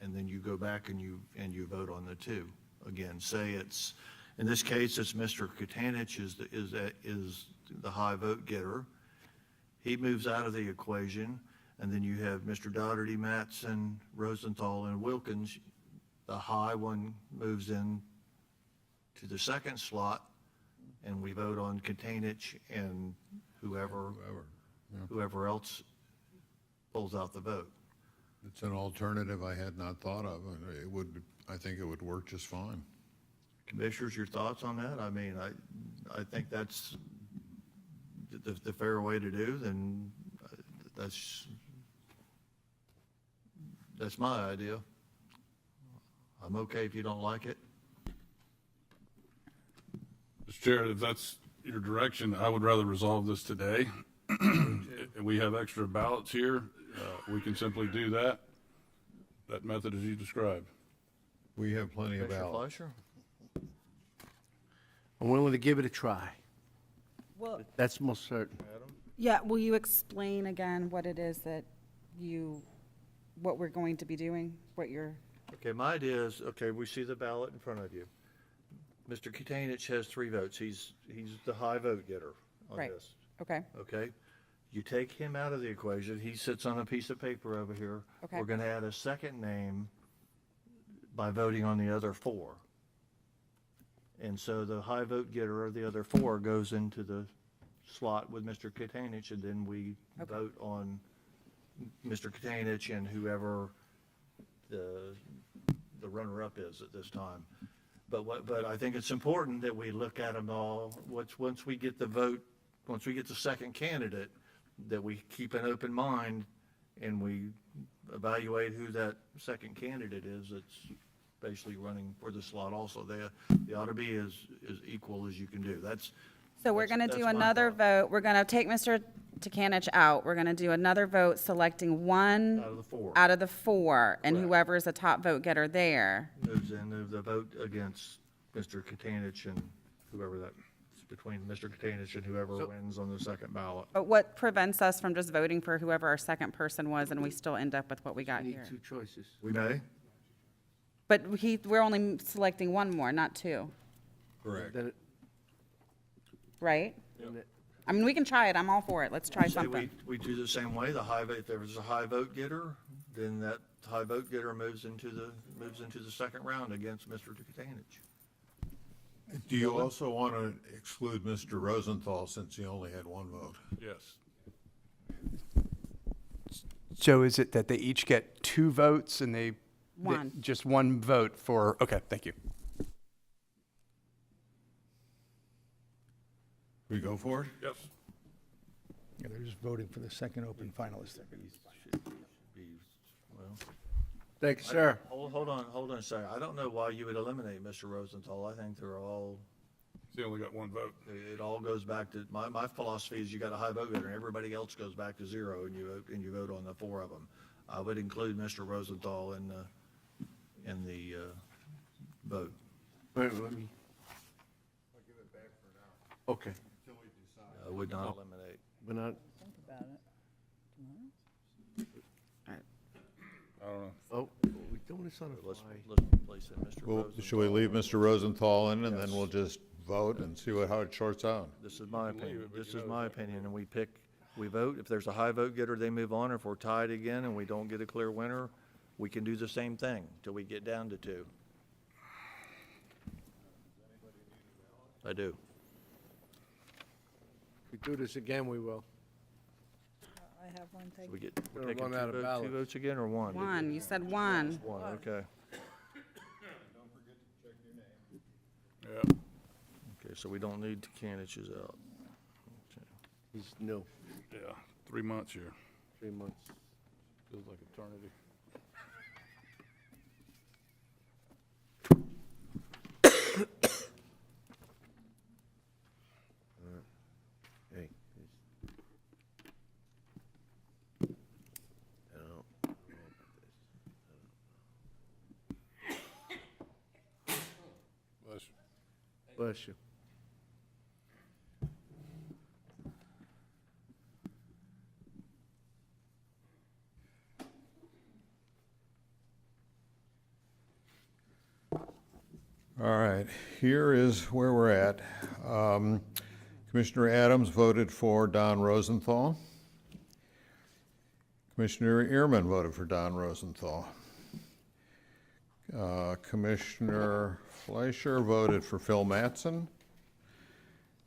and then you go back and you vote on the 2? Again, say it's, in this case, it's Mr. Katanich is the high vote getter. He moves out of the equation, and then you have Mr. Doherty, Matson, Rosenthal, and Wilkins. The high one moves in to the second slot, and we vote on Katanich and whoever else pulls out the vote. It's an alternative I had not thought of. I think it would work just fine. Commissioners, your thoughts on that? I mean, I think that's the fair way to do, then that's my idea. I'm okay if you don't like it. Mr. Chair, if that's your direction, I would rather resolve this today. We have extra ballots here. We can simply do that method as you described. We have plenty of Commissioner ballots. Fleischer? I'm willing to give it a try. Well, That's most certain. yeah, will you explain again what it is that what we're going to be doing, what you're, Okay, my idea is, okay, we see the ballot in front of you. Mr. Katanich has 3 votes. He's the high vote getter on Right. this. okay, Okay? You take him out of the equation. He sits on a piece of paper over here. Okay. We're going to add a second name by voting on the other 4. And so the high vote getter of the other 4 goes into the slot with Mr. Katanich, and then we vote on Mr. Katanich and whoever the runner-up is at this time. But I think it's important that we look at them all. Once we get the vote, once we get the second candidate, that we keep an open mind and we evaluate who that second candidate is that's basically running for the slot also. They ought to be as equal as you can do. so we're gonna That's do my another thought. vote, we're gonna take Mr. Takanich out, we're gonna do another vote selecting one Out of the 4. out of the 4, and Correct. whoever is the top vote getter there. Moves in the vote against Mr. Katanich and whoever that, between Mr. Katanich and whoever wins on the second ballot. But what prevents us from just voting for whoever our second person was, and we still end up with what we got Need here? 2 choices. We may? But we're only selecting 1 more, not 2, Correct. Then it- right? then it- I mean, we can try it, I'm all for it, let's try Say something. we do the same way. If there was a high vote getter, then that high vote getter moves into the second round against Mr. Katanich. Do you also want to exclude Mr. Rosenthal since he only had 1 vote? Yes. So is it that they each get 2 votes and they One. just 1 vote for, okay, thank you. We go for it? Yes. Yeah, they're just voting for the second open finalist. Well, Thank you, sir. hold on a second. I don't know why you would eliminate Mr. Rosenthal. I think they're all, He only got 1 vote. it all goes back to, my philosophy is you got a high vote getter, and everybody else goes back to 0, and you vote on the 4 of them. I would include Mr. Rosenthal in the vote. Wait, let me. Okay. I would not eliminate. We're not, Think about it. I don't know. oh, we're doing this on the Let's fly. place in Mr. Well, Rosenthal. should we leave Mr. Rosenthal in and then we'll just vote and see how it shorts out? This is my Leave opinion. it, but This you is know my it's not opinion, and we vote. If there's a high vote getter, they move on. If we're tied again and we don't get a clear winner, we can do the same thing till we get down to 2. I do. If we do this again, we will. I have one thing. So we're Gonna taking run out of 2 ballots. votes again, or 1? 1, you said 1. 1, okay. Yeah. Okay, so we don't need Kanich's out. He's new, Yeah. 3 months here. 3 months. Feels like eternity. Hey. Bless you. Bless you. All right, here is where we're at. Commissioner Adams voted for Don Rosenthal. Commissioner Ehrman voted for Don Rosenthal. Commissioner Fleischer voted for Phil Matson.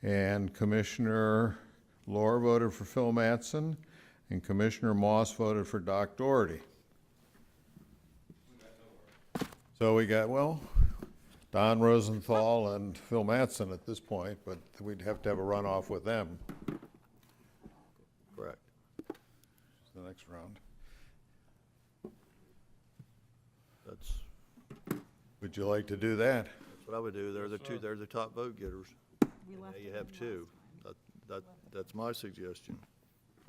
And Commissioner Lohr voted for Phil Matson. And Commissioner Moss voted for Doc Doherty. So we got, well, Don Rosenthal and Phil Matson at this point, but we'd have to have a runoff with them. Correct. The next round. That's Would you like to do that? what I would do. They're the top vote getters. Now you have two. That's my suggestion.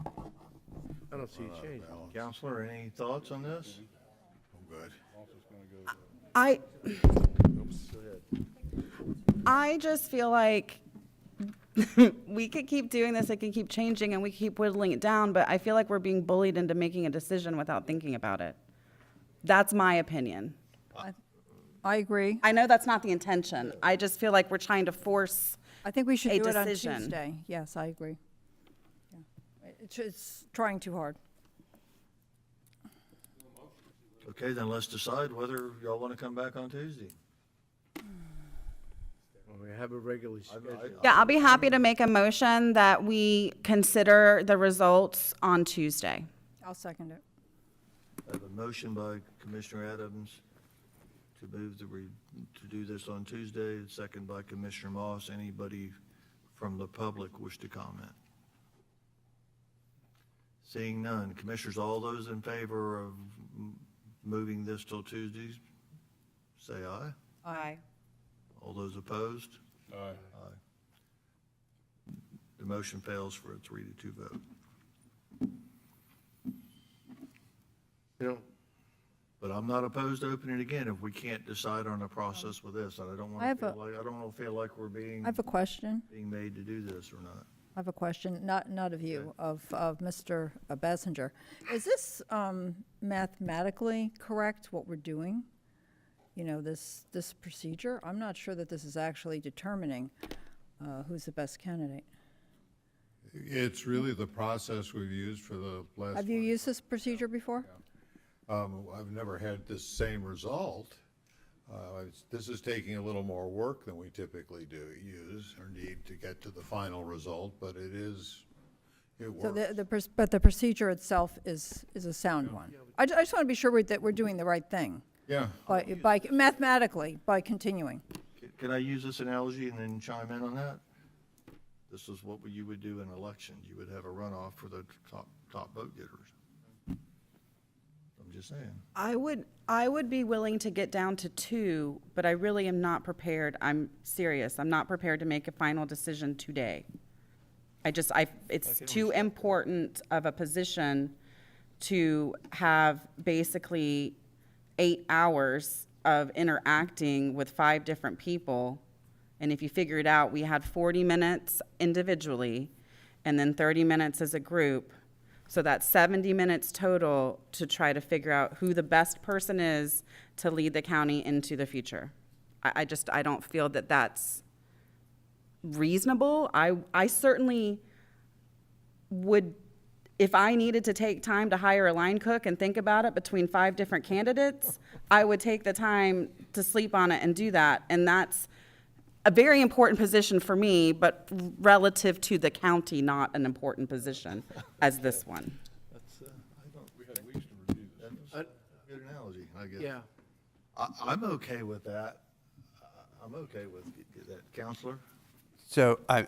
I don't see a change. Counselor, any thoughts on this? I'm good. I just feel like we could keep doing this, it could keep changing, and we keep whittling it down, but I feel like we're being bullied into making a decision without thinking about it. That's my opinion. I agree. I know that's not the intention. I just feel like we're trying to force I think we should a do it on decision. Tuesday. Yes, I agree. Yeah. It's trying too hard. Okay, then let's decide whether y'all want to come back on Tuesday. Well, we have a regularly scheduled. Yeah, I'll be happy to make a motion that we consider the results on Tuesday. I'll second it. I have a motion by Commissioner Adams to move to do this on Tuesday, and second by Commissioner Moss. Anybody from the public wish to comment? Seeing none. Commissioners, all those in favor of moving this till Tuesday, say aye. Aye. All those opposed? Aye. Aye. The motion fails for a 3-2 vote. You know, But I'm not opposed to opening it again if we can't decide on a process with this. And I don't want to feel like we're I have a question. being made to do this or not. I have a question, not of you, of Mr. Bessinger. Is this mathematically correct, what we're doing? You know, this procedure? I'm not sure that this is actually determining who's the best candidate. It's really the process we've used for the last. Have you used this procedure before? I've never had this same result. This is taking a little more work than we typically use or need to get to the final result, but it So works. but the procedure itself is a sound one. I just want to be sure that we're doing the right thing, Yeah. by mathematically, by continuing. Can I use this analogy and then chime in on that? This is what you would do in elections. You would have a runoff for the top vote getters. I'm just saying. I would be willing to get down to 2, but I really am not prepared. I'm serious. I'm not prepared to make a final decision today. It's too important of a position to have basically 8 hours of interacting with 5 different people. And if you figure it out, we had 40 minutes individually and then 30 minutes as a group. So that's 70 minutes total to try to figure out who the best person is to lead the county into the future. I don't feel that that's reasonable. I certainly would, if I needed to take time to hire a line cook and think about it between 5 different candidates, I would take the time to sleep on it and do that. And that's a very important position for me, but relative to the county, not an important position as this one. We had weeks to review this. Good analogy, I guess. yeah. I'm okay with that. I'm okay with that. Counselor? So I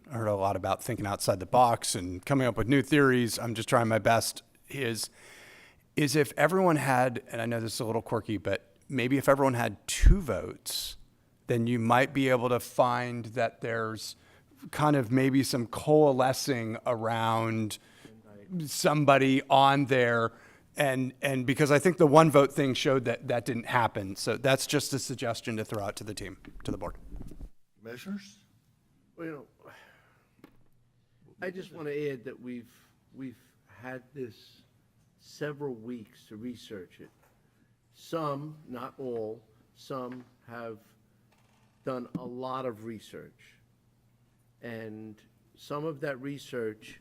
heard a lot about thinking outside the box and coming up with new theories. I'm just trying my best. Is if everyone had, and I know this is a little quirky, but maybe if everyone had 2 votes, then you might be able to find that there's kind of maybe some coalescing around somebody on there. And because I think the 1 vote thing showed that didn't happen. So that's just a suggestion to throw out to the team, to the board. Commissioners? Well, you know, I just want to add that we've had this several weeks to research it. Some, not all, some have done a lot of research. And some of that research,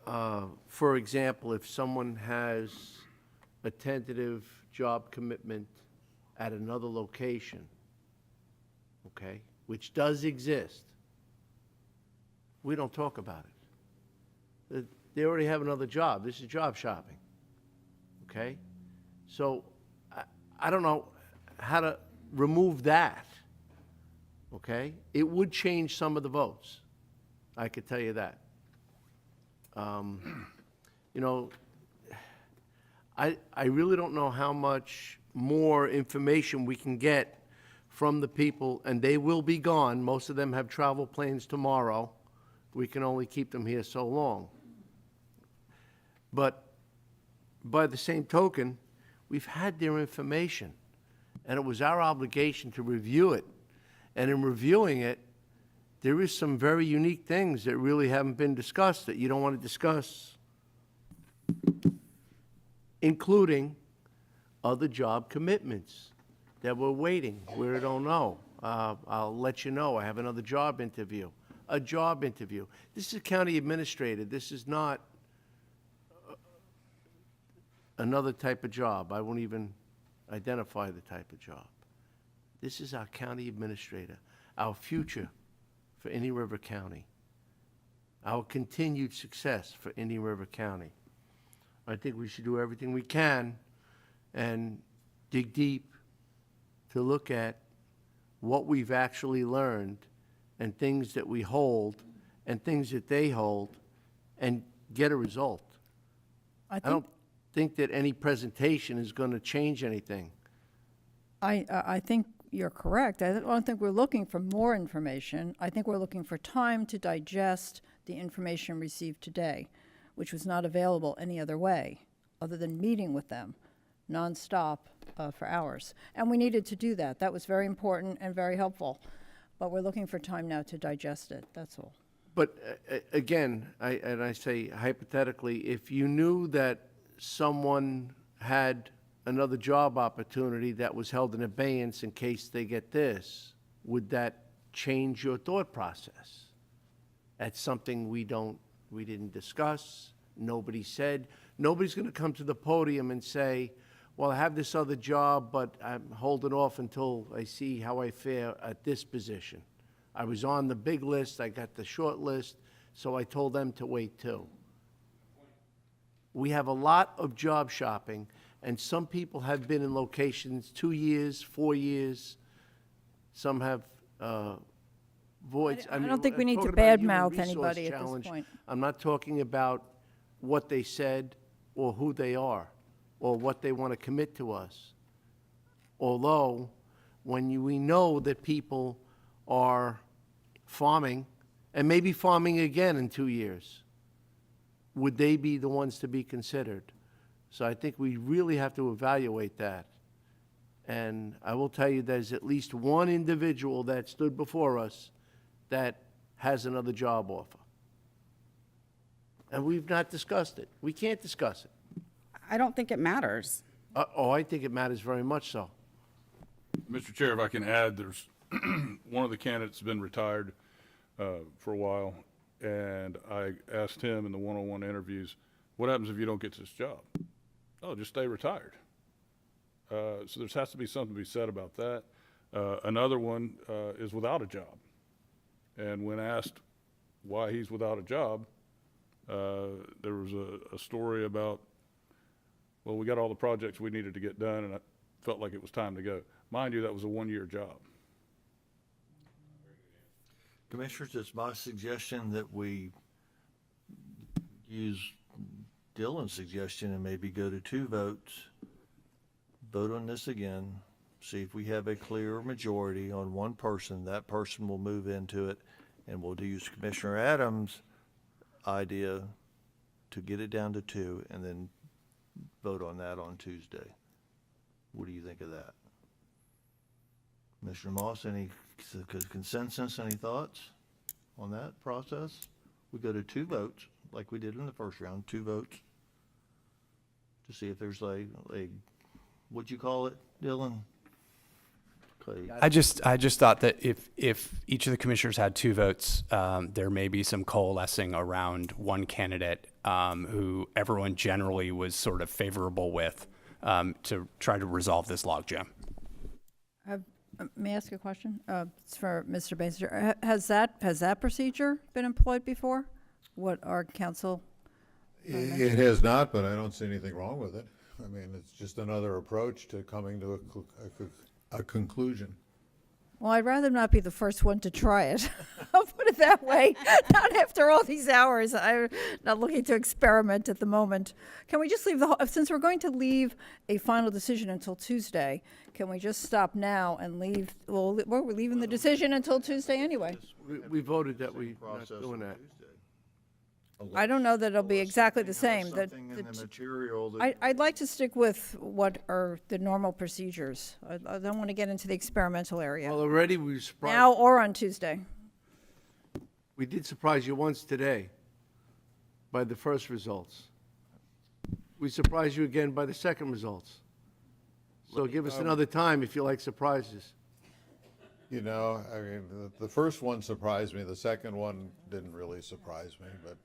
for example, if someone has a tentative job commitment at another location, okay, which does exist, we don't talk about it. They already have another job. This is job shopping, okay? So I don't know how to remove that, okay? It would change some of the votes. I could tell you that. You know, I really don't know how much more information we can get from the people, and they will be gone. Most of them have travel plans tomorrow. We can only keep them here so long. But by the same token, we've had their information, and it was our obligation to review it. And in reviewing it, there is some very unique things that really haven't been discussed that you don't want to discuss, including other job commitments that we're waiting. We don't know. I'll let you know. I have another job interview. A job interview. This is county administrator. This is not another type of job. I won't even identify the type of job. This is our county administrator, our future for Indian River County, our continued success for Indian River County. I think we should do everything we can and dig deep to look at what we've actually learned and things that we hold and things that they hold and get a result. I don't think that any presentation is going to change anything. I think you're correct. I don't think we're looking for more information. I think we're looking for time to digest the information received today, which was not available any other way, other than meeting with them nonstop for hours. And we needed to do that. That was very important and very helpful. But we're looking for time now to digest it, that's all. But again, I say hypothetically, if you knew that someone had another job opportunity that was held in abeyance in case they get this, would that change your thought process? That's something we didn't discuss, nobody said. Nobody's going to come to the podium and say, well, I have this other job, but I'm holding off until I see how I fare at this position. I was on the big list, I got the short list, so I told them to wait too. We have a lot of job shopping, and some people have been in locations 2 years, 4 years. Some have voids. I don't think we I'm need to talking about a human badmouth resource anybody at this challenge. point. I'm not talking about what they said or who they are or what they want to commit to us. Although, when we know that people are farming, and maybe farming again in 2 years, would they be the ones to be considered? So I think we really have to evaluate that. And I will tell you, there's at least one individual that stood before us that has another job offer. And we've not discussed it. We can't discuss it. I don't think it matters. I think it matters very much so. Mr. Chair, if I can add, there's one of the candidates has been retired for a while, and I asked him in the one-on-one interviews, what happens if you don't get this job? Oh, just stay retired. So there has to be something to be said about that. Another one is without a job. And when asked why he's without a job, there was a story about, well, we got all the projects we needed to get done, and I felt like it was time to go. Mind you, that was a one-year job. Commissioners, it's my suggestion that we use Dylan's suggestion and maybe go to 2 votes, vote on this again, see if we have a clear majority on one person. That person will move into it, and we'll use Commissioner Adams' idea to get it down to 2 and then vote on that on Tuesday. What do you think of that? Commissioner Moss, any consensus, any thoughts on that process? We go to 2 votes, like we did in the first round, 2 votes, to see if there's a what'd you call it, Dylan? Okay. I just thought that if each of the commissioners had 2 votes, there may be some coalescing around one candidate who everyone generally was sort of favorable with to try to resolve this logjam. May I ask a question? It's for Mr. Basinger. Has that procedure been employed before? What our council? It has not, but I don't see anything wrong with it. I mean, it's just another approach to coming to a conclusion. Well, I'd rather not be the first one to try it. I'll put it that way. Not after all these hours. I'm not looking to experiment at the moment. Can we just leave the whole, since we're going to leave a final decision until Tuesday, can we just stop now and leave, well, we're leaving the decision until Tuesday anyway. We voted that we're not doing that. I don't know that it'll be exactly the same. Something in the material that. I'd like to stick with what are the normal procedures. I don't want to get into the experimental area. Well, already we surprised. Now or on Tuesday. We did surprise you once today by the first results. We surprised you again by the second results. So give us another time if you like surprises. You know, I mean, the first one surprised me, the second one didn't really surprise me, but,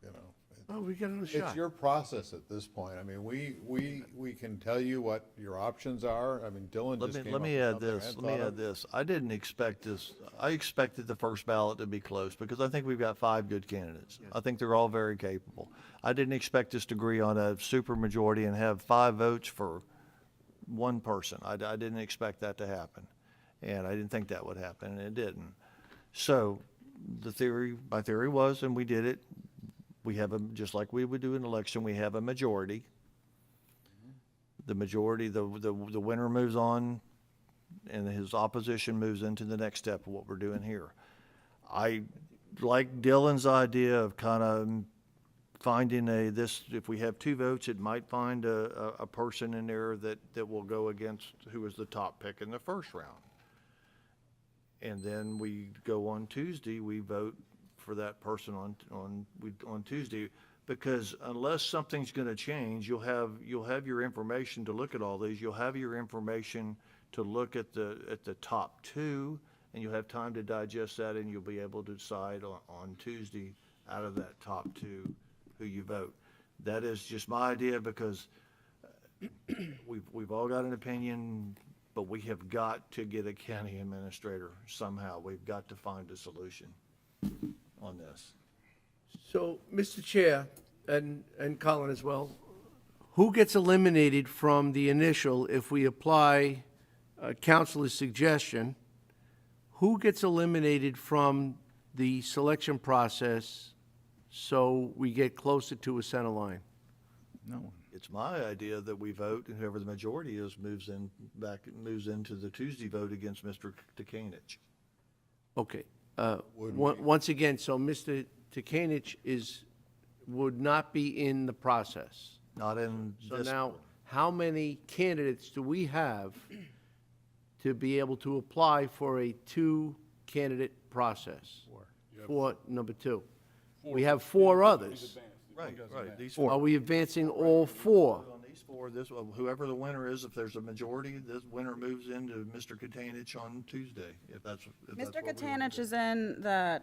you know. Oh, we got another shot. It's your process at this point. I mean, we can tell you what your options are. I mean, Dylan just came up with something I hadn't thought of. This. I didn't expect this. I expected the first ballot to be close because I think we've got 5 good candidates. I think they're all very capable. I didn't expect us to agree on a supermajority and have 5 votes for one person. I didn't expect that to happen. And I didn't think that would happen, and it didn't. So my theory was, and we did it, we have just like we would do an election, we have a majority. The majority, the winner moves on, and his opposition moves into the next step of what we're doing here. I like Dylan's idea of kind of finding if we have 2 votes, it might find a person in there that will go against who was the top pick in the first round. And then we go on Tuesday, we vote for that person on Tuesday, because unless something's going to change, you'll have your information to look at all these. You'll have your information to look at the top 2, and you'll have time to digest that, and you'll be able to decide on Tuesday out of that top 2 who you vote. That is just my idea, because we've all got an opinion. But we have got to get a county administrator somehow. We've got to find a solution on this. So, Mr. Chair, and Colin as well, who gets eliminated from the initial if we apply Councilor's suggestion? Who gets eliminated from the selection process so we get closer to a center line? No one. It's my idea that we vote, and whoever the majority is moves into the Tuesday vote against Mr. Tukanich. Okay. Once again, so Mr. Tukanich would not be in the process. Not in So this. now, how many candidates do we have to be able to apply for a 2-candidate process? For number 2. We have 4 others. Right. These Are we advancing all 4? On these 4, whoever the winner is, if there's a majority, this winner moves into Mr. Katanich on Tuesday, if that's what we Mr. wanna Katanich do. is in the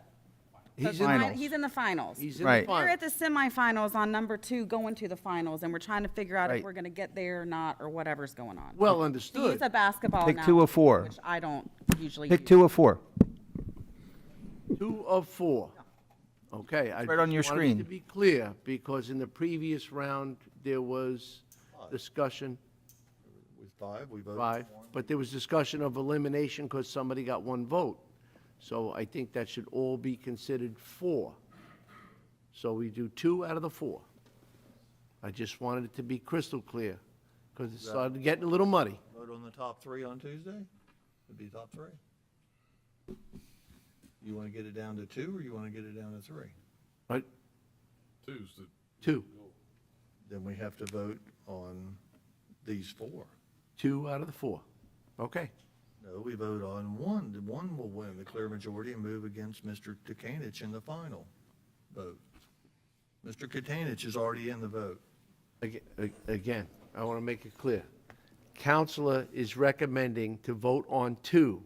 He's he's in the finals. He's in Right. the We're final. at the semifinals on number 2, going to the finals, and we're trying to figure out if Right. we're going to get there or not, or whatever's going on. Well To understood. use a basketball Pick analogy, 2 of 4. which I don't usually Pick use. 2 of 4. 2 of 4. Okay. I Right on your just wanted it screen. to be clear, because in the previous round, there was discussion, With 5, we voted. 5, but there was discussion of elimination because somebody got 1 vote. So I think that should all be considered 4. So we do 2 out of the 4. I just wanted it to be crystal clear, because it started getting a little muddy. Vote on the top 3 on Tuesday? It'd be top 3. You want to get it down to 2, or you want to get it down to 3? Right? 2's the 2. Then we have to vote on these 4. 2 out of the 4. Okay. No, we vote on 1. The 1 will win the clear majority and move against Mr. Tukanich in the final vote. Mr. Katanich is already in the vote. Again, I want to make it clear. Counselor is recommending to vote on 2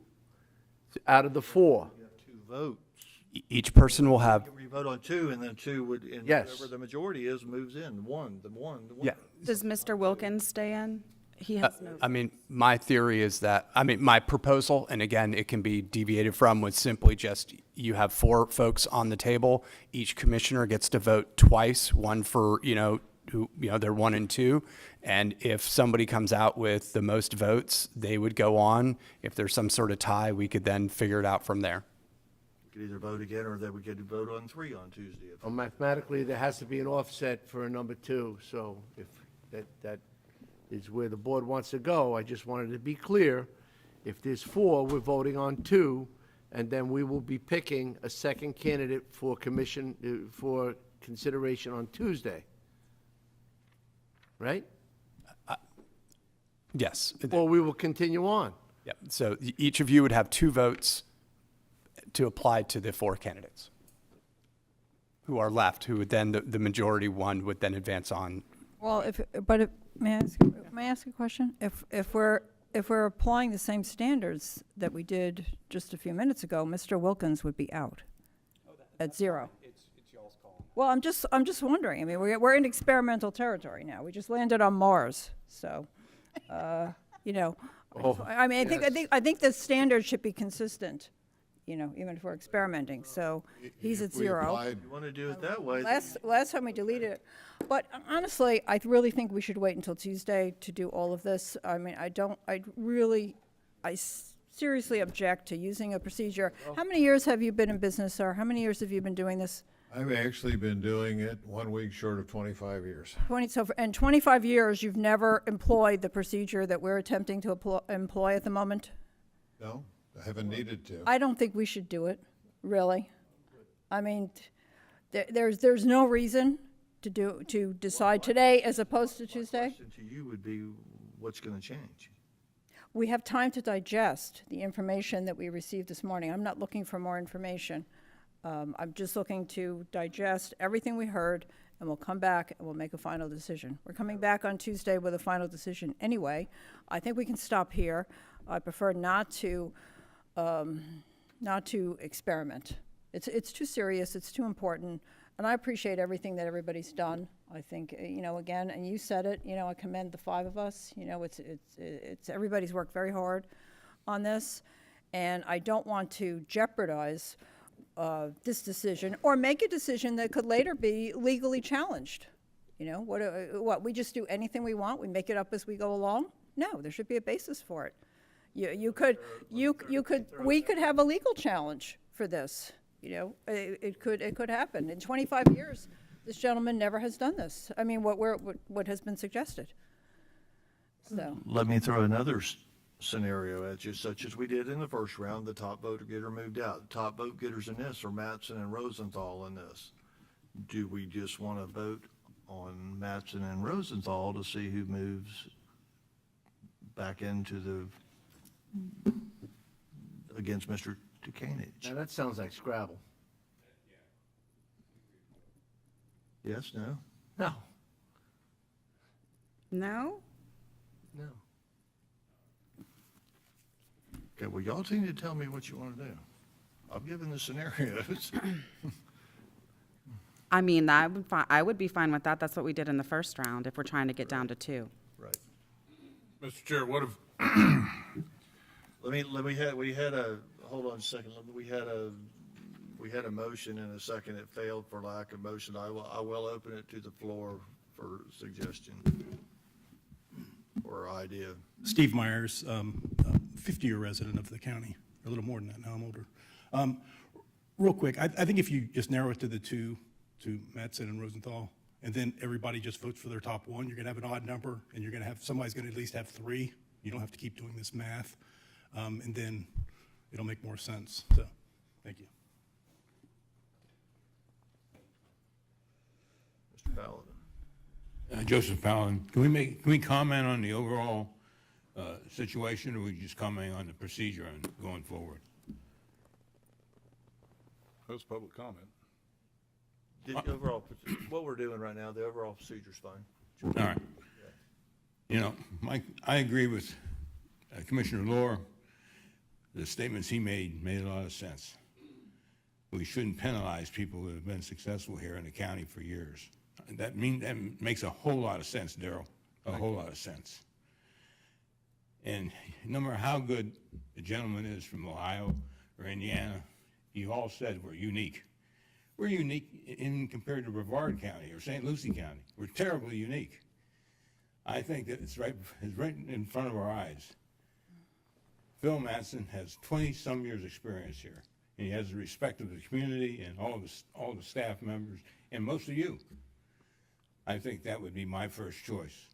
out of the 4. You have 2 votes. Each person will have, We vote on 2, and then 2 would, and Yes. whoever the majority is moves in. The one. yeah. Does Mr. Wilkins stay in? He has no. I mean, my theory is that, my proposal, and again, it can be deviated from, was simply just, you have 4 folks on the table. Each commissioner gets to vote twice, one for, who, they're 1 and 2. And if somebody comes out with the most votes, they would go on. If there's some sort of tie, we could then figure it out from there. We could either vote again, or that we could vote on 3 on Tuesday. Well, mathematically, there has to be an offset for a number 2, so if that is where the board wants to go, I just wanted to be clear. If there's 4, we're voting on 2, and then we will be picking a second candidate for commission, for consideration on Tuesday. Right? Yes. Or we will continue on. Yep. So each of you would have 2 votes to apply to the 4 candidates who are left, who would then, the majority one would then advance on. Well, may I ask a question? If we're applying the same standards that we did just a few minutes ago, Mr. Wilkins would be out at 0. It's y'all's call. Well, I'm just wondering. I mean, we're in experimental territory now. We just landed on Mars, so I mean, I think the standard should be consistent. Even if we're experimenting. So he's at 0. You want to do it that way? Last time we deleted it. But honestly, I really think we should wait until Tuesday to do all of this. I mean, I seriously object to using a procedure. How many years have you been in business, sir? How many years have you been doing this? I've actually been doing it 1 week short of 25 years. 25 years, you've never employed the procedure that we're attempting to employ at the moment? No, I haven't needed to. I don't think we should do it, really. I mean, there's no reason to decide today as opposed to Tuesday. My question to you would be, what's going to change? We have time to digest the information that we received this morning. I'm not looking for more information. I'm just looking to digest everything we heard, and we'll come back and we'll make a final decision. We're coming back on Tuesday with a final decision anyway. I think we can stop here. I prefer not to experiment. It's too serious, it's too important, and I appreciate everything that everybody's done. I think, again, and you said it, I commend the 5 of us. It's everybody's worked very hard on this, and I don't want to jeopardize this decision or make a decision that could later be legally challenged. What we just do anything we want, we make it up as we go along? No, there should be a basis for it. We could have a legal challenge for this. It could happen. In 25 years, this gentleman never has done this. I mean, what has been suggested. So Let me throw another scenario at you, such as we did in the first round. The top vote getter moved out. The top vote getters in this are Matson and Rosenthal in this. Do we just want to vote on Matson and Rosenthal to see who moves back into against Mr. Dukanich? Now, that sounds like Scrabble. Yes, no? No. No? No. Okay, well, y'all need to tell me what you want to do. I'm giving the scenarios. I mean, I would be fine with that. That's what we did in the first round if we're trying to get down to 2. Right. Mr. Chair, what if, Hold on a second. We had a motion and a second. It failed for lack of motion. I will open it to the floor for suggestion or idea. Steve Myers, 50-year resident of the county, a little more than that, now I'm older. Real quick, I think if you just narrow it to the 2, to Matson and Rosenthal, and then everybody just votes for their top 1, you're gonna have an odd number, and you're gonna have, somebody's gonna at least have 3. You don't have to keep doing this math, and then it'll make more sense, so, thank you. Mr. Paladin. Joseph Paladin, can we comment on the overall situation, or we just comment on the procedure and going forward? that's public comment. The overall, what we're doing right now, the overall procedure's fine. All right. Mike, I agree with Commissioner Lohr. The statements he made a lot of sense. We shouldn't penalize people who have been successful here in the county for years. That makes a whole lot of sense, Darrell, a whole lot of sense. And no matter how good the gentleman is from Ohio or Indiana, you all said we're unique. We're unique in compared to Brevard County or St. Lucie County. We're terribly unique. I think that it's right in front of our eyes. Phil Matson has 20-some years' experience here, and he has the respect of the community and all the staff members and most of you. I think that would be my first choice.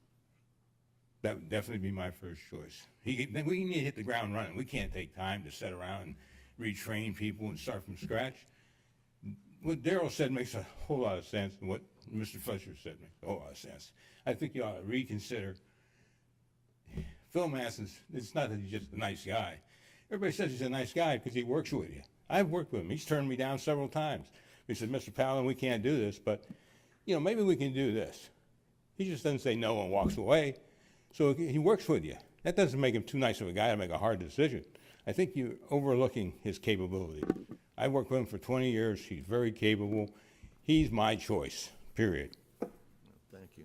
That would definitely be my first choice. We need to hit the ground running. We can't take time to sit around and retrain people and start from scratch. What Darrell said makes a whole lot of sense, and what Mr. Fletcher said makes a whole lot of sense. I think you ought to reconsider. Phil Masson's, it's not that he's just a nice guy. Everybody says he's a nice guy because he works with you. I've worked with him. He's turned me down several times. He said, Mr. Palin, we can't do this, but, maybe we can do this. He just doesn't say no and walks away. So he works with you. That doesn't make him too nice of a guy to make a hard decision. I think you're overlooking his capability. I worked with him for 20 years. He's very capable. He's my choice, period. Thank you.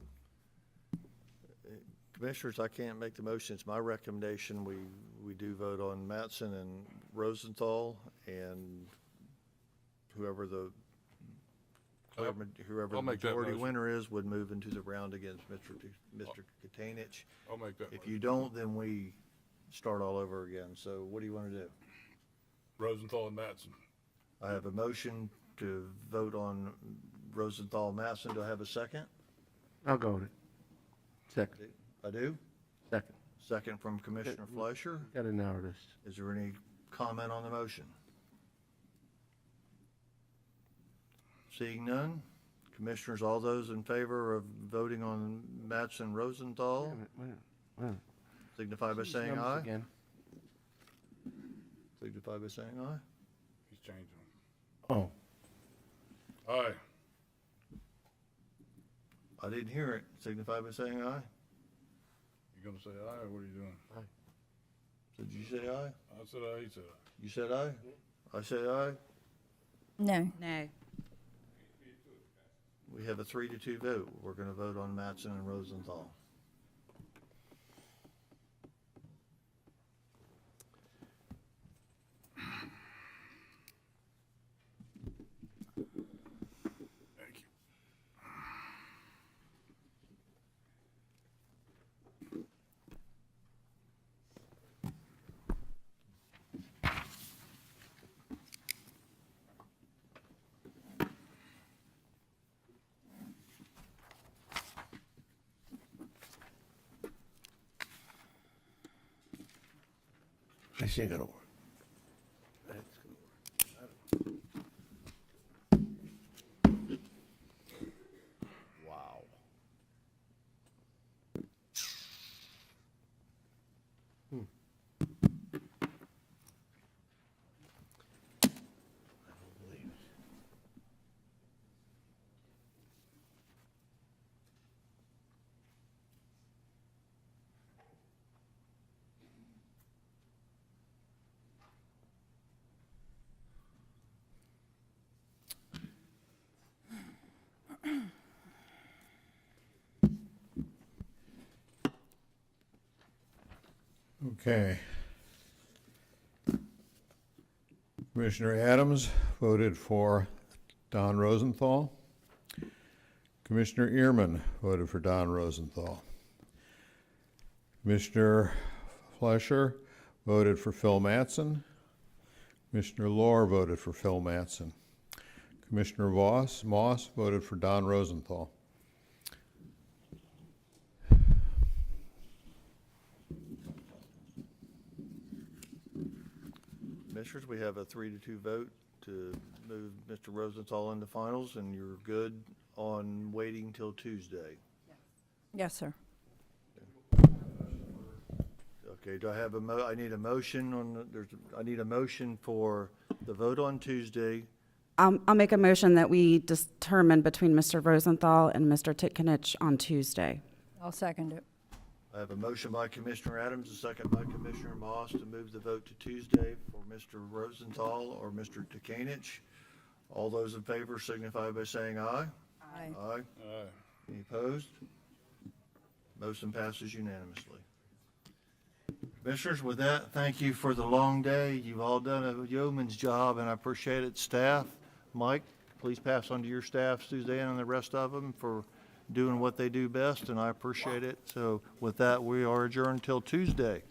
Commissioners, I can't make the motion. It's my recommendation. We do vote on Matson and Rosenthal, and whoever the I'll make that majority motion. winner is would move into the round against Mr. Katanich. I'll make that If motion. you don't, then we start all over again. So what do you want to do? Rosenthal and Matson. I have a motion to vote on Rosenthal and Matson. Do I have a second? I'll go with it. Second. I do? Second. Second from Commissioner Fleischer. Got to narrow this. Is there any comment on the motion? Seeing none, Commissioners, all those in favor of voting on Matson Rosenthal, signify by saying aye. Again. Signify by saying aye. He's changing them. Oh. Aye. I didn't hear it. Signify by saying aye. You gonna say aye, or what are you doing? Did you say aye? I said aye, he said aye. You said aye? I say aye. No. No. We have a 3-2 vote. We're going to vote on Matson and Rosenthal. Thank you. This ain't gonna work. Wow. I don't believe it. Okay. Commissioner Adams voted for Don Rosenthal. Commissioner Ehrman voted for Don Rosenthal. Commissioner Fleischer voted for Phil Matson. Commissioner Lohr voted for Phil Matson. Commissioner Moss voted for Don Rosenthal. Commissioners, we have a 3-2 vote to move Mr. Rosenthal into finals, and you're good on waiting till Tuesday. Yes, sir. Okay, do I have I need a motion on, I need a motion for the vote on Tuesday. I'll make a motion that we determine between Mr. Rosenthal and Mr. Titkinich on Tuesday. I'll second it. I have a motion by Commissioner Adams, a second by Commissioner Moss to move the vote to Tuesday for Mr. Rosenthal or Mr. Tkanich. All those in favor signify by saying aye. Aye. Aye. Aye. Any opposed? Motion passes unanimously. Commissioners, with that, thank you for the long day. You've all done a yeoman's job, and I appreciate it. Staff, Mike, please pass on to your staff, Suzanne and the rest of them, for doing what they do best, and I appreciate it. So with that, we are adjourned till Tuesday.